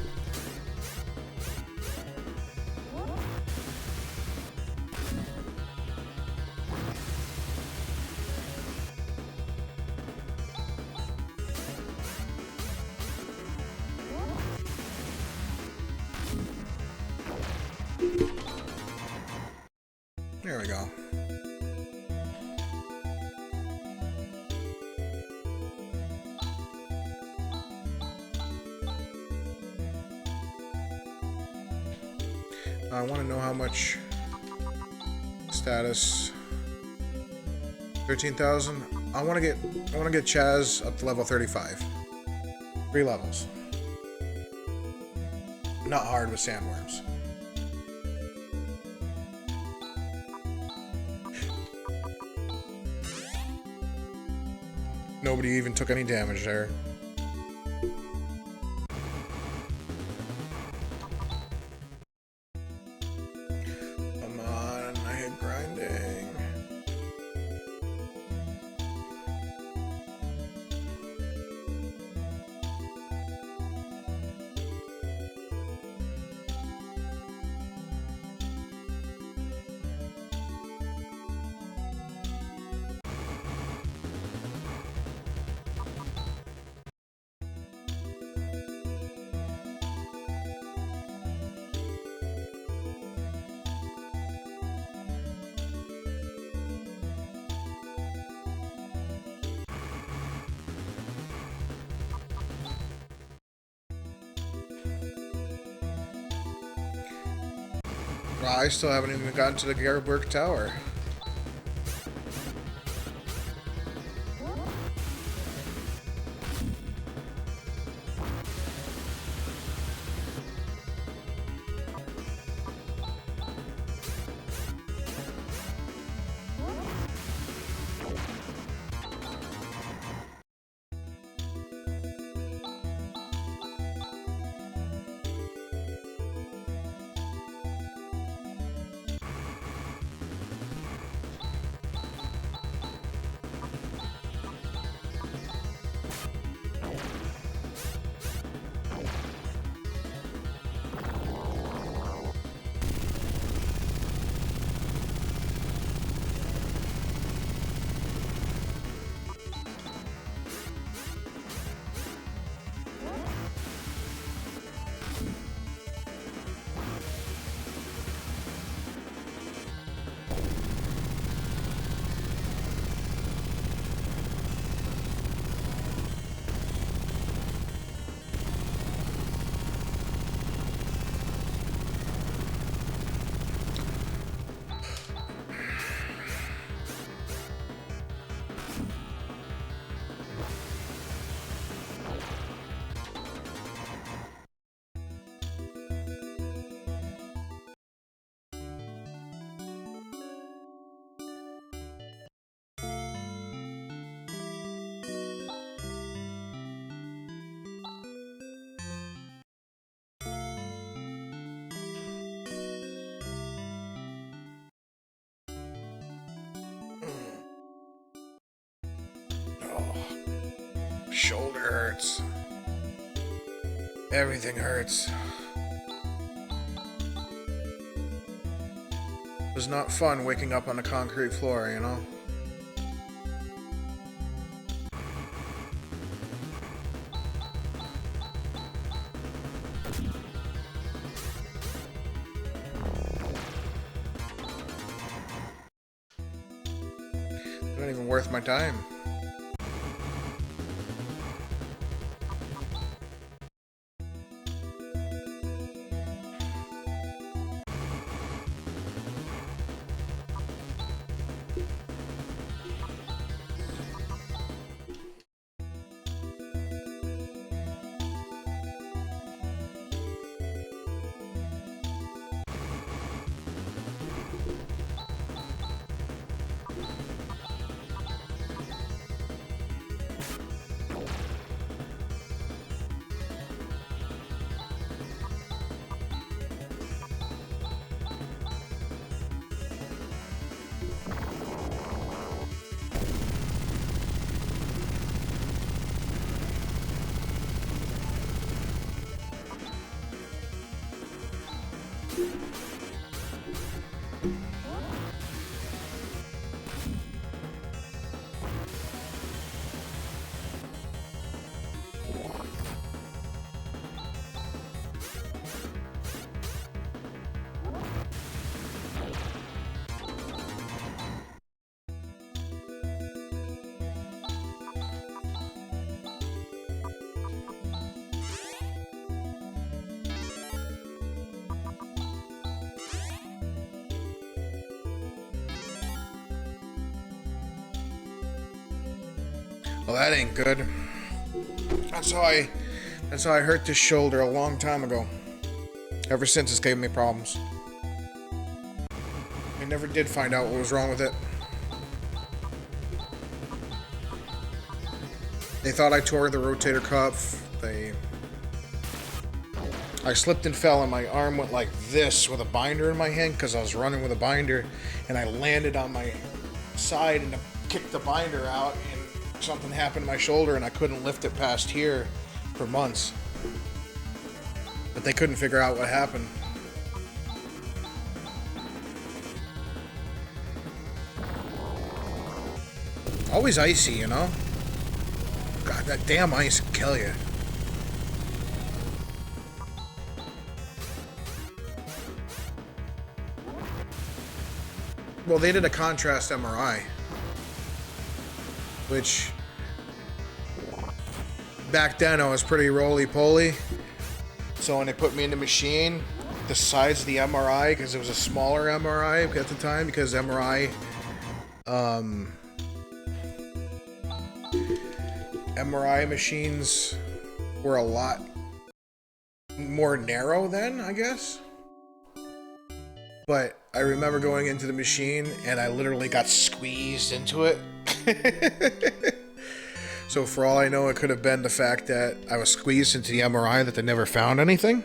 There we go. I want to know how much status. 13,000. I want to get Chaz up to level 35. 3 levels. Not hard with sandworms. Nobody even took any damage there. Come on, I hate grinding. I still haven't even gotten to the Gerberg Tower. Shoulder hurts. Everything hurts. It was not fun waking up on the concrete floor, you know? Not even worth my time. Well, that ain't good. That's how I hurt this shoulder a long time ago. Ever since, it's gave me problems. I never did find out what was wrong with it. They thought I tore the rotator cuff. I slipped and fell and my arm went like this with a binder in my hand because I was running with a binder, and I landed on my side and kicked the binder out, and something happened to my shoulder and I couldn't lift it past here for months. But they couldn't figure out what happened. Always icy, you know? God, that damn ice can kill you. Well, they did a contrast MRI, which back then I was pretty roly-poly. So when they put me in the machine, the size of the MRI, because it was a smaller MRI at the time, because MRI machines were a lot more narrow then, I guess. But I remember going into the machine and I literally got squeezed into it. So for all I know, it could have been the fact that I was squeezed into the MRI that they never found anything.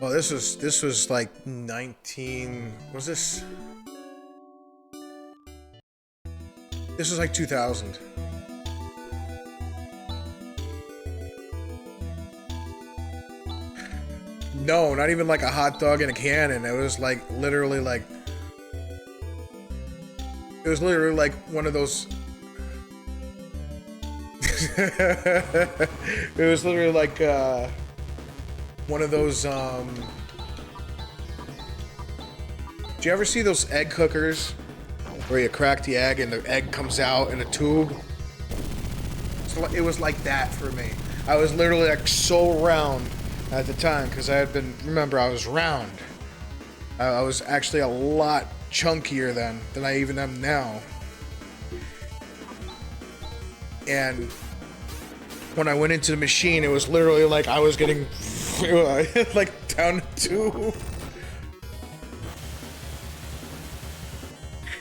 Oh, this was like 19... Was this? This was like 2000. No, not even like a hot dog in a cannon. It was like literally like... It was literally like one of those... It was literally like one of those do you ever see those egg cookers where you crack the egg and the egg comes out in a tube? So it was like that for me. I was literally like so round at the time because I had been, remember, I was round. I was actually a lot chunkier then than I even am now. And when I went into the machine, it was literally like I was getting like down to 2.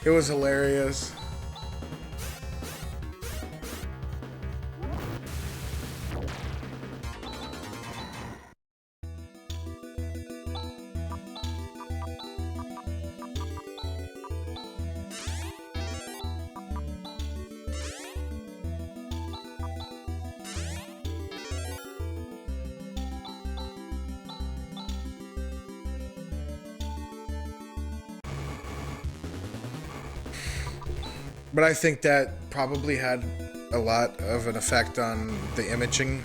It was hilarious. But I think that probably had a lot of an effect on the imaging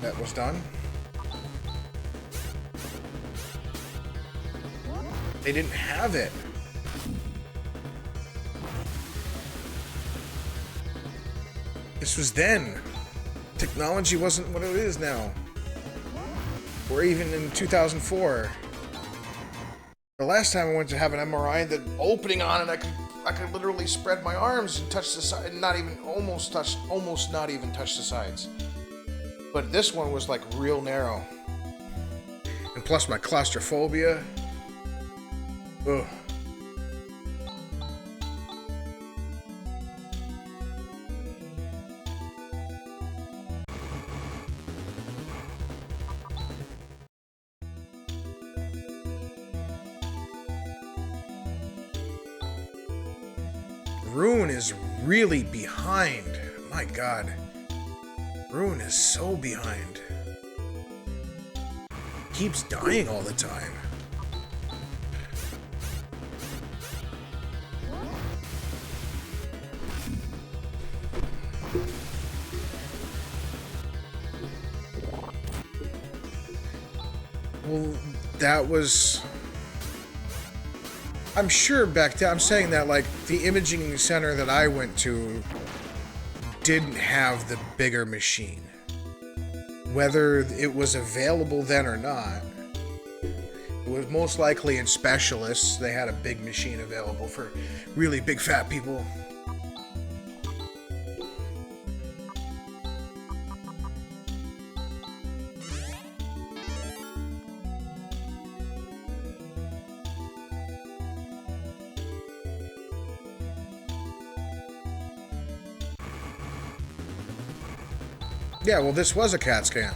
that was done. They didn't have it. This was then. Technology wasn't what it is now. Or even in 2004. The last time I went to have an MRI, the opening on it, I could literally spread my arms and touch the side, almost not even touch the sides. But this one was like real narrow. And plus my claustrophobia. Ugh. Rune is really behind. My God. Rune is so behind. Keeps dying all the time. Well, that was... I'm sure back then, I'm saying that like the imaging center that I went to didn't have the bigger machine. Whether it was available then or not, it was most likely in specialists. They had a big machine available for really big fat people. Yeah, well, this was a CAT scan.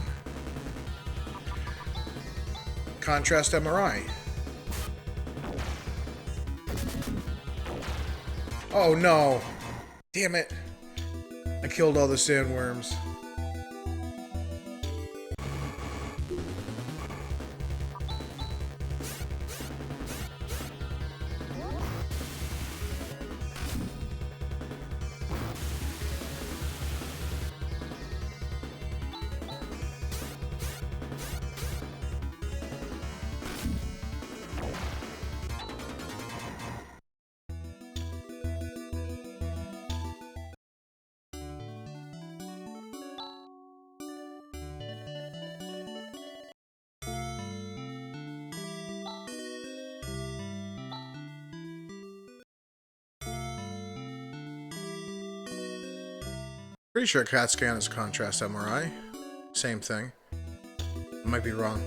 Contrast MRI. Oh no! Damn it! I killed all the sandworms. Pretty sure CAT scan is contrast MRI. Same thing. I might be wrong.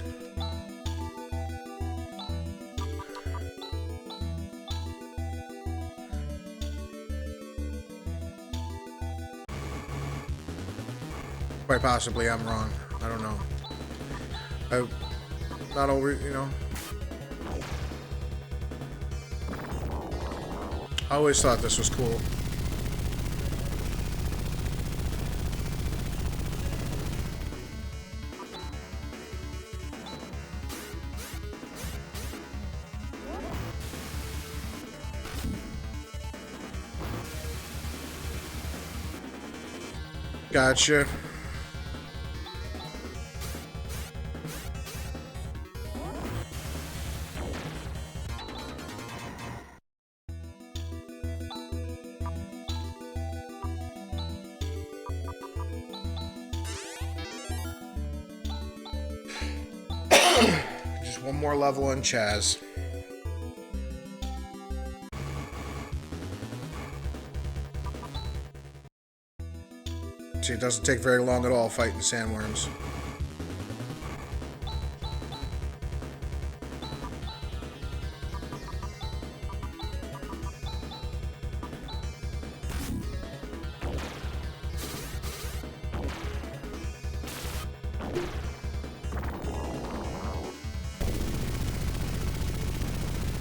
Quite possibly I'm wrong. I don't know. I'm not over, you know. I always thought this was cool. Gotcha. Just one more level on Chaz. See, it doesn't take very long at all fighting sandworms.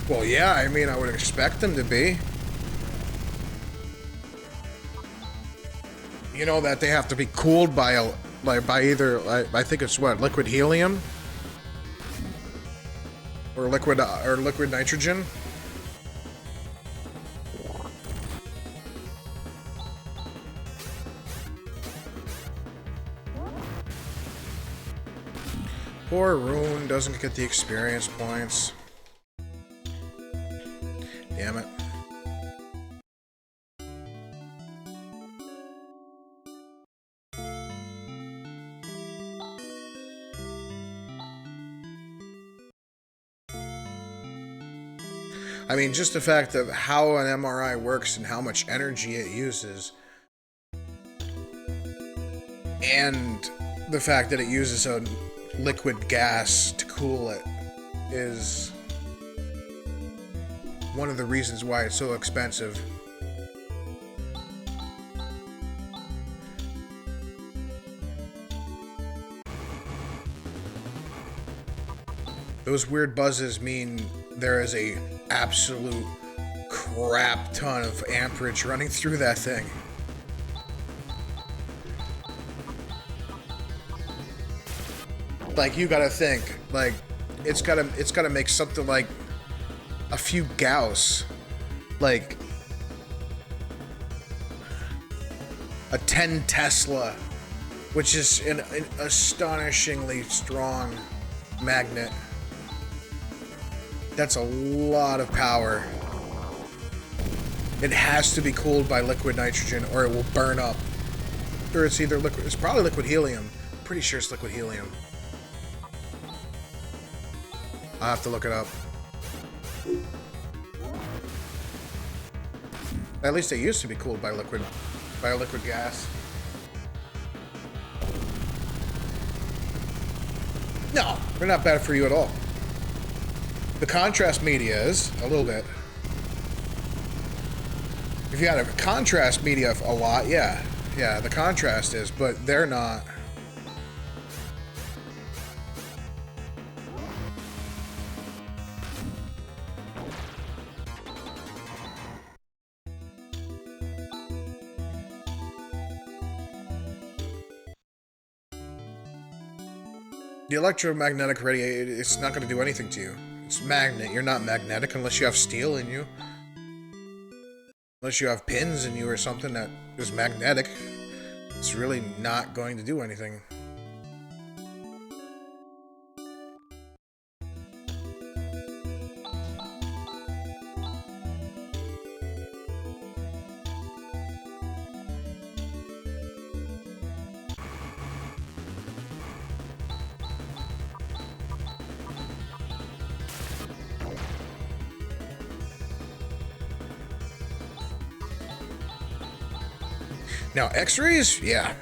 Well, yeah, I mean, I would expect them to be. You know that they have to be cooled by either I think it's what, liquid helium or liquid nitrogen. Poor Rune doesn't get the experience points. Damn it. I mean, just the fact of how an MRI works and how much energy it uses, and the fact that it uses a liquid gas to cool it, is one of the reasons why it's so expensive. Those weird buzzes mean there is a absolute crap ton of amperage running through that thing. Like, you gotta think, like, it's gotta make something like a few Gauss, like a 10 Tesla, which is an astonishingly strong magnet. That's a lot of power. It has to be cooled by liquid nitrogen or it will burn up. Or it's either liquid, it's probably liquid helium. pretty sure it's liquid helium. I'll have to look it up. At least it used to be cooled by a liquid gas. No, they're not bad for you at all. The contrast media is a little bit. If you had a contrast media a lot, yeah, the contrast is, but they're not. The electromagnetic radiation, it's not going to do anything to you. It's magnet. You're not magnetic unless you have steel in you. Unless you have pins in you or something that is magnetic. It's really not going to do anything. Now, X-rays? Yeah.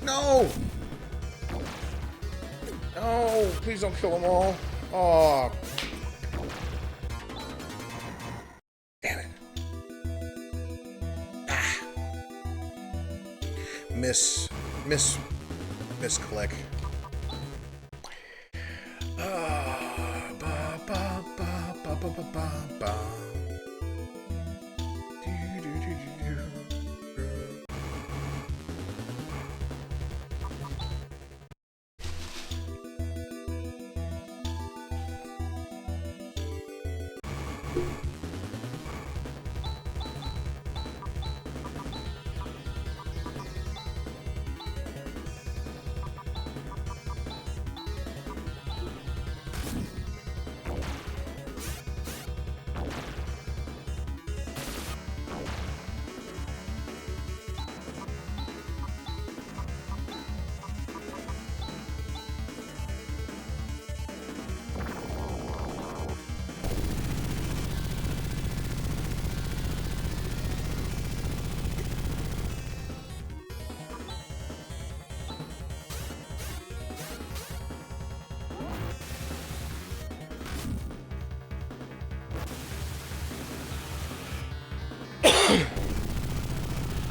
No! No! Please don't kill them all. Oh. Damn it. Ah. Misclick. Ah, ba ba ba ba ba ba ba ba.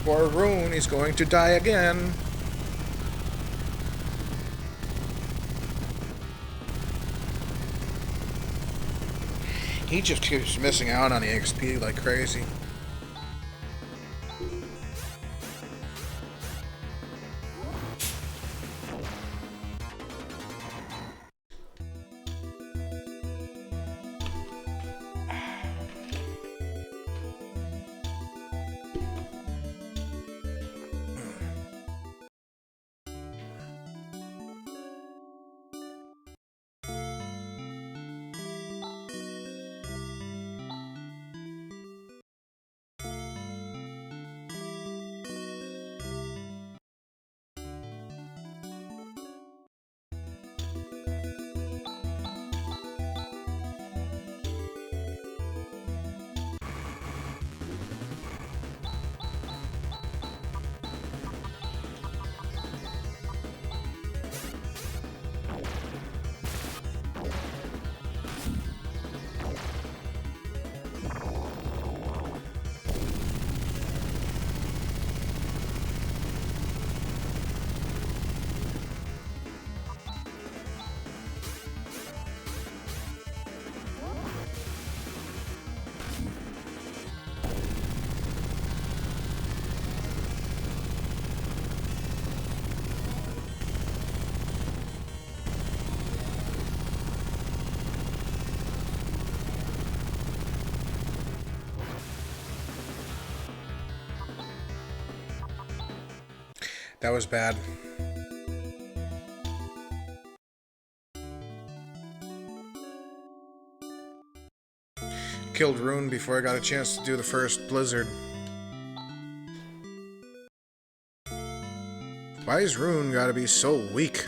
Poor Rune, he's going to die again. He just keeps missing out on the XP like crazy. That was bad. Killed Rune before I got a chance to do the first blizzard. Why is Rune gotta be so weak?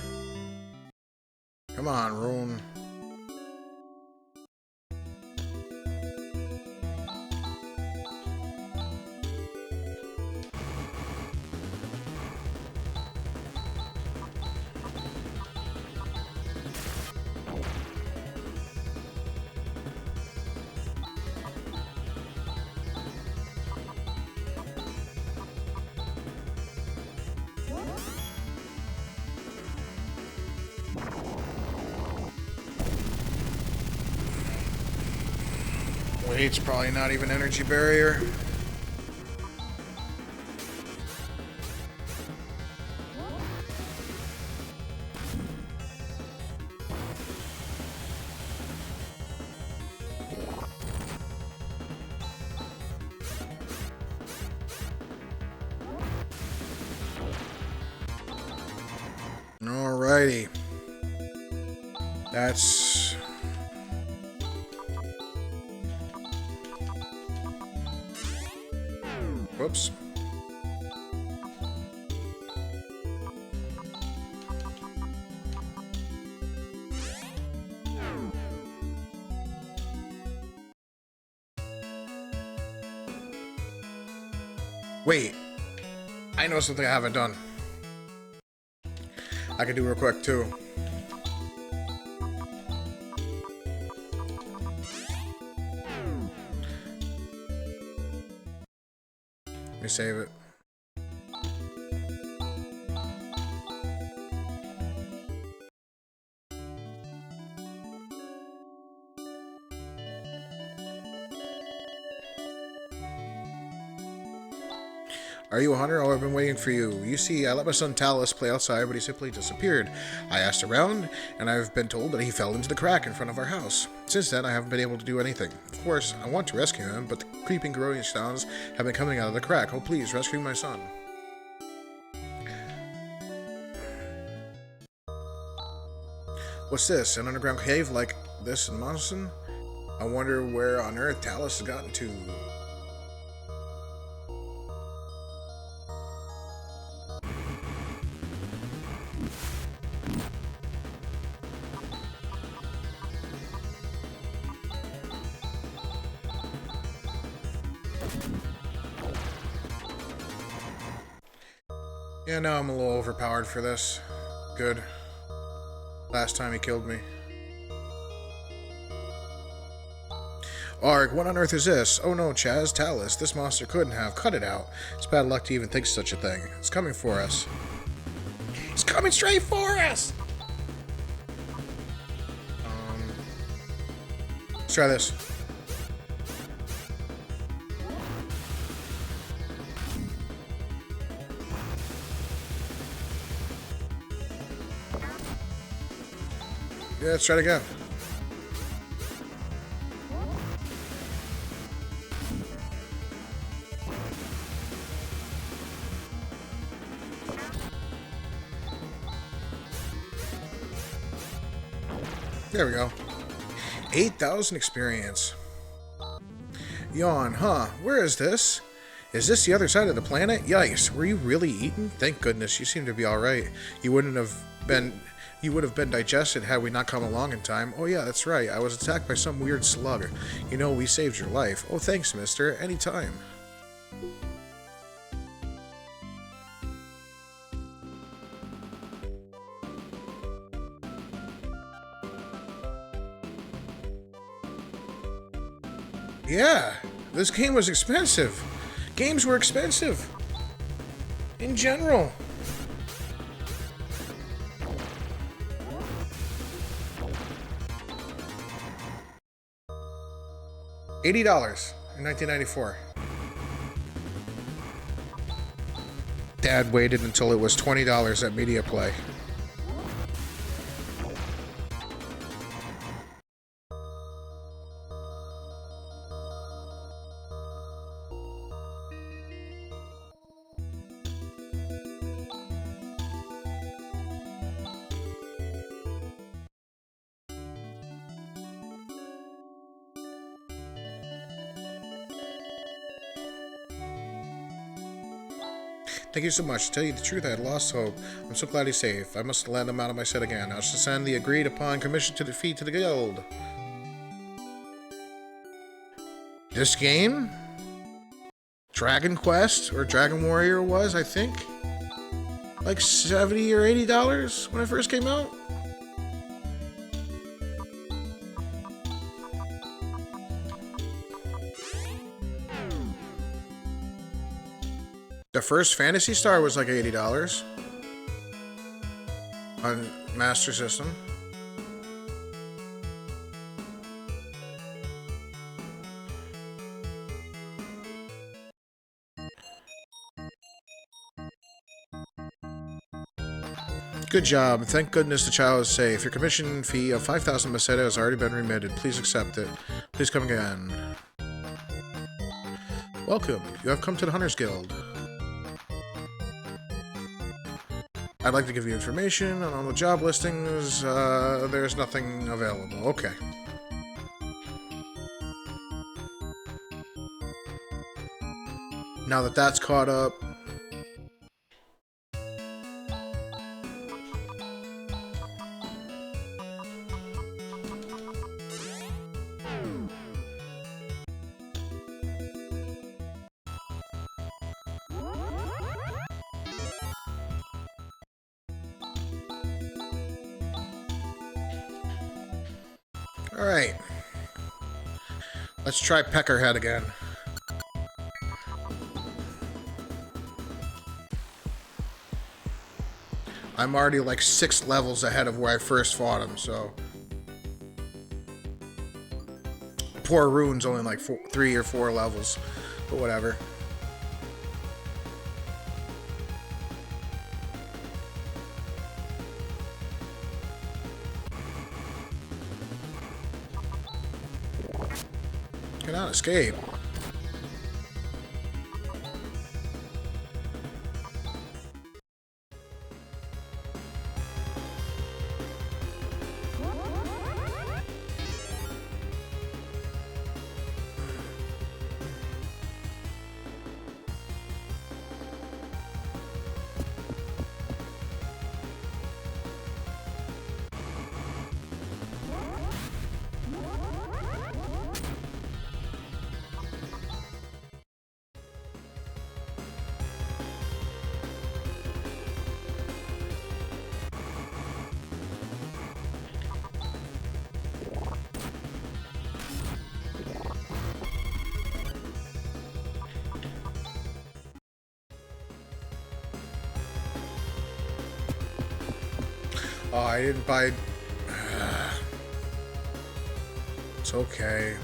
Come on, Rune. Weight's probably not even energy barrier. Alrighty. That's... Whoops. Wait. I know something I haven't done. I can do real quick too. Let me save it. Are you a hunter? Oh, I've been waiting for you. You see, I let my son Talus play outside, but he simply disappeared. I asked around, and I've been told that he fell into the crack in front of our house. Since then, I haven't been able to do anything. Of course, I want to rescue him, but the creeping, growing sounds have been coming out of the crack. Oh, please, rescue my son. What's this? An underground cave like this in Monson? I wonder where on earth Talus has gotten to. Yeah, now I'm a little overpowered for this. Good. Last time he killed me. Arg, what on earth is this? Oh no, Chaz, Talus, this monster couldn't have. Cut it out. It's bad luck to even think such a thing. It's coming for us. It's coming straight for us! Let's try this. Yeah, let's try it again. There we go. 8,000 experience. Yawn, huh? Where is this? Is this the other side of the planet? Yikes, were you really eaten? Thank goodness, you seem to be alright. You would have been digested had we not come along in time. Oh yeah, that's right, I was attacked by some weird slug. You know, we saved your life. Oh, thanks, mister. Anytime. Yeah, this game was expensive. Games were expensive. In general. $80 in 1994. Dad waited until it was $20 at Media Play. Thank you so much. To tell you the truth, I had lost hope. I'm so glad he's safe. I must let him out of my set again. I shall send the agreed upon commission to defeat to the guild. This game? Dragon Quest or Dragon Warrior was, I think, like $70 or $80 when it first came out. The first Phantasy Star was like $80 on Master System. Good job. Thank goodness the child is safe. Your commission fee of 5,000 peseta has already been remitted. Please accept it. Please come again. Welcome. You have come to the Hunters Guild. I'd like to give you information on the job listings. There's nothing available. Okay. Now that that's caught up. Alright. Let's try Peckerhead again. I'm already like 6 levels ahead of where I first fought him, so... Poor Rune's only like 3 or 4 levels, but whatever. Cannot escape. Oh, I didn't buy... It's okay.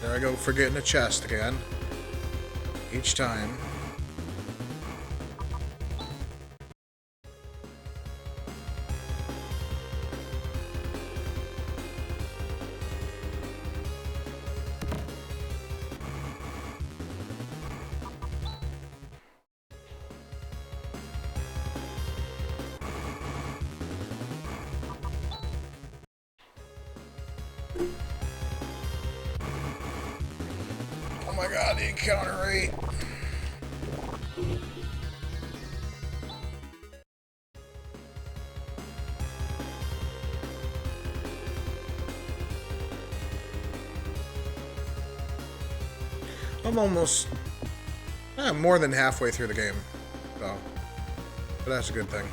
There I go, forgetting a chest again. Each time. Oh my god, the encounter rate. I'm almost more than halfway through the game, so but that's a good thing.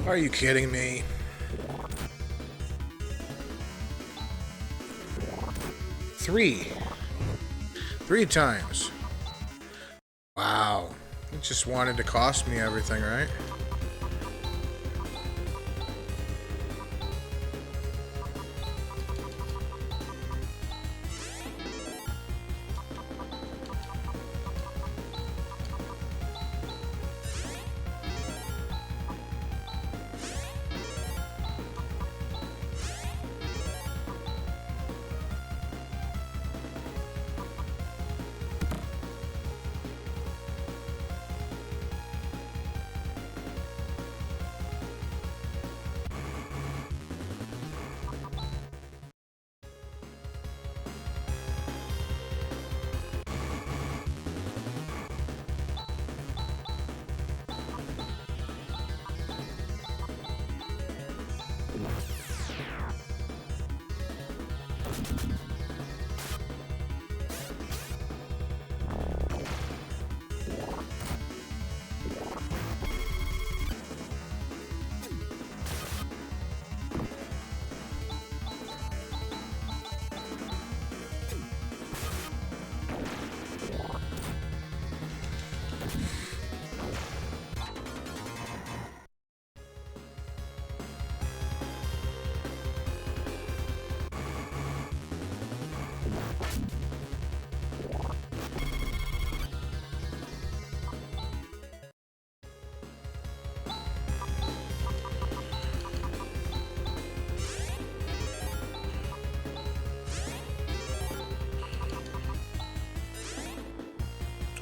Are you kidding me? Three times. Wow. It just wanted to cost me everything, right?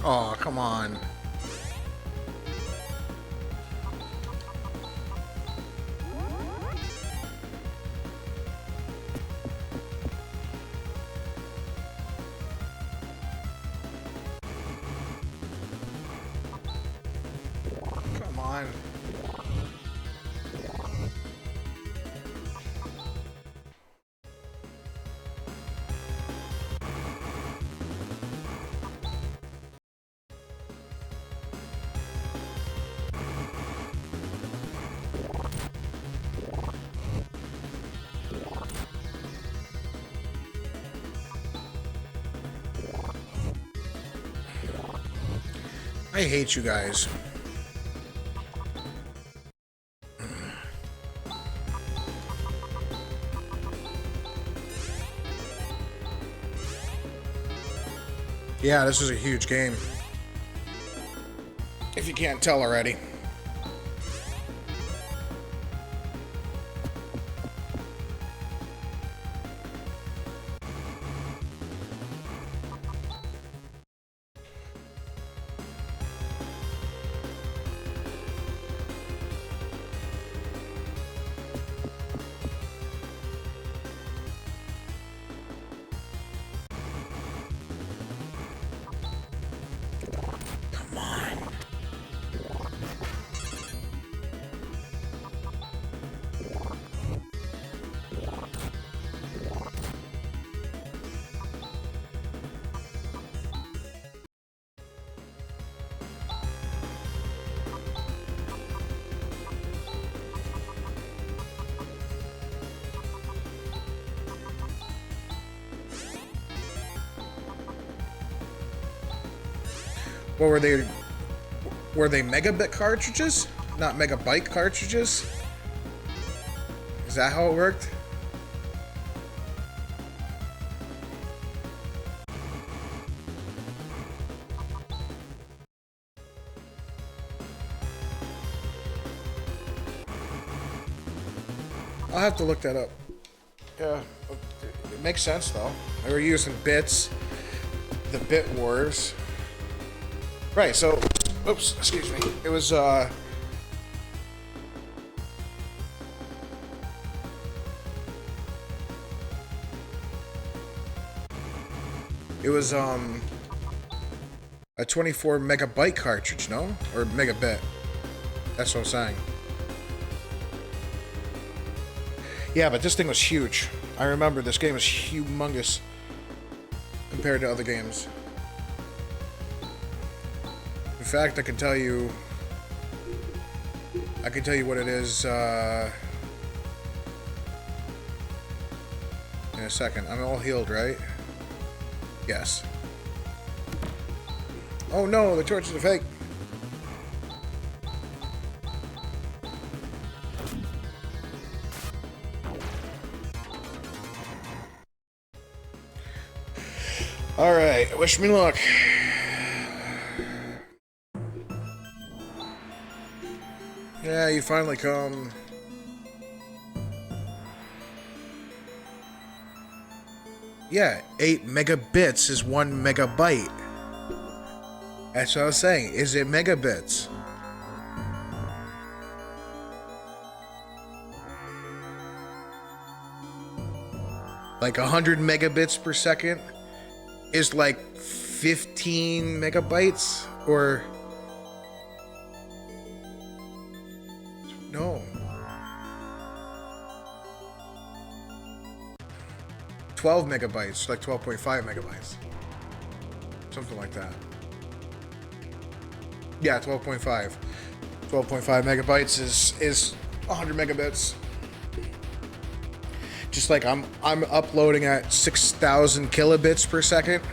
Oh, come on. Come on. I hate you guys. Yeah, this is a huge game. If you can't tell already. What were they? Were they megabit cartridges? Not megabyte cartridges? Is that how it worked? I'll have to look that up. Yeah, it makes sense though. They were using bits, the bit wars. Right, so, oops, excuse me. It was, a 24 megabyte cartridge, no? Or megabit. That's what I'm saying. Yeah, but this thing was huge. I remember this game was humongous compared to other games. In fact, I can tell you what it is in a second. I'm all healed, right? Yes. Oh no, the torches are fake. Alright, wish me luck. Yeah, you finally come. Yeah, 8 megabits is 1 megabyte. That's what I was saying. Is it megabits? Like 100 megabits per second is like 15 megabytes? Or... no. 12 megabytes, like 12.5 megabytes. Something like that. Yeah, 12.5. 12.5 megabytes is 100 megabits. Just like I'm uploading at 6,000 kilobits per second.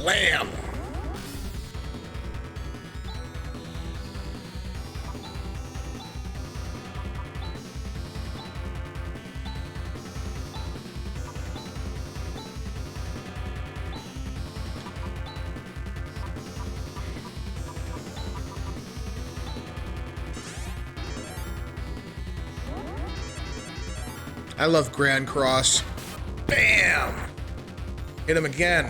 Blam! I love Grand Cross. Bam! Hit him again.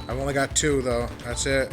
I've only got 2 though. That's it.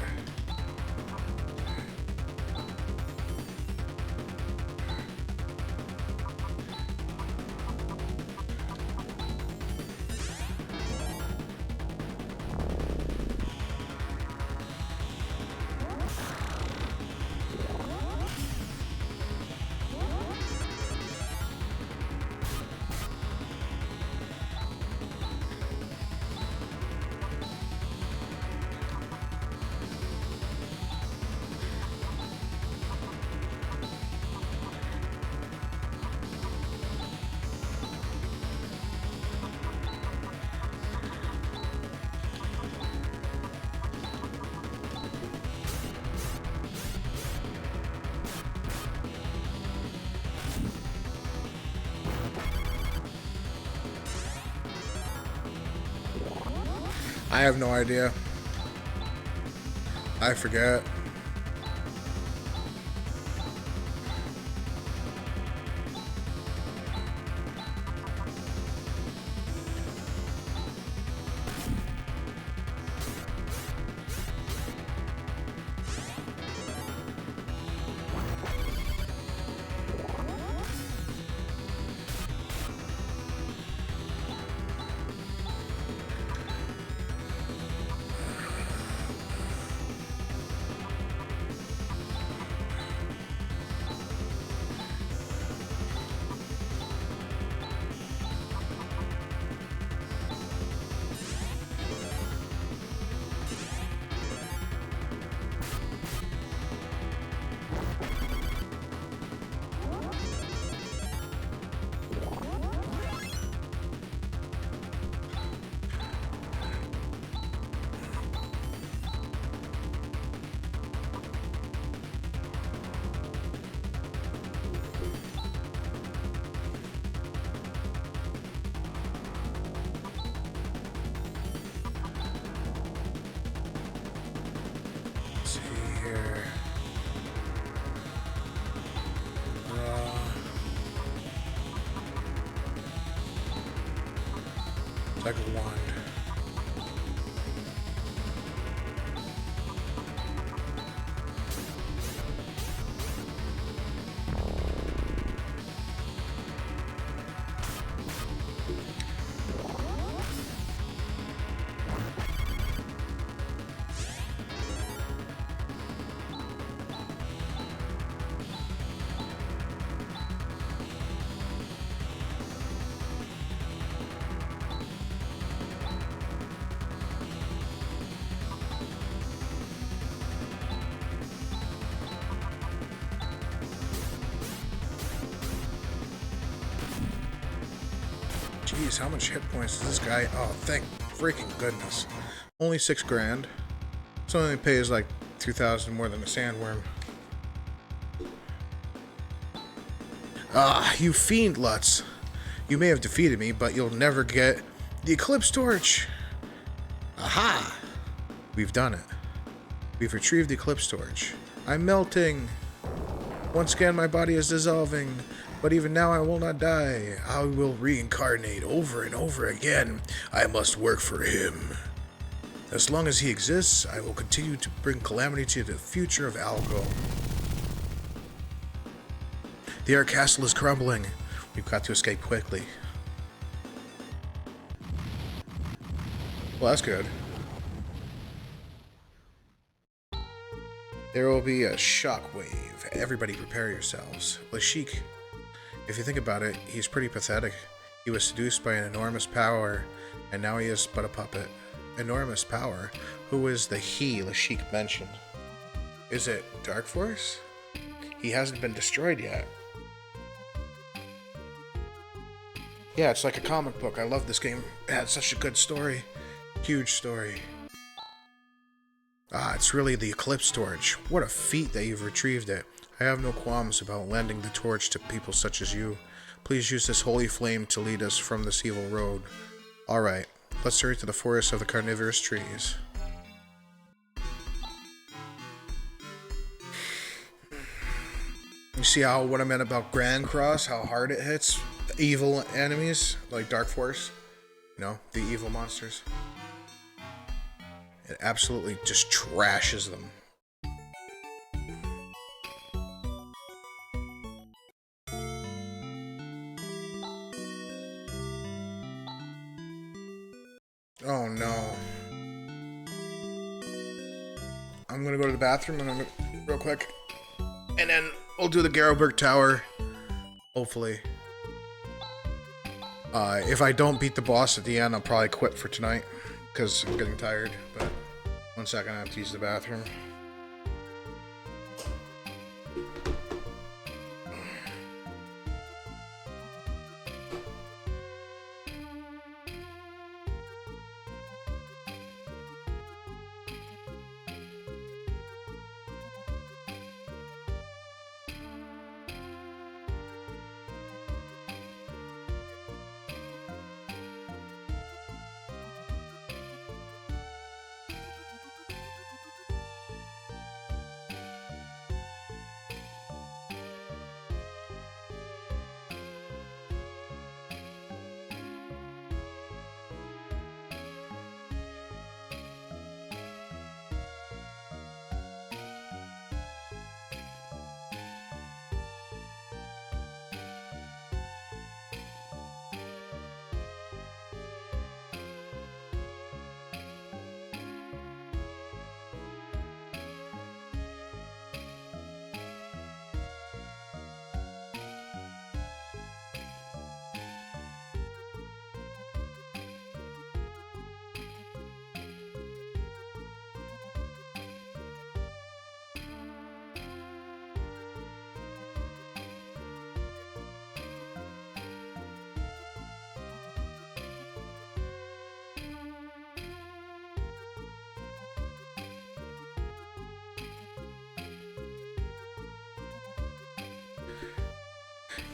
I have no idea. I forget. Like a wand. Jeez, how much hit points does this guy? Oh, thank freaking goodness. Only 6 grand. So only pays like 2,000 more than a sandworm. Ah, you fiend Lutz. You may have defeated me, but you'll never get the Eclipse Torch. Aha! We've done it. We've retrieved the Eclipse Torch. I'm melting. Once again, my body is dissolving. But even now I will not die. I will reincarnate over and over again. I must work for him. As long as he exists, I will continue to bring calamity to the future of Algo. The air castle is crumbling. We've got to escape quickly. Well, that's good. There will be a shockwave. Everybody prepare yourselves. Lashik. If you think about it, he's pretty pathetic. He was seduced by an enormous power, and now he is but a puppet. Enormous power? Who is the he Lashik mentioned? Is it Dark Force? He hasn't been destroyed yet. Yeah, it's like a comic book. I love this game. It had such a good story. Huge story. Ah, it's really the Eclipse Torch. What a feat that you've retrieved it. I have no qualms about lending the torch to people such as you. Please use this holy flame to lead us from this evil road. Alright, let's hurry to the forest of the carnivorous trees. You see what I meant about Grand Cross? How hard it hits evil enemies, like Dark Force? You know, the evil monsters. It absolutely just trashes them. Oh no. I'm gonna go to the bathroom and real quick. And then we'll do the Garrowburg Tower. Hopefully. If I don't beat the boss at the end, I'll probably quit for tonight. Because I'm getting tired. But 1 second, I have to use the bathroom.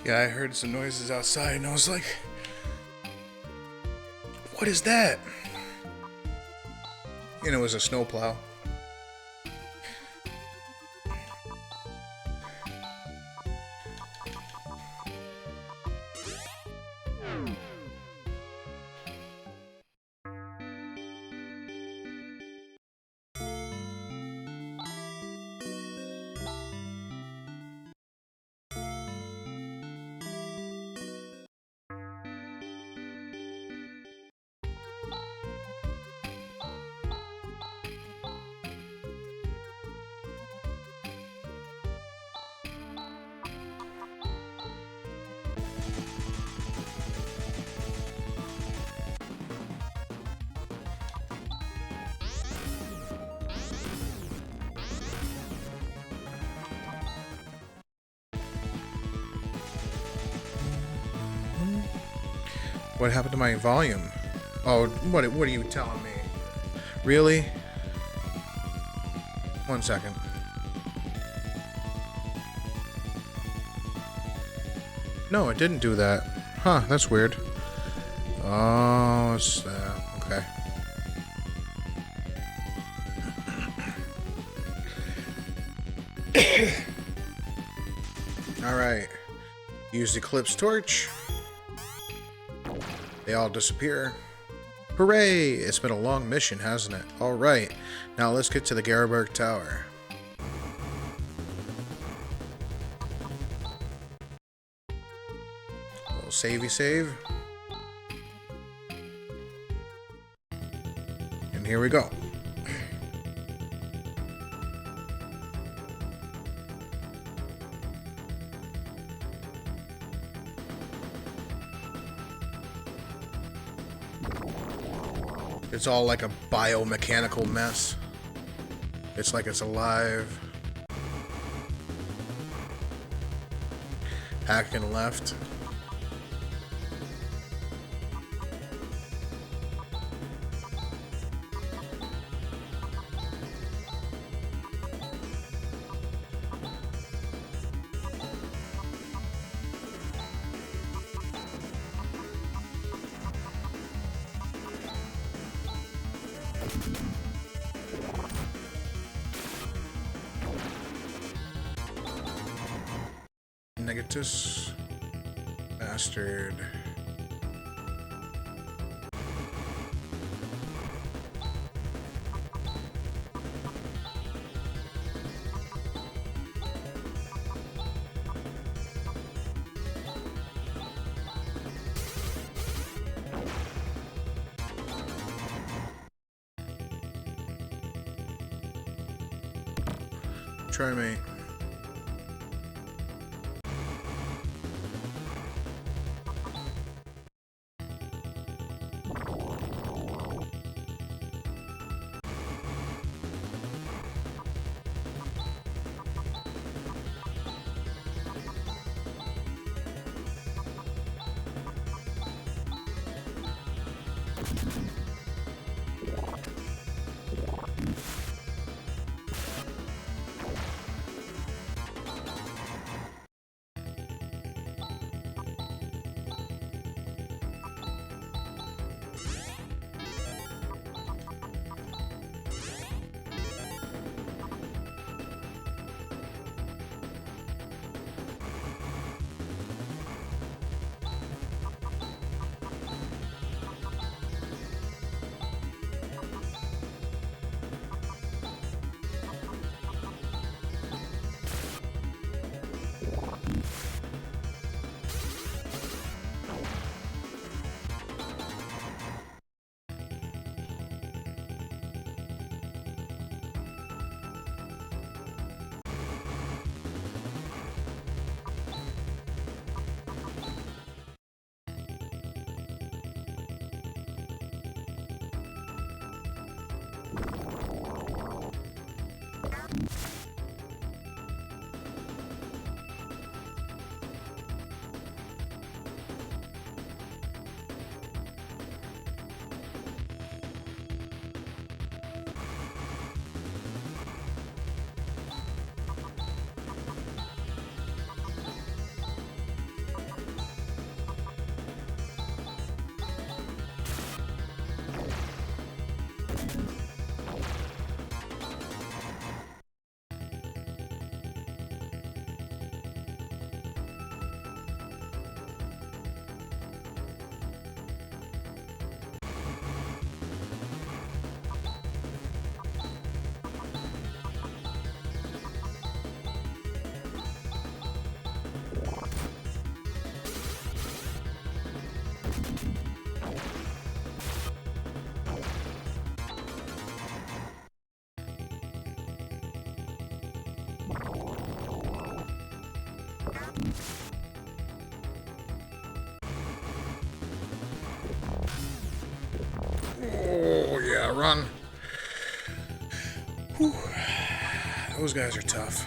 Yeah, I heard some noises outside and I was like, what is that? And it was a snowplow. What happened to my volume? Oh, what are you telling me? Really? 1 second. No, it didn't do that. Huh, that's weird. Oh, it's okay. Alright. Use the Eclipse Torch. They all disappear. Hooray! It's been a long mission, hasn't it? Alright, now let's get to the Garrowburg Tower. A little savey save. And here we go. It's all like a biomechanical mess. It's like it's alive. Hacking left. Negatus. Bastard. Try me. Oh, yeah, run. Whew. Those guys are tough.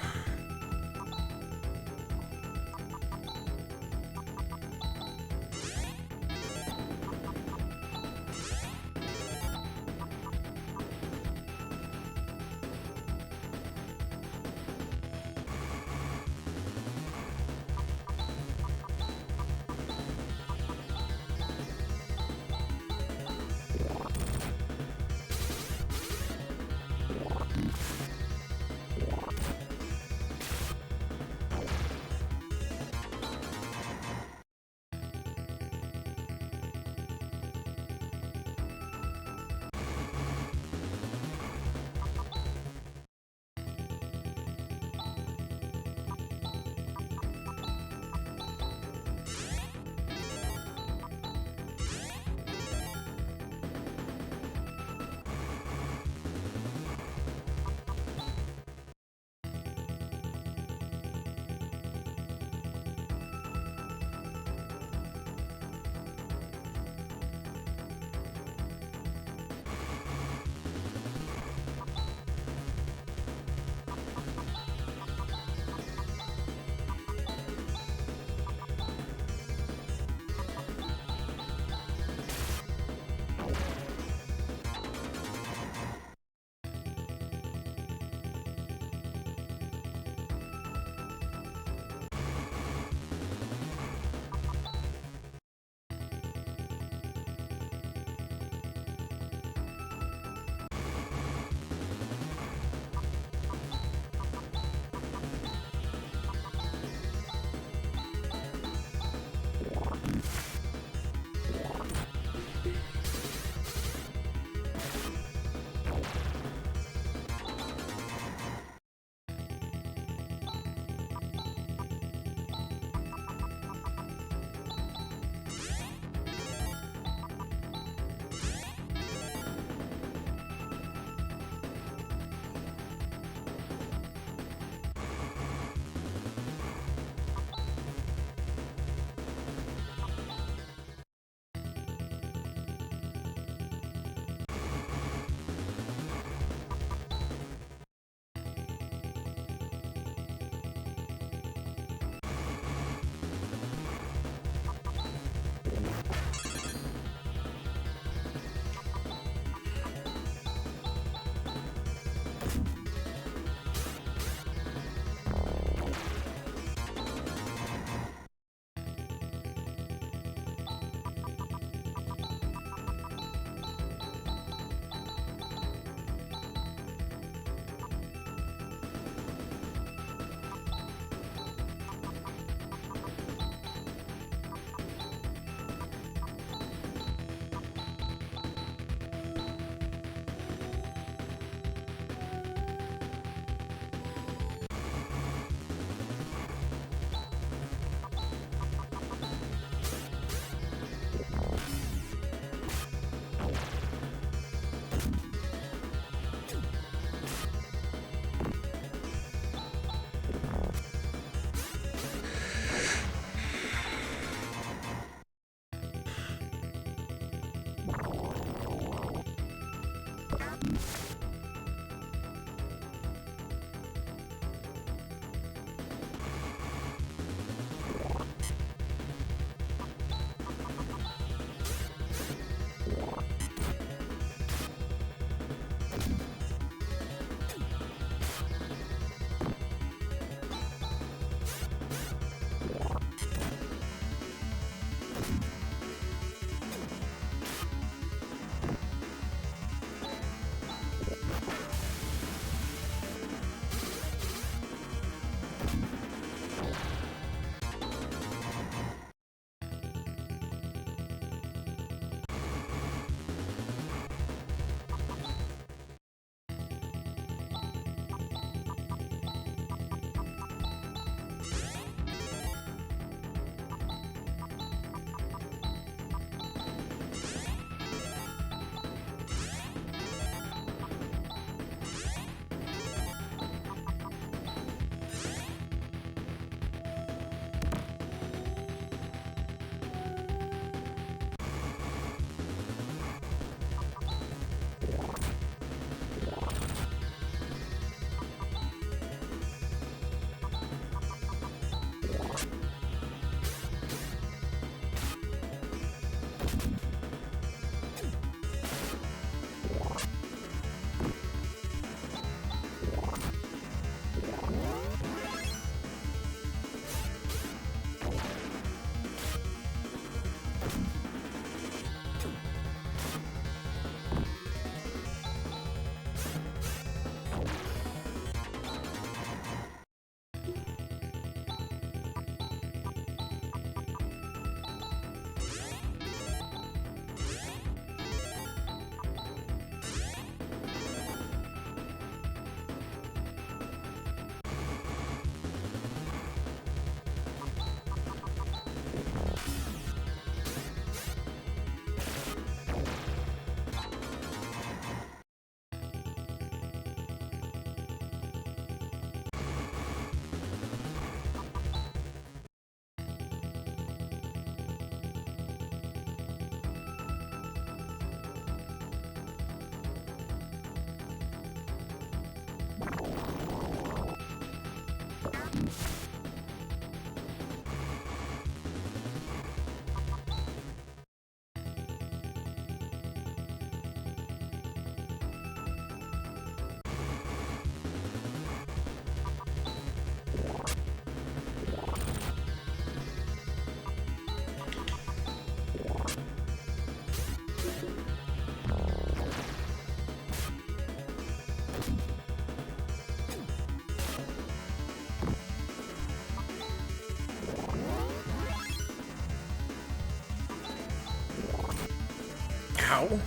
Ow.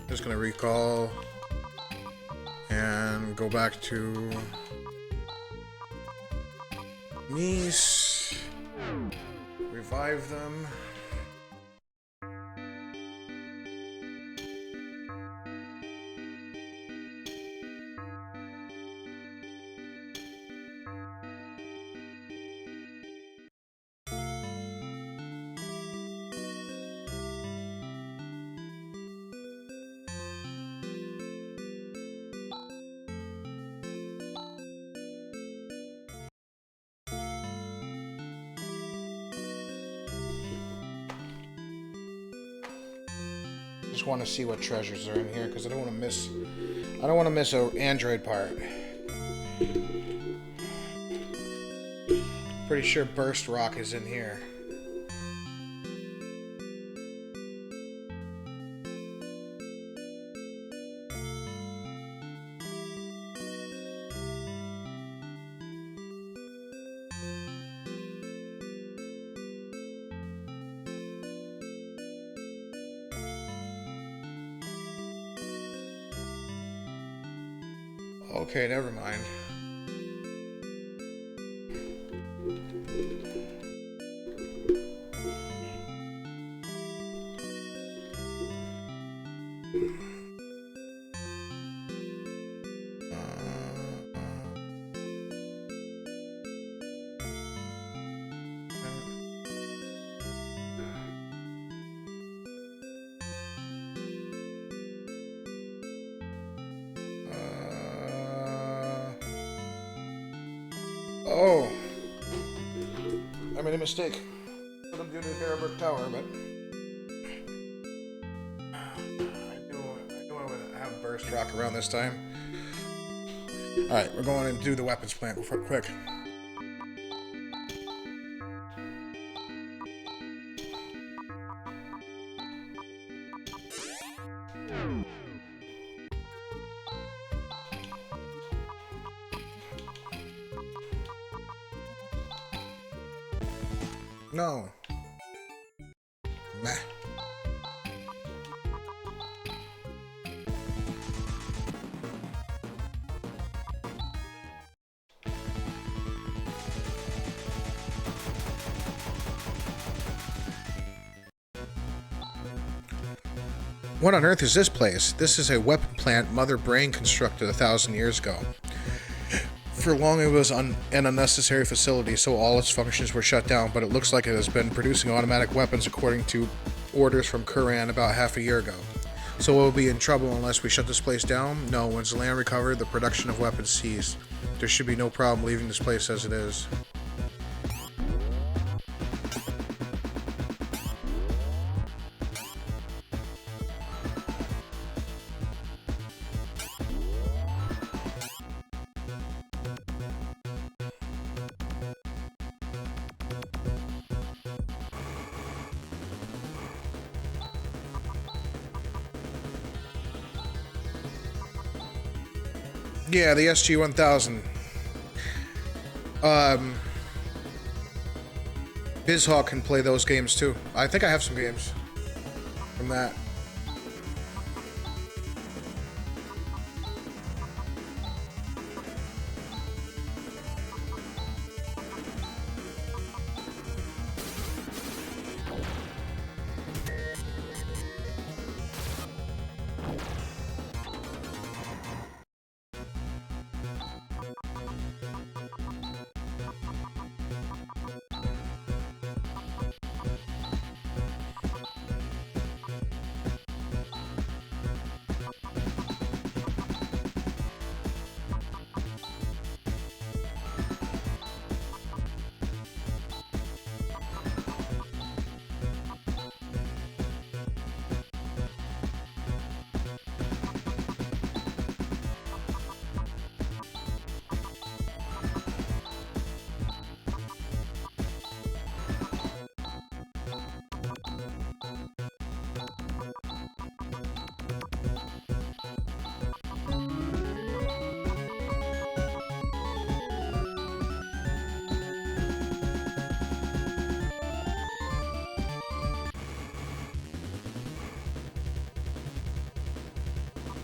Just gonna recall and go back to Nice, revive them. Just want to see what treasures are in here because I don't want to miss a Android part. Pretty sure Burst Rock is in here. Okay, never mind. Oh, I made a mistake. Could have done the Bearbrick Tower, but I knew I would have Burst Rock around this time. All right, we're going to do the weapons plant real quick. No. Meh. What on earth is this place? This is a weapon plant Mother Brain constructed 1,000 years ago. For long it was an unnecessary facility, so all its functions were shut down, but it looks like it has been producing automatic weapons according to orders from Kuran about half a year ago. So we'll be in trouble unless we shut this place down? No, once the land recovered, the production of weapons ceased. There should be no problem leaving this place as it is. Yeah, the SG-1000. BizHawk can play those games too. I think I have some games from that.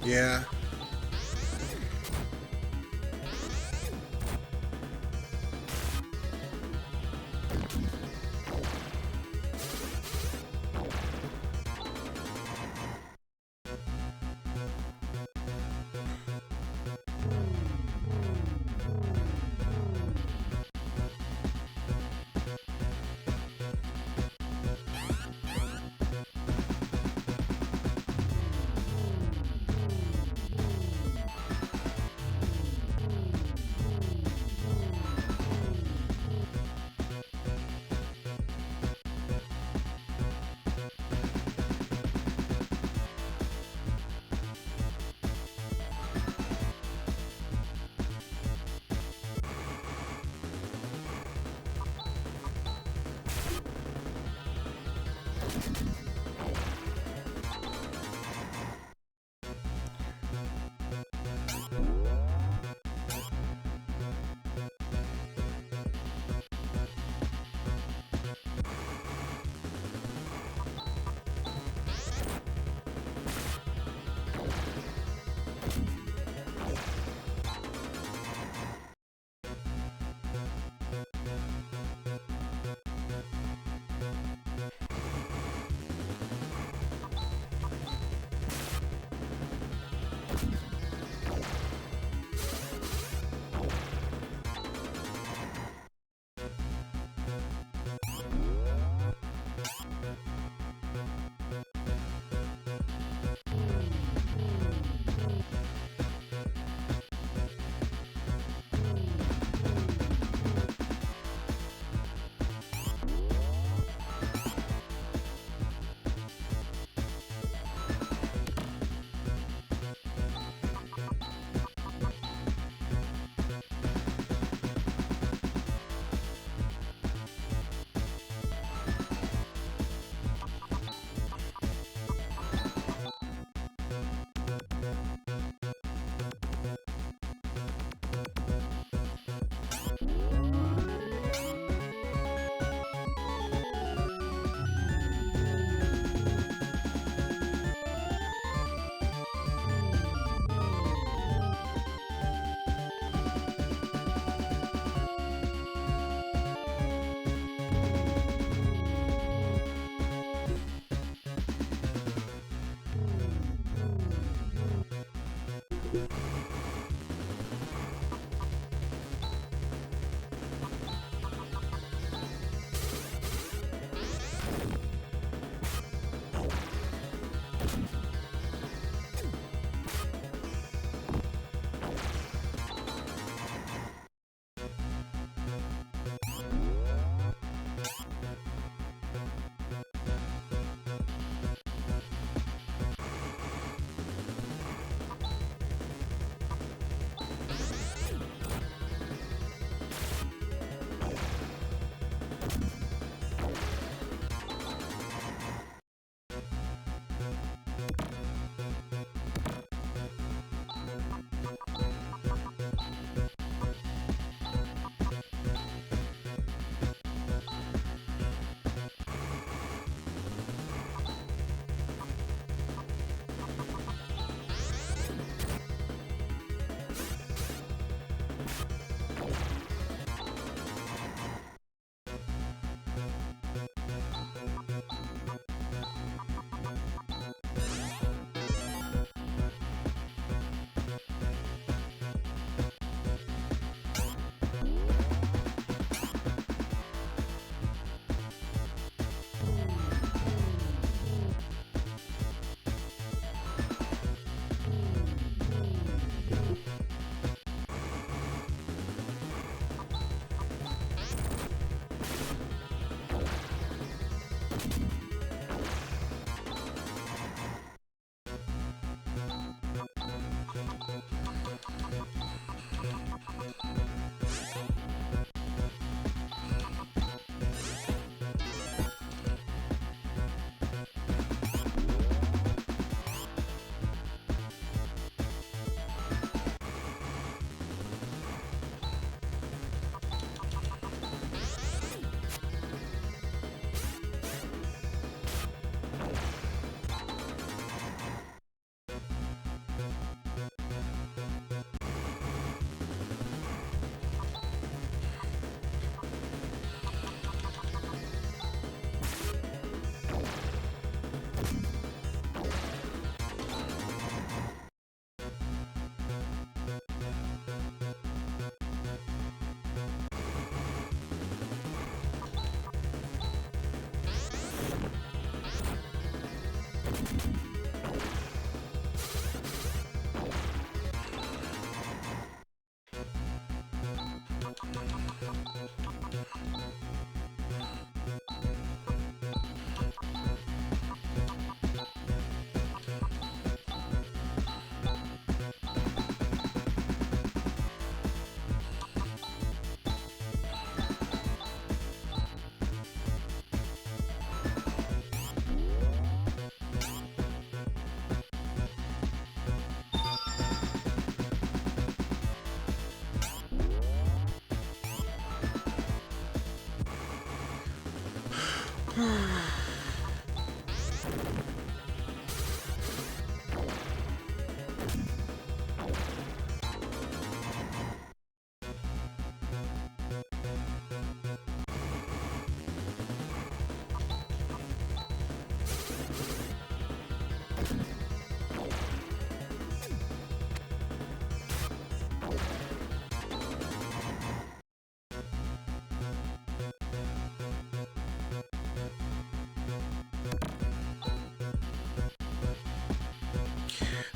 Yeah.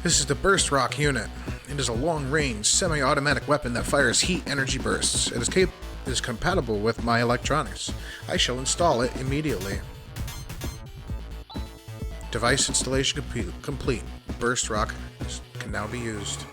This is the Burst Rock unit. It is a long-range, semi-automatic weapon that fires heat energy bursts. It is compatible with my electronics. I shall install it immediately. Device installation complete. Burst Rock can now be used.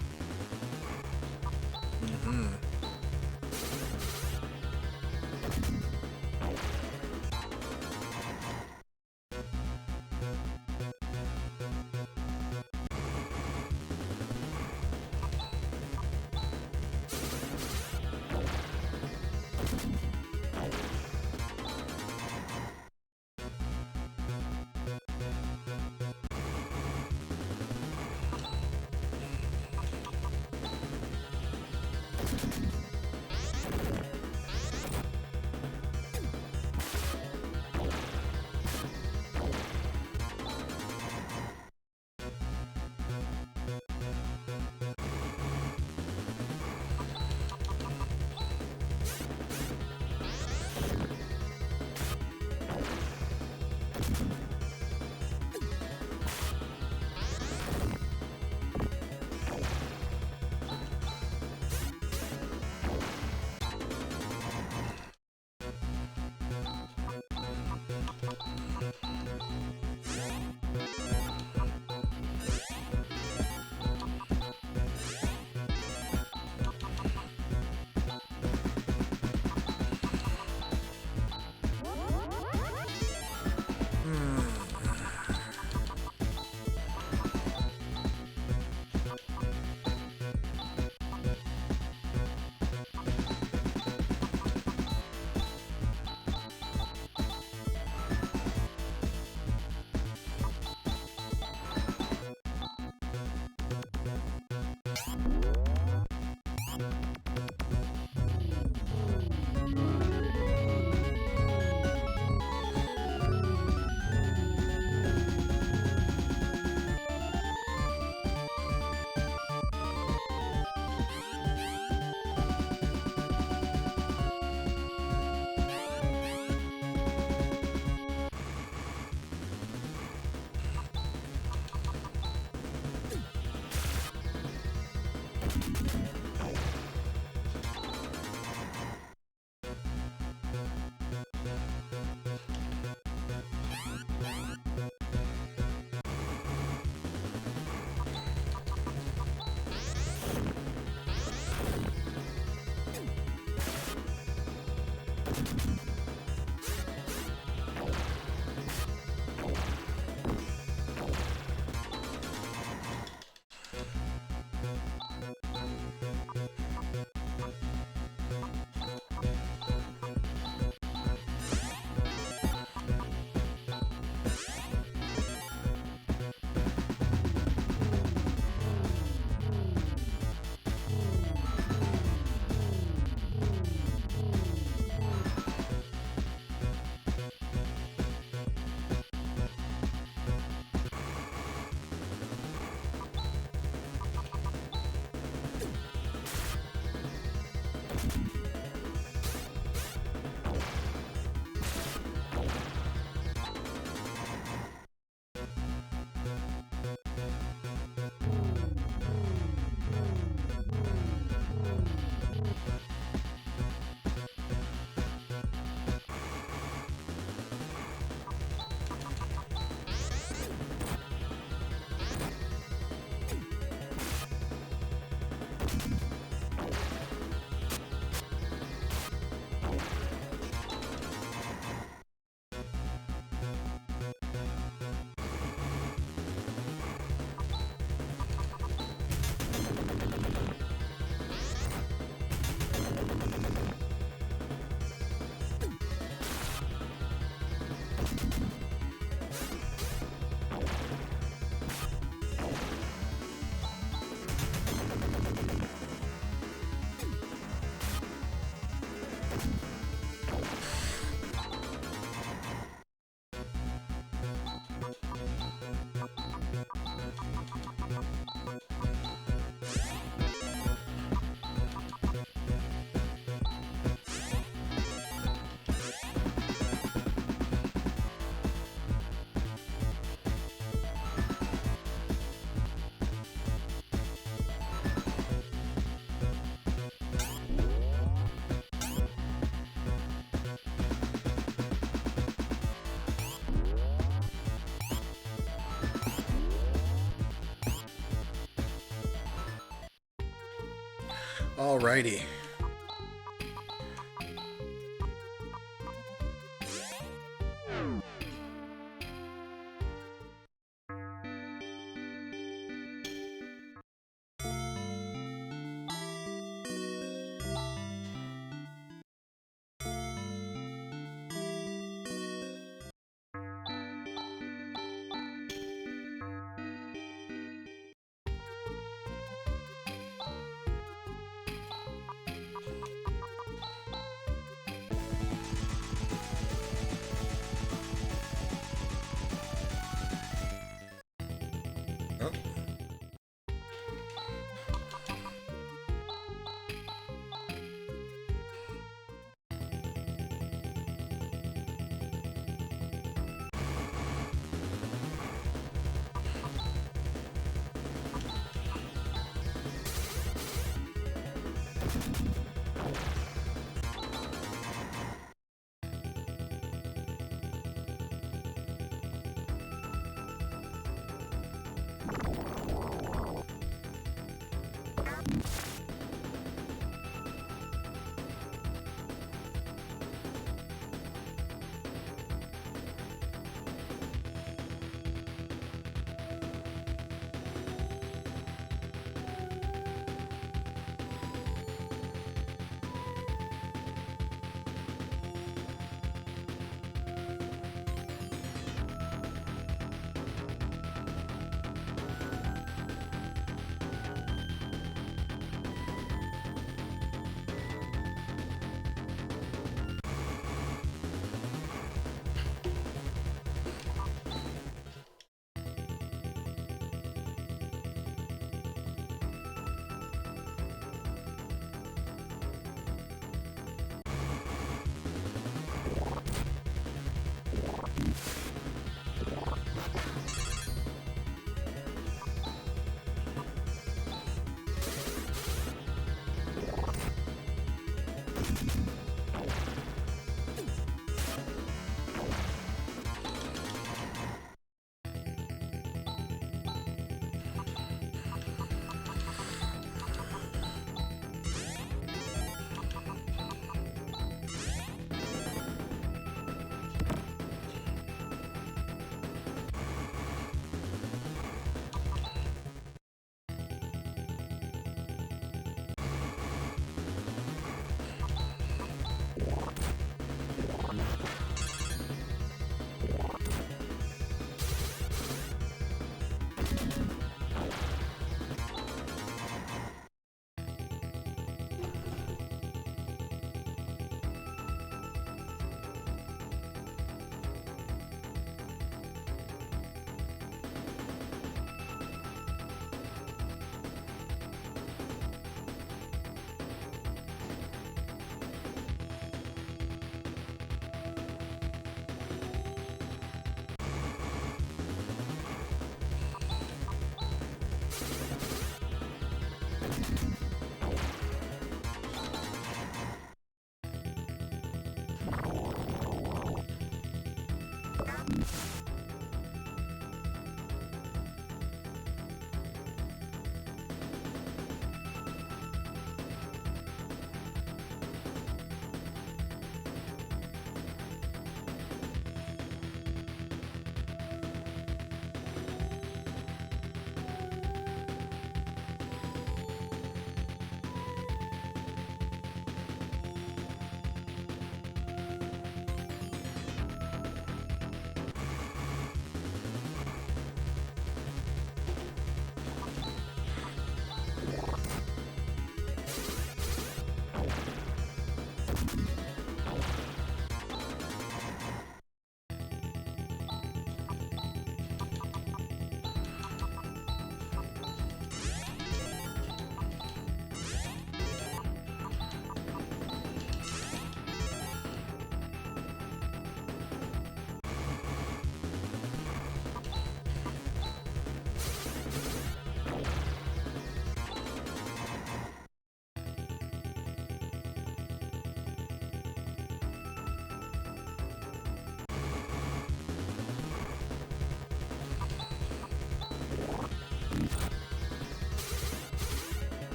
Alrighty.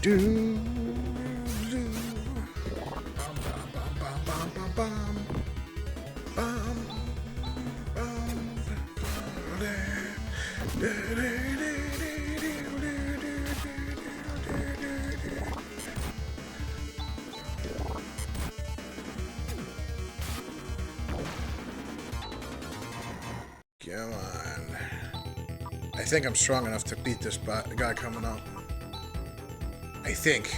Do, do. Bum, bum, bum, bum, bum, bum. Bum, bum, come on. I think I'm strong enough to beat this guy coming up. I think.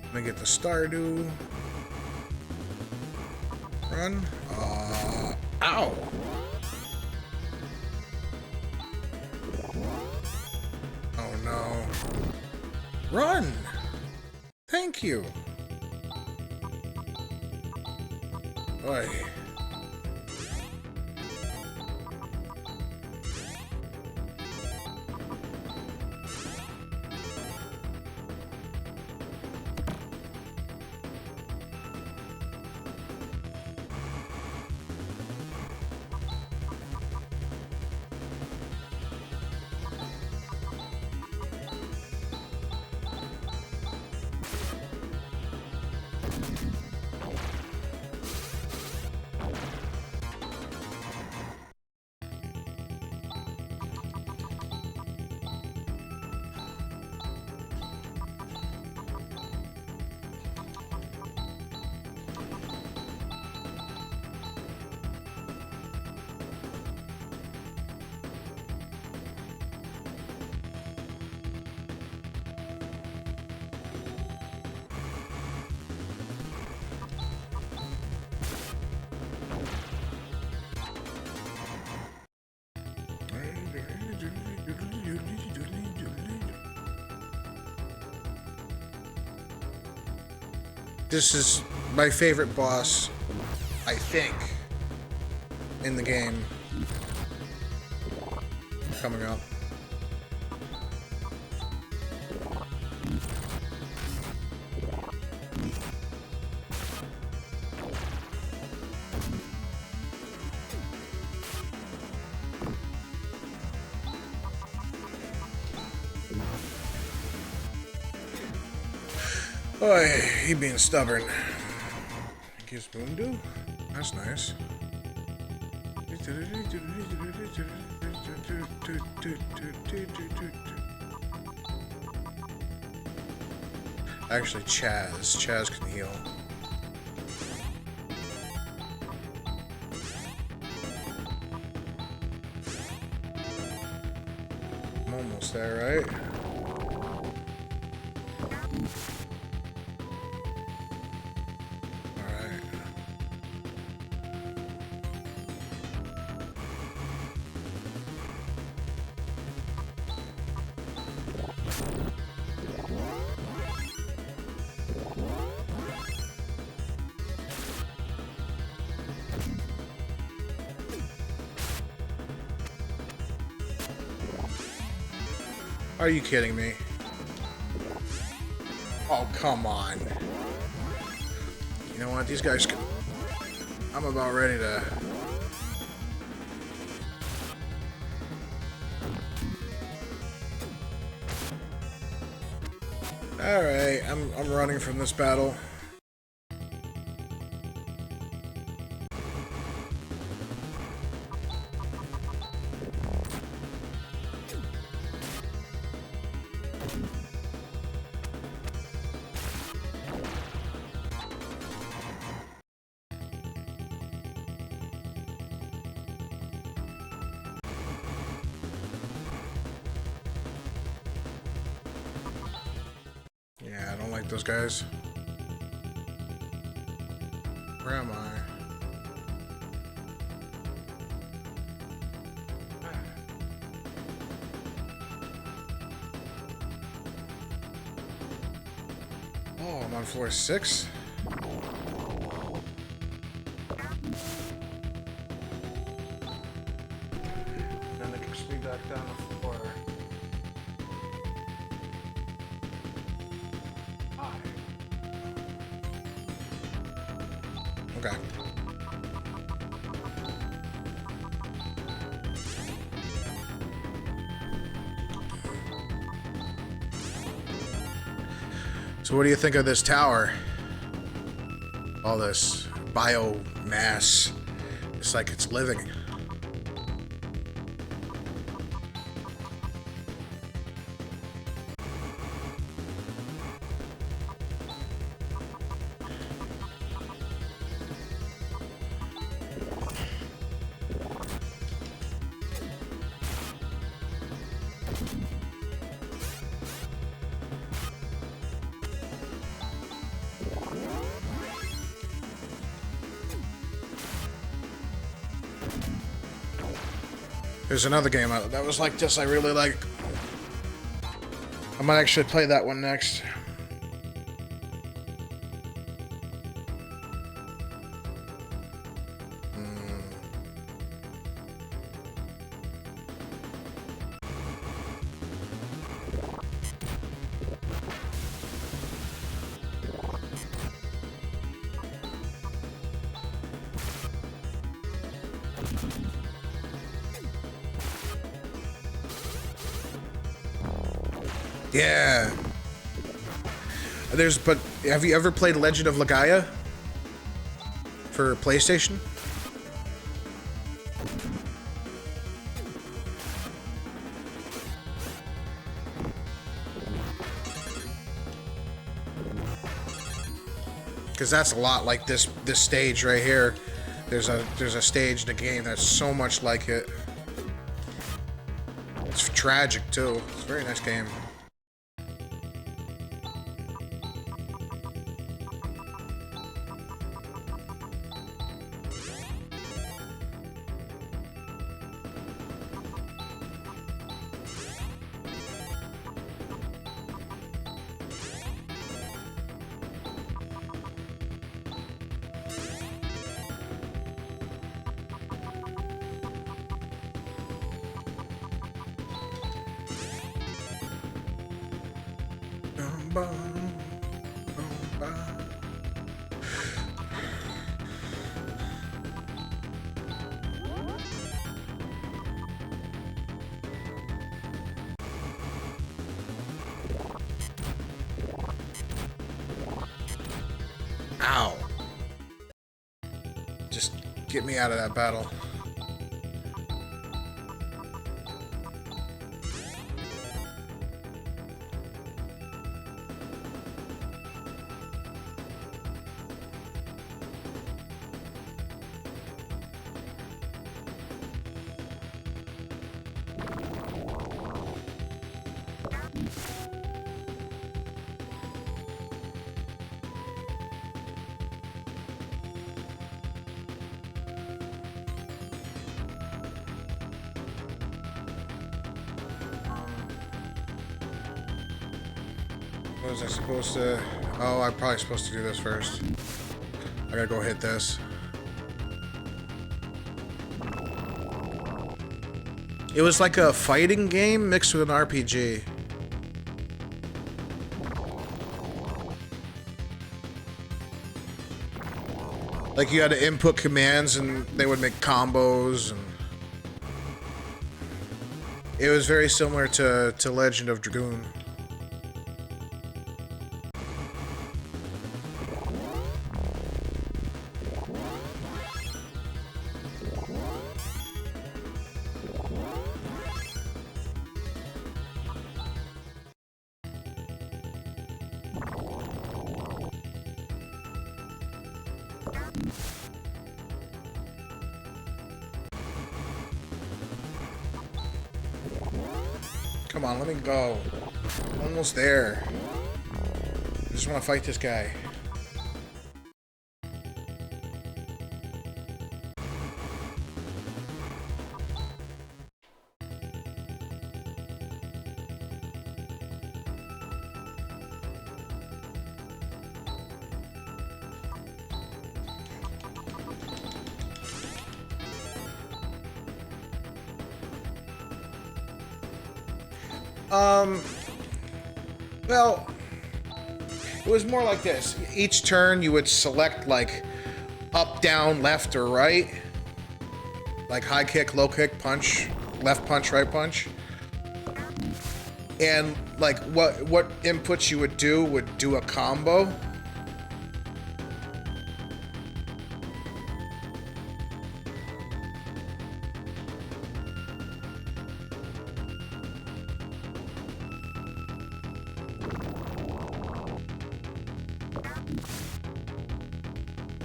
Let me get the Stardew. Run. Ow! Oh no. Run! Thank you. Oi. This is my favorite boss, I think, in the game. Coming up. Oh, he being stubborn. Gives Boondu? That's nice. Actually, Chaz can heal. I'm almost there, right? Are you kidding me? Oh, come on. You know what? These guys... I'm about ready to... Alright, I'm running from this battle. like those guys. Where am I? Oh, I'm on floor 6? Then it kicks me back down the floor. Okay. So what do you think of this tower? All this biomass. It's like it's living. There's another game that was like this I really like. I might actually play that one next. Yeah. But have you ever played Legend of Legaia? For PlayStation? Because that's a lot like this stage right here. There's a stage in the game that's so much like it. It's tragic too. It's a very nice game. Ow. Just get me out of that battle. What was I supposed to... Oh, I'm probably supposed to do this first. I gotta go hit this. It was like a fighting game mixed with an RPG. Like you had to input commands and they would make combos, and it was very similar to Legend of Dragoon. Come on, let me go. I'm almost there. This just want to fight this guy. Well, it was more like this. Each turn you would select like up, down, left, or right. Like high kick, low kick, punch, left punch, right punch. And like what inputs you would do a combo.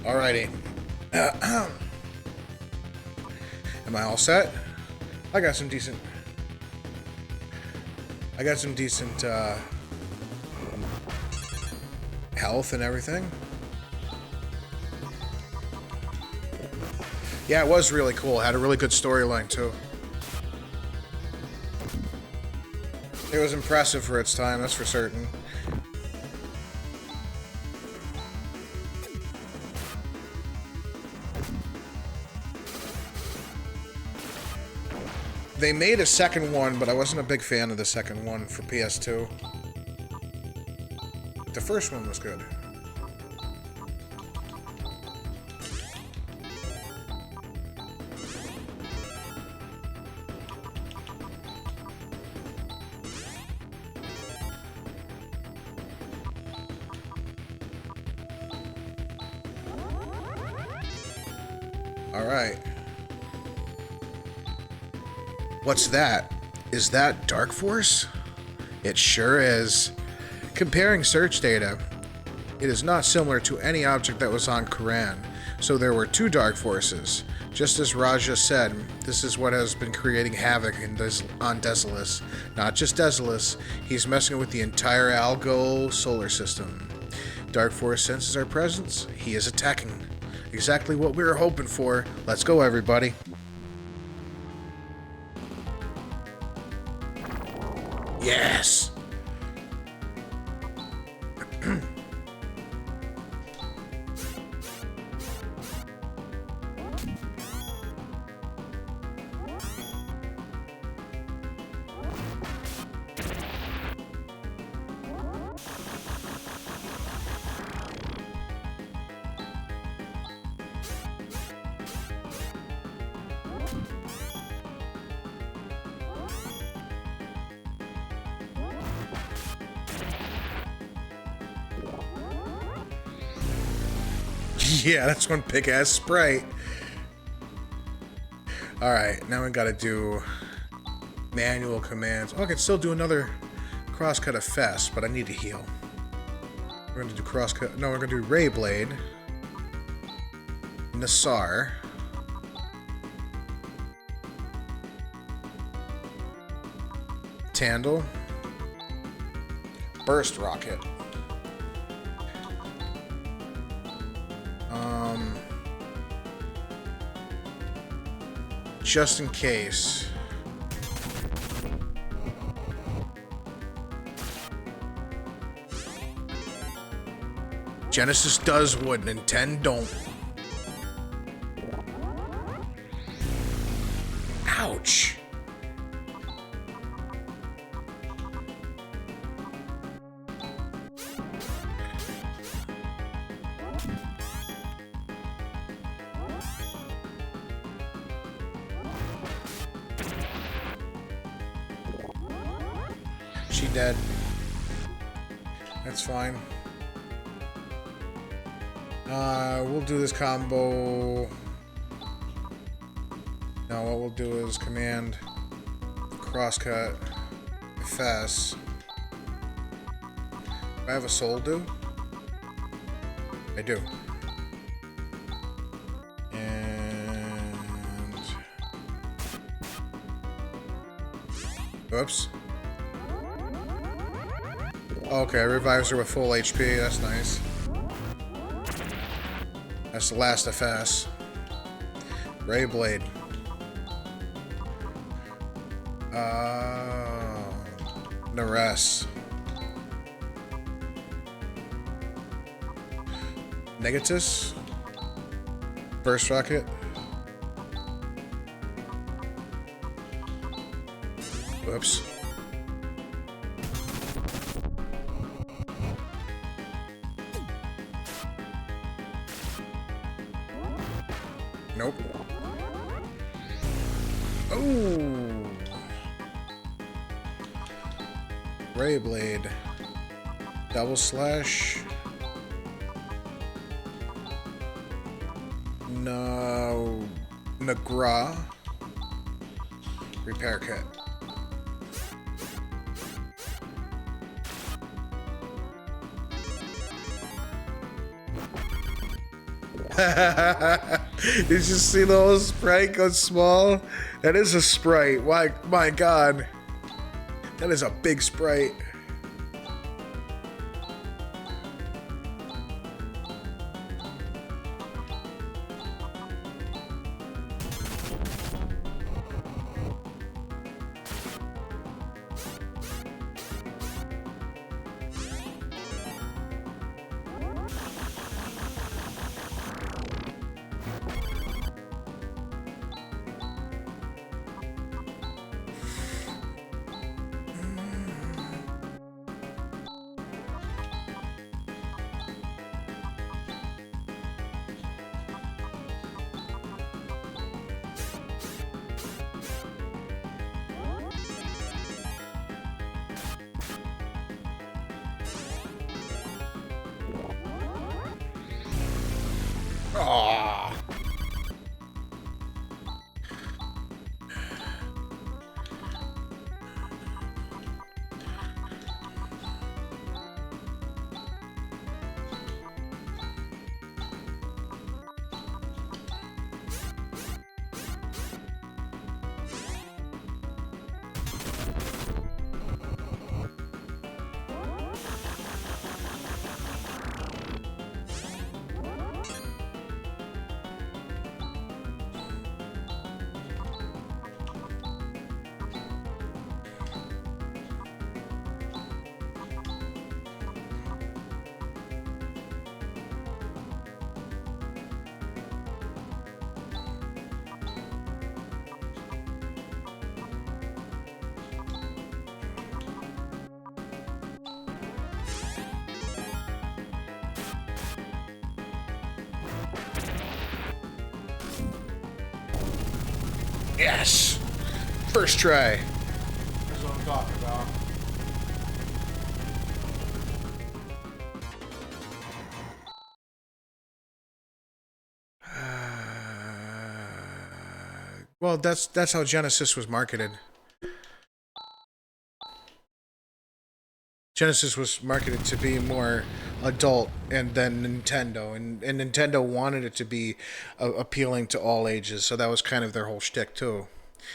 Alrighty. Am I all set? I got some decent health and everything. Yeah, it was really cool. It had a really good storyline too. It was impressive for its time, that's for certain. They made a second one, but I wasn't a big fan of the second one for PS2. But the first one was good. All right. What's that? Is that Dark Force? It sure is. Comparing search data, it is not similar to any object that was on Kuran, so there were two Dark Forces. Just as Raja said, this is what has been creating havoc on Desolus. Not just Desolus, he's messing with the entire Algol solar system. Dark Force senses our presence, he is attacking. Exactly what we were hoping for. Let's go, everybody. Yes! Yeah, that's one big-ass sprite. Alright, now we gotta do manual commands. Oh, I can still do another crosscut of Fest, but I need to heal. We're gonna do crosscut. No, we're gonna do Ray Blade. Nassar. Tandle. Burst Rocket. Just in case. Genesis does what Nintendo don't. Ouch. She dead. That's fine. We'll do this combo. No, what we'll do is command crosscut FS. Do I have a soul do? I do. And oops. Okay, revives her with full HP. That's nice. That's the last FS. Ray Blade. Nares. Negatus. Burst Rocket. Whoops. Nope. Oh. Ray Blade. Double Slash. No. Nagra. Repair Kit. Did you see the little sprite go small? That is a sprite. Why, my god. That is a big sprite. Aww. Yes! First try. That's what I'm talking about. Well, that's how Genesis was marketed. Genesis was marketed to be more adult, and then Nintendo, and Nintendo wanted it to be appealing to all ages, so that was kind of their whole shtick too.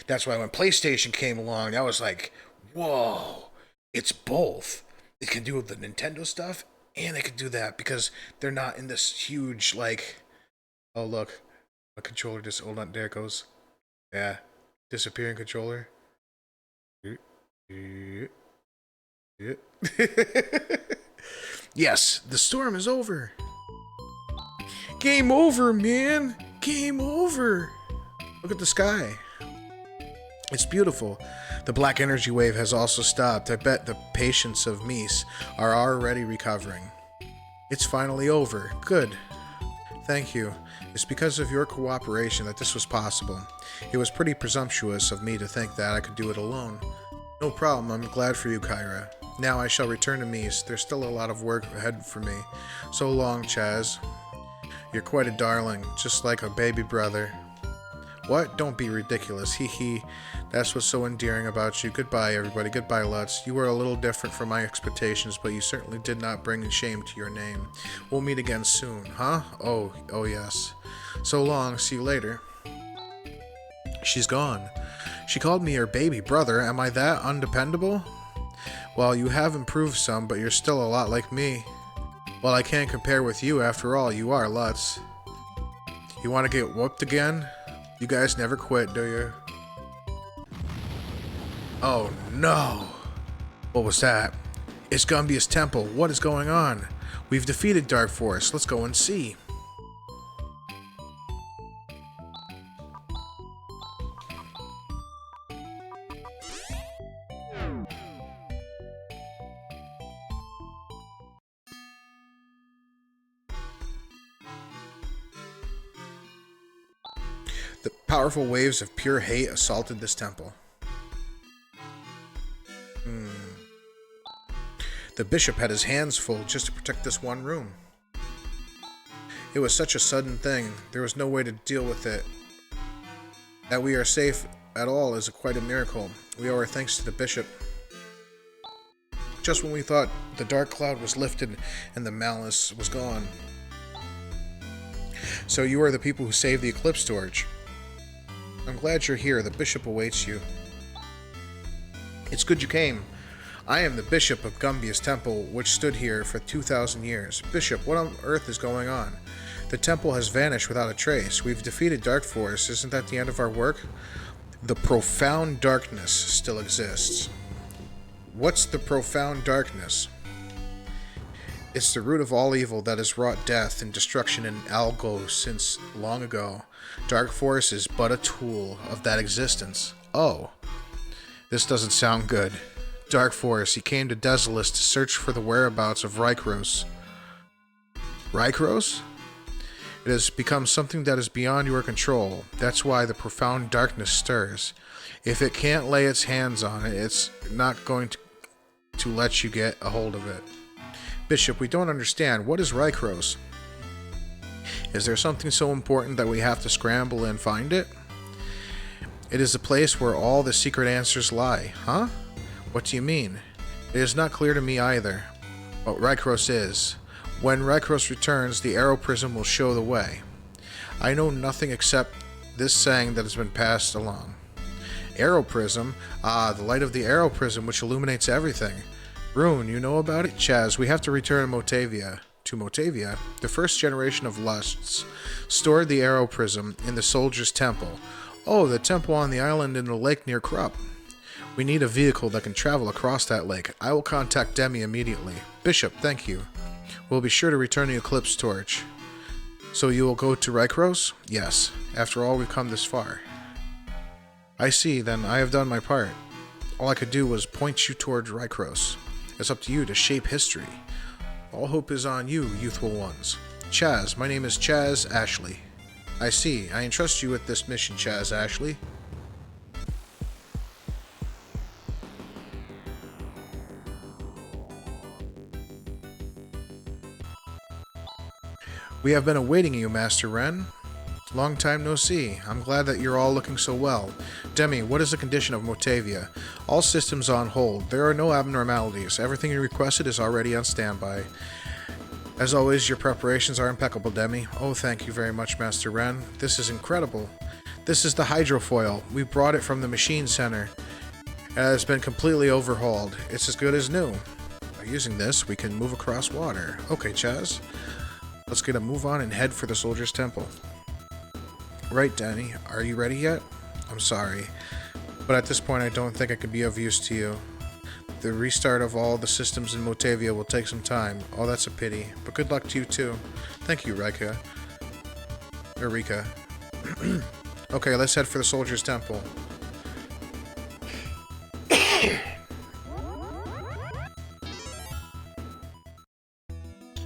That's why when PlayStation came along, that was like, whoa, it's both. It can do the Nintendo stuff, and it can do that because they're not in this huge like, oh look, a controller just hold on, there it goes, yeah, disappearing controller. Yes, the storm is over. Game over, man. Game over. Look at the sky. It's beautiful. The black energy wave has also stopped. I bet the patients of Mies are already recovering. It's finally over. Good. Thank you. It's because of your cooperation that this was possible. It was pretty presumptuous of me to think that I could do it alone. No problem. I'm glad for you, Kyra. Now I shall return to Mies. There's still a lot of work ahead for me. So long, Chaz. You're quite a darling, just like a baby brother. What? Don't be ridiculous. Hee hee. That's what's so endearing about you. Goodbye, everybody. Goodbye, Lutz. You were a little different from my expectations, but you certainly did not bring shame to your name. We'll meet again soon, huh? Oh yes. So long. See you later. She's gone. She called me her baby brother. Am I that undependable? Well, you have improved some, but you're still a lot like me. Well, I can't compare with you, after all, you are Lutz. You want to get whooped again? You guys never quit, do you? Oh no! What was that? It's Gumbia's temple. What is going on? We've defeated Dark Force. Let's go and see. The powerful waves of pure hate assaulted this temple. The bishop had his hands full just to protect this one room. It was such a sudden thing, there was no way to deal with it. That we are safe at all is quite a miracle. We owe our thanks to the bishop. Just when we thought the dark cloud was lifted and the malice was gone. So you are the people who saved the Eclipse Torch. I'm glad you're here. The bishop awaits you. It's good you came. I am the bishop of Gumbia's temple, which stood here for 2,000 years. Bishop, what on earth is going on? The temple has vanished without a trace. We've defeated Dark Force. Isn't that the end of our work? The profound darkness still exists. What's the profound darkness? It's the root of all evil that has wrought death and destruction in Algo since long ago. Dark Force is but a tool of that existence. Oh, this doesn't sound good. Dark Force, he came to Desolus to search for the whereabouts of Rykros. Rykros? It has become something that is beyond your control. That's why the profound darkness stirs. If it can't lay its hands on it, it's not going to let you get a hold of it. Bishop, we don't understand. What is Rykros? Is there something so important that we have to scramble and find it? It is a place where all the secret answers lie. Huh? What do you mean? It is not clear to me either what Rykros is. When Rykros returns, the Arrow Prism will show the way. I know nothing except this saying that has been passed along. Arrow Prism? Ah, the light of the Arrow Prism which illuminates everything. Rune, you know about it? Chaz, we have to return to Motavia. To Motavia? The first generation of Lusts stored the Arrow Prism in the Soldier's Temple. Oh, the temple on the island in the lake near Krupp. We need a vehicle that can travel across that lake. I will contact Demi immediately. Bishop, thank you. We'll be sure to return the Eclipse Torch. So you will go to Rykros? Yes. After all, we've come this far. I see, then I have done my part. All I could do was point you towards Rykros. It's up to you to shape history. All hope is on you, youthful ones. Chaz, my name is Chaz Ashley. I see. I entrust you with this mission, Chaz Ashley. We have been awaiting you, Master Ren. Long time no see. I'm glad that you're all looking so well. Demi, what is the condition of Motavia? All systems on hold. There are no abnormalities. Everything you requested is already on standby. As always, your preparations are impeccable, Demi. Oh, thank you very much, Master Ren. This is incredible. This is the hydrofoil. We brought it from the machine center. It has been completely overhauled. It's as good as new. By using this, we can move across water. Okay, Chaz. Let's get a move on and head for the Soldier's Temple. Right, Danny. Are you ready yet? I'm sorry, but at this point I don't think I can be of use to you. The restart of all the systems in Motavia will take some time. Oh, that's a pity. But good luck to you too. Thank you, Rika. Eureka. Okay, let's head for the Soldier's Temple.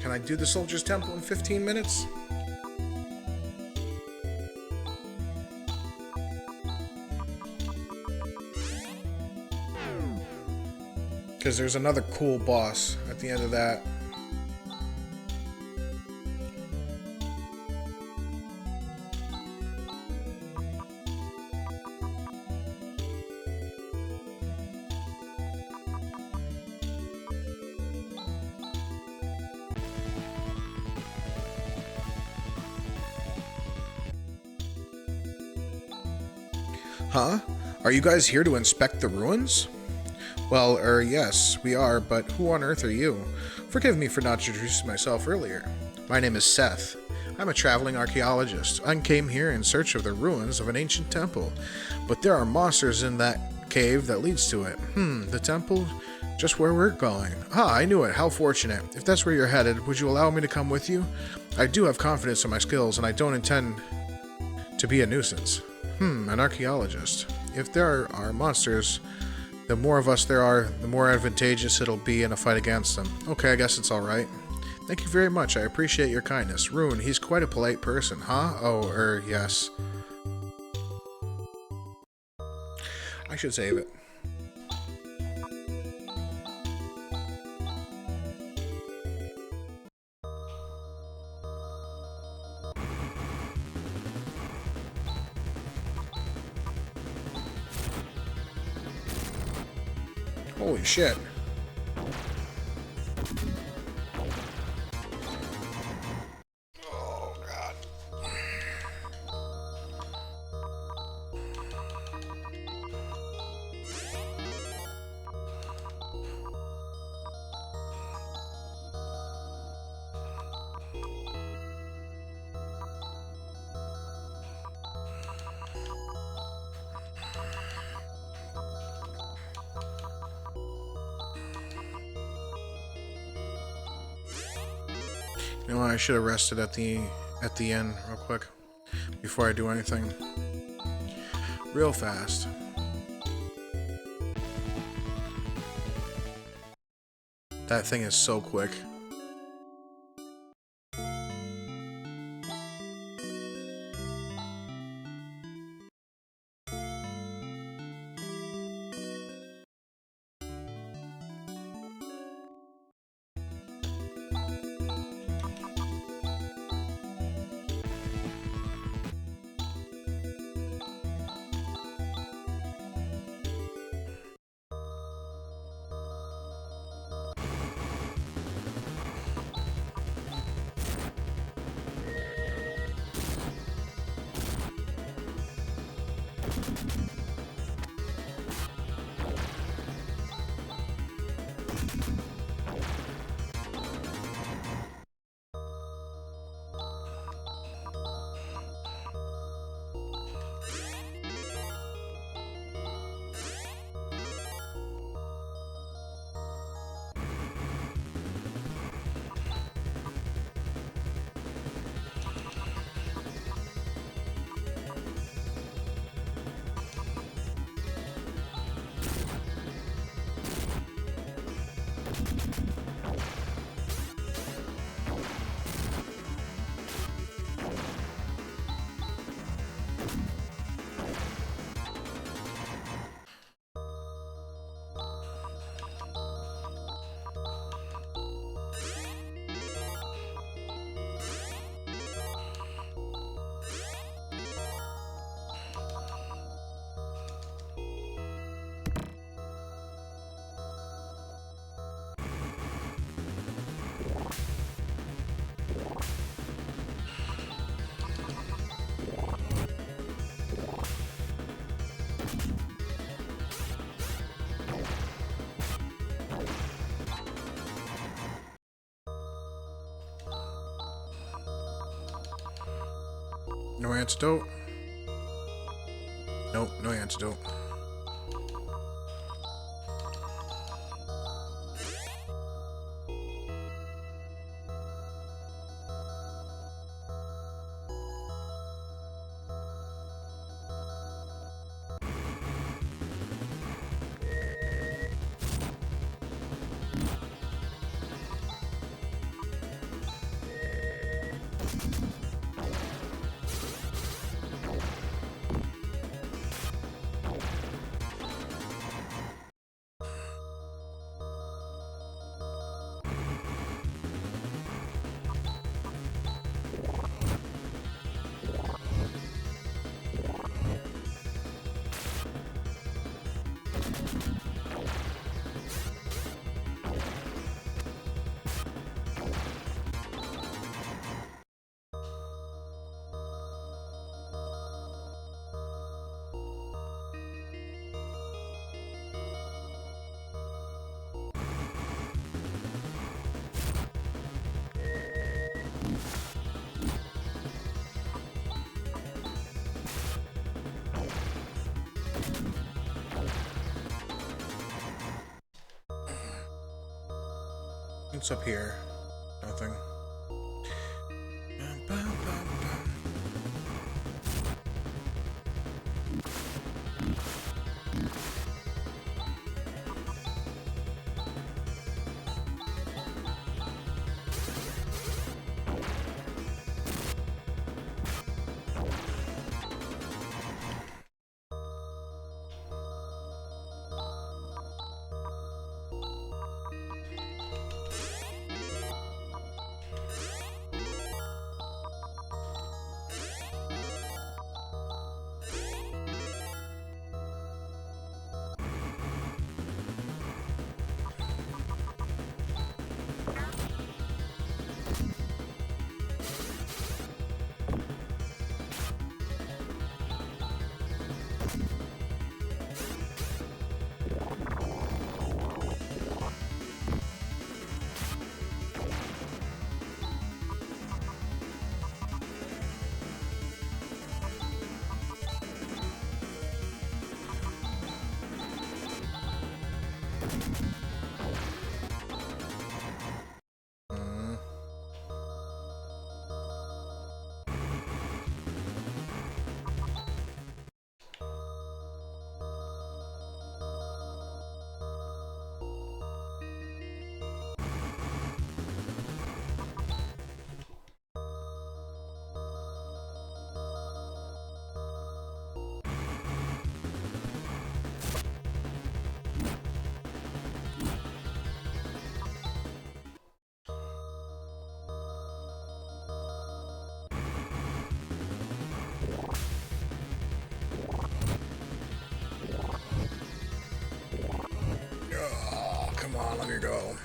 Can I do the Soldier's Temple in 15 minutes? Because there's another cool boss at the end of that. Huh? Are you guys here to inspect the ruins? Well, yes, we are, but who on earth are you? Forgive me for not introducing myself earlier. My name is Seth. I'm a traveling archaeologist. I came here in search of the ruins of an ancient temple, but there are monsters in that cave that leads to it. The temple? Just where we're going. Ah, I knew it. How fortunate. If that's where you're headed, would you allow me to come with you? I do have confidence in my skills, and I don't intend to be a nuisance. An archaeologist. If there are monsters, the more of us there are, the more advantageous it'll be in a fight against them. Okay, I guess it's alright. Thank you very much, I appreciate your kindness. Rune, he's quite a polite person, huh? Oh, yes. I should save it. Holy shit. Oh, God. You know what, I should have rested at the end real quick before I do anything. Real fast. That thing is so quick. No antidote? Nope, no antidote. What's up here? Nothing. Oh, come on, let me go.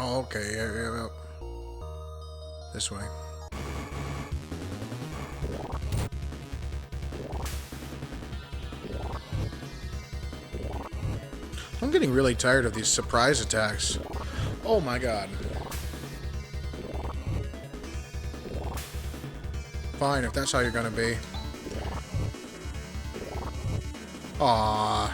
Oh, okay, yeah. This way. I'm getting really tired of these surprise attacks. Oh my god. Fine, if that's how you're gonna be. Aww.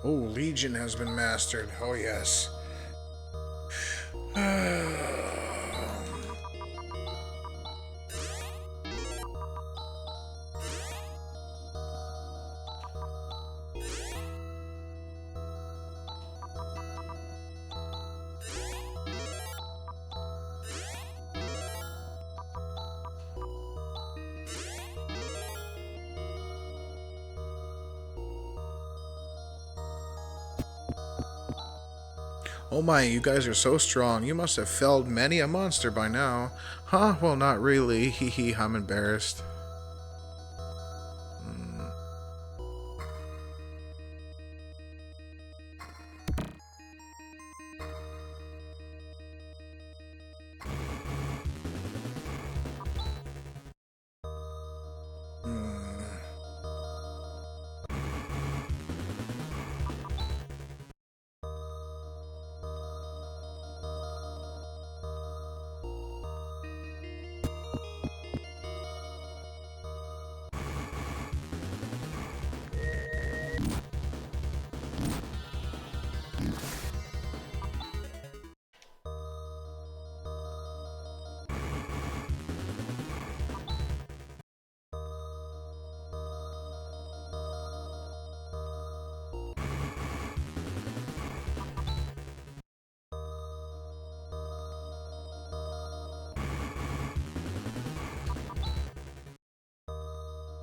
Oh, Legion has been mastered. Oh, yes. Oh my, you guys are so strong. You must have felled many a monster by now. Huh? Well, not really. Hee hee, I'm embarrassed.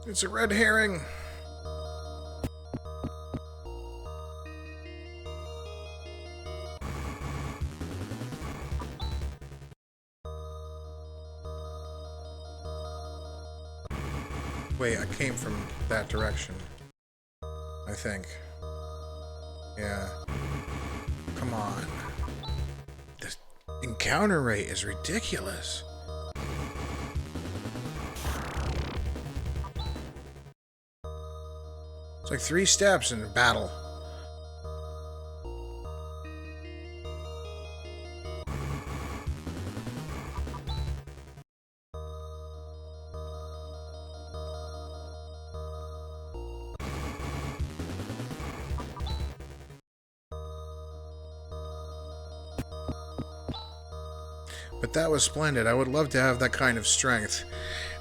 It's a red herring. Wait, I came from that direction. I think. Yeah. Come on. The encounter rate is ridiculous. It's like 3 steps in a battle. But that was splendid. I would love to have that kind of strength.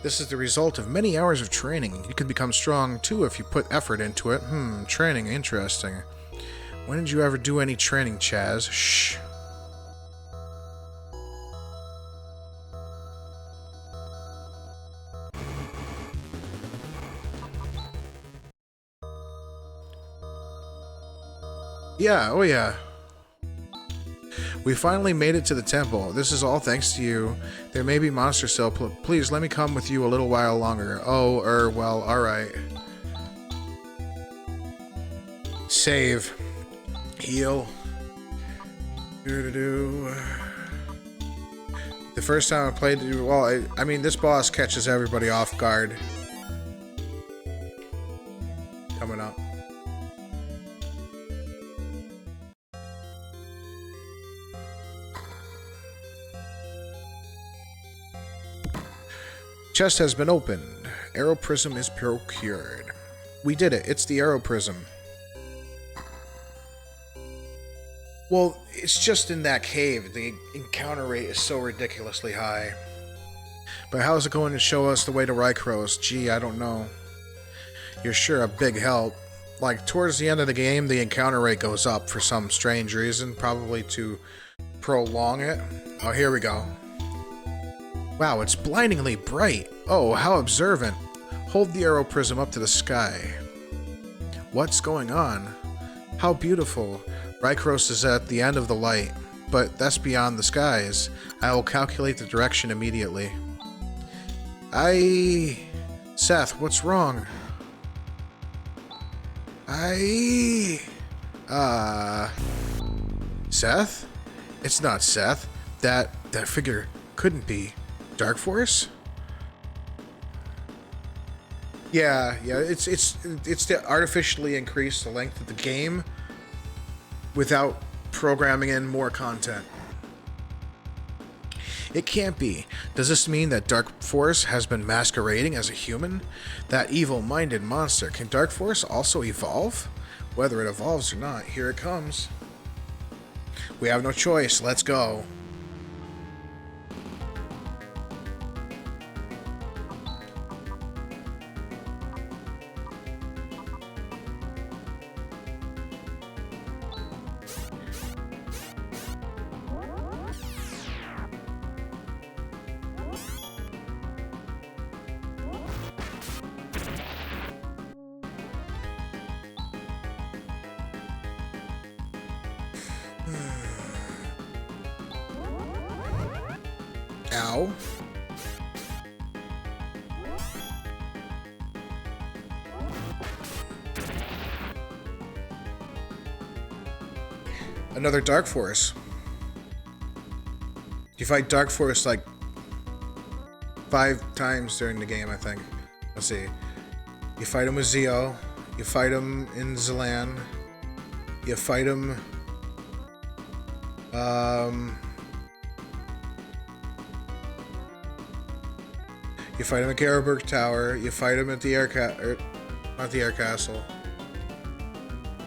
This is the result of many hours of training. You can become strong too if you put effort into it. Training, interesting. When did you ever do any training, Chaz? Shh. Yeah, oh yeah. We finally made it to the temple. This is all thanks to you. There may be monsters still. Please let me come with you a little while longer. Oh, well, alright. Save. Heal. The first time I played, well, I mean, this boss catches everybody off guard. Coming up. Chest has been opened. Arrow Prism is procured. We did it. It's the Arrow Prism. Well, it's just in that cave. The encounter rate is so ridiculously high. But how's it going to show us the way to Rycross? Gee, I don't know. You're sure a big help. Like, towards the end of the game, the encounter rate goes up for some strange reason. Probably to prolong it. Oh, here we go. Wow, it's blindingly bright. Oh, how observant. Hold the arrow prism up to the sky. What's going on? How beautiful. Rycross is at the end of the light, but that's beyond the skies. I will calculate the direction immediately. Seth, what's wrong? Seth? It's not Seth. That figure couldn't be. Dark Force? Yeah, it's to artificially increase the length of the game without programming in more content. It can't be. Does this mean that Dark Force has been masquerading as a human? That evil-minded monster. Can Dark Force also evolve? Whether it evolves or not, here it comes. We have no choice. Let's go. Ow. Another Dark Force. You fight Dark Force like 5 times during the game, I think. Let's see. You fight him with Zeo. You fight him in Zelan. You fight him... You fight him at Garroburg Tower. You fight him at the not the air castle.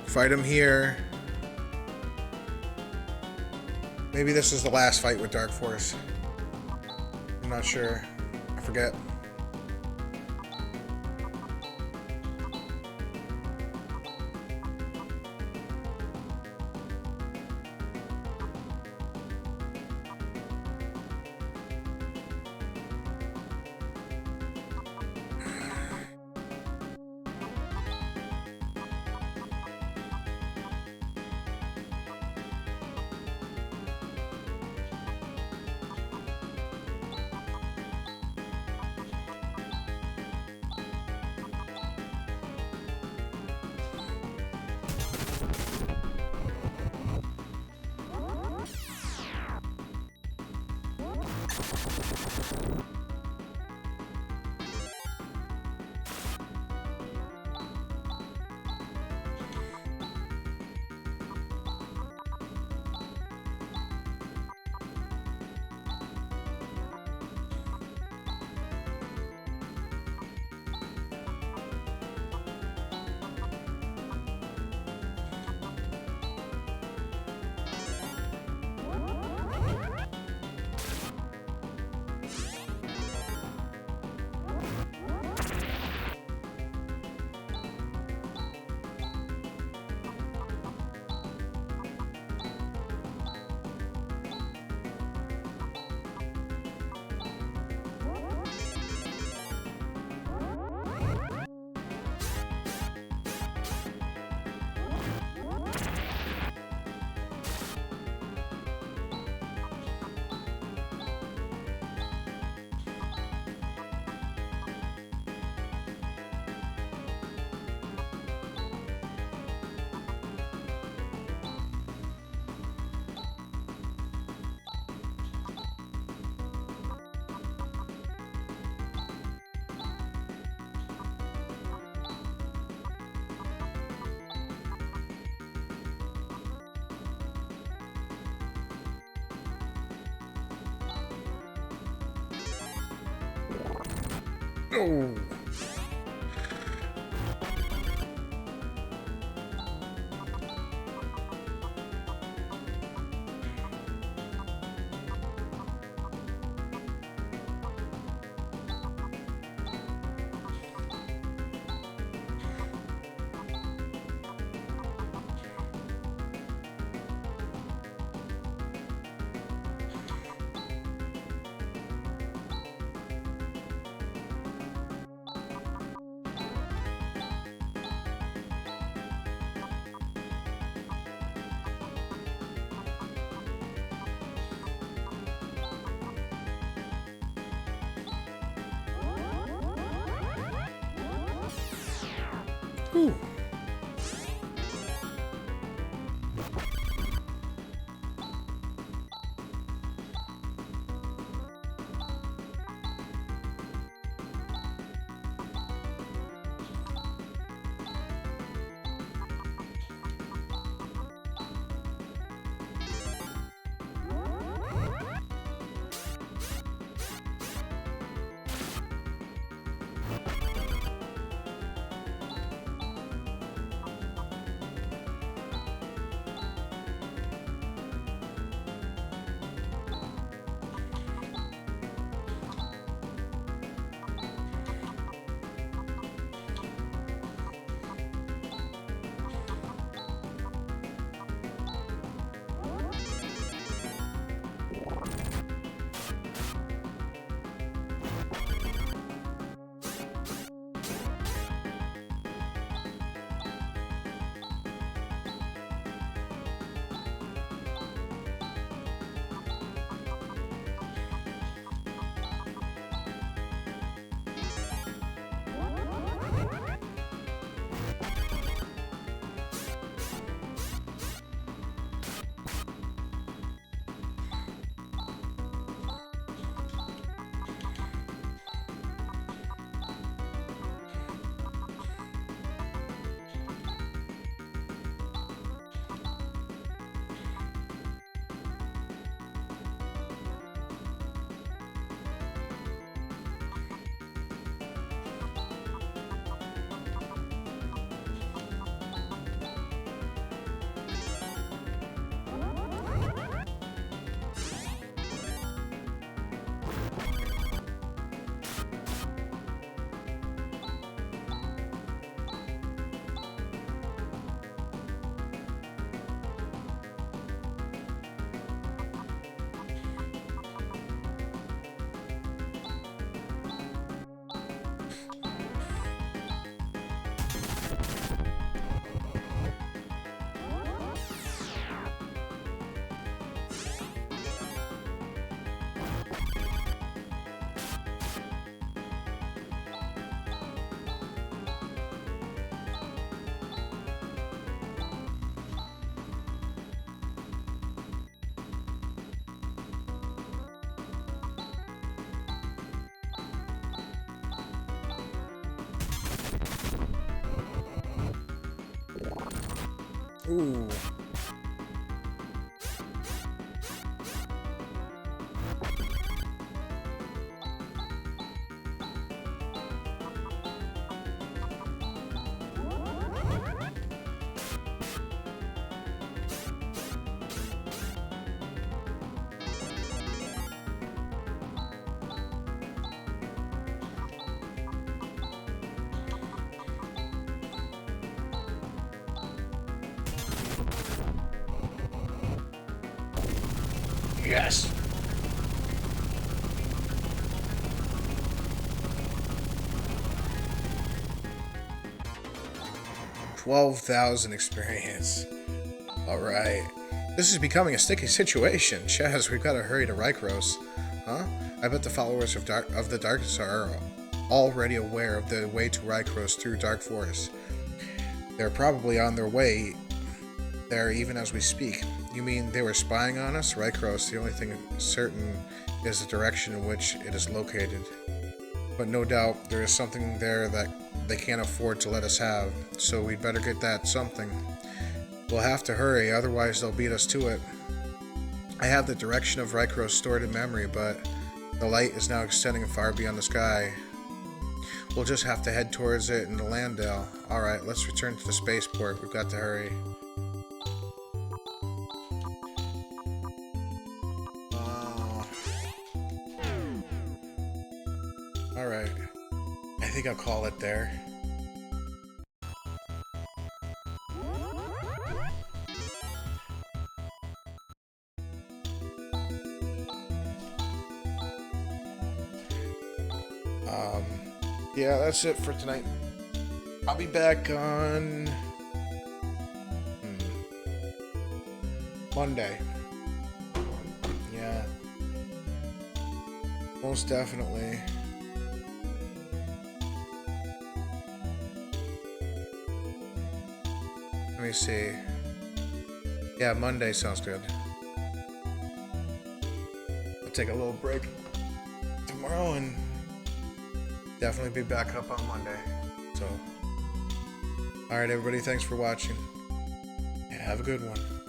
You fight him here. Maybe this is the last fight with Dark Force. I'm not sure. I forget. Oh. Ooh. Ooh. 12,000 experience. Alright. This is becoming a sticky situation. Chaz, we've got to hurry to Rykros. Huh? I bet the followers of the Darkness are already aware of the way to Rykros through Dark Forest. They're probably on their way there even as we speak. You mean they were spying on us? Rykros, the only thing certain is the direction in which it is located. But no doubt there is something there that they can't afford to let us have, so we'd better get that something. We'll have to hurry, otherwise they'll beat us to it. I have the direction of Rykros stored in memory, but the light is now extending far beyond the sky. we'll just have to head towards it in the Landale. Alright, let's return to the spaceport. We've got to hurry. Alright. I think I'll call it there. Yeah, that's it for tonight. I'll be back on Monday. Yeah. Most definitely. Let me see. Yeah, Monday sounds good. I'll take a little break tomorrow and definitely be back up on Monday. So, alright everybody, thanks for watching. Yeah, have a good one.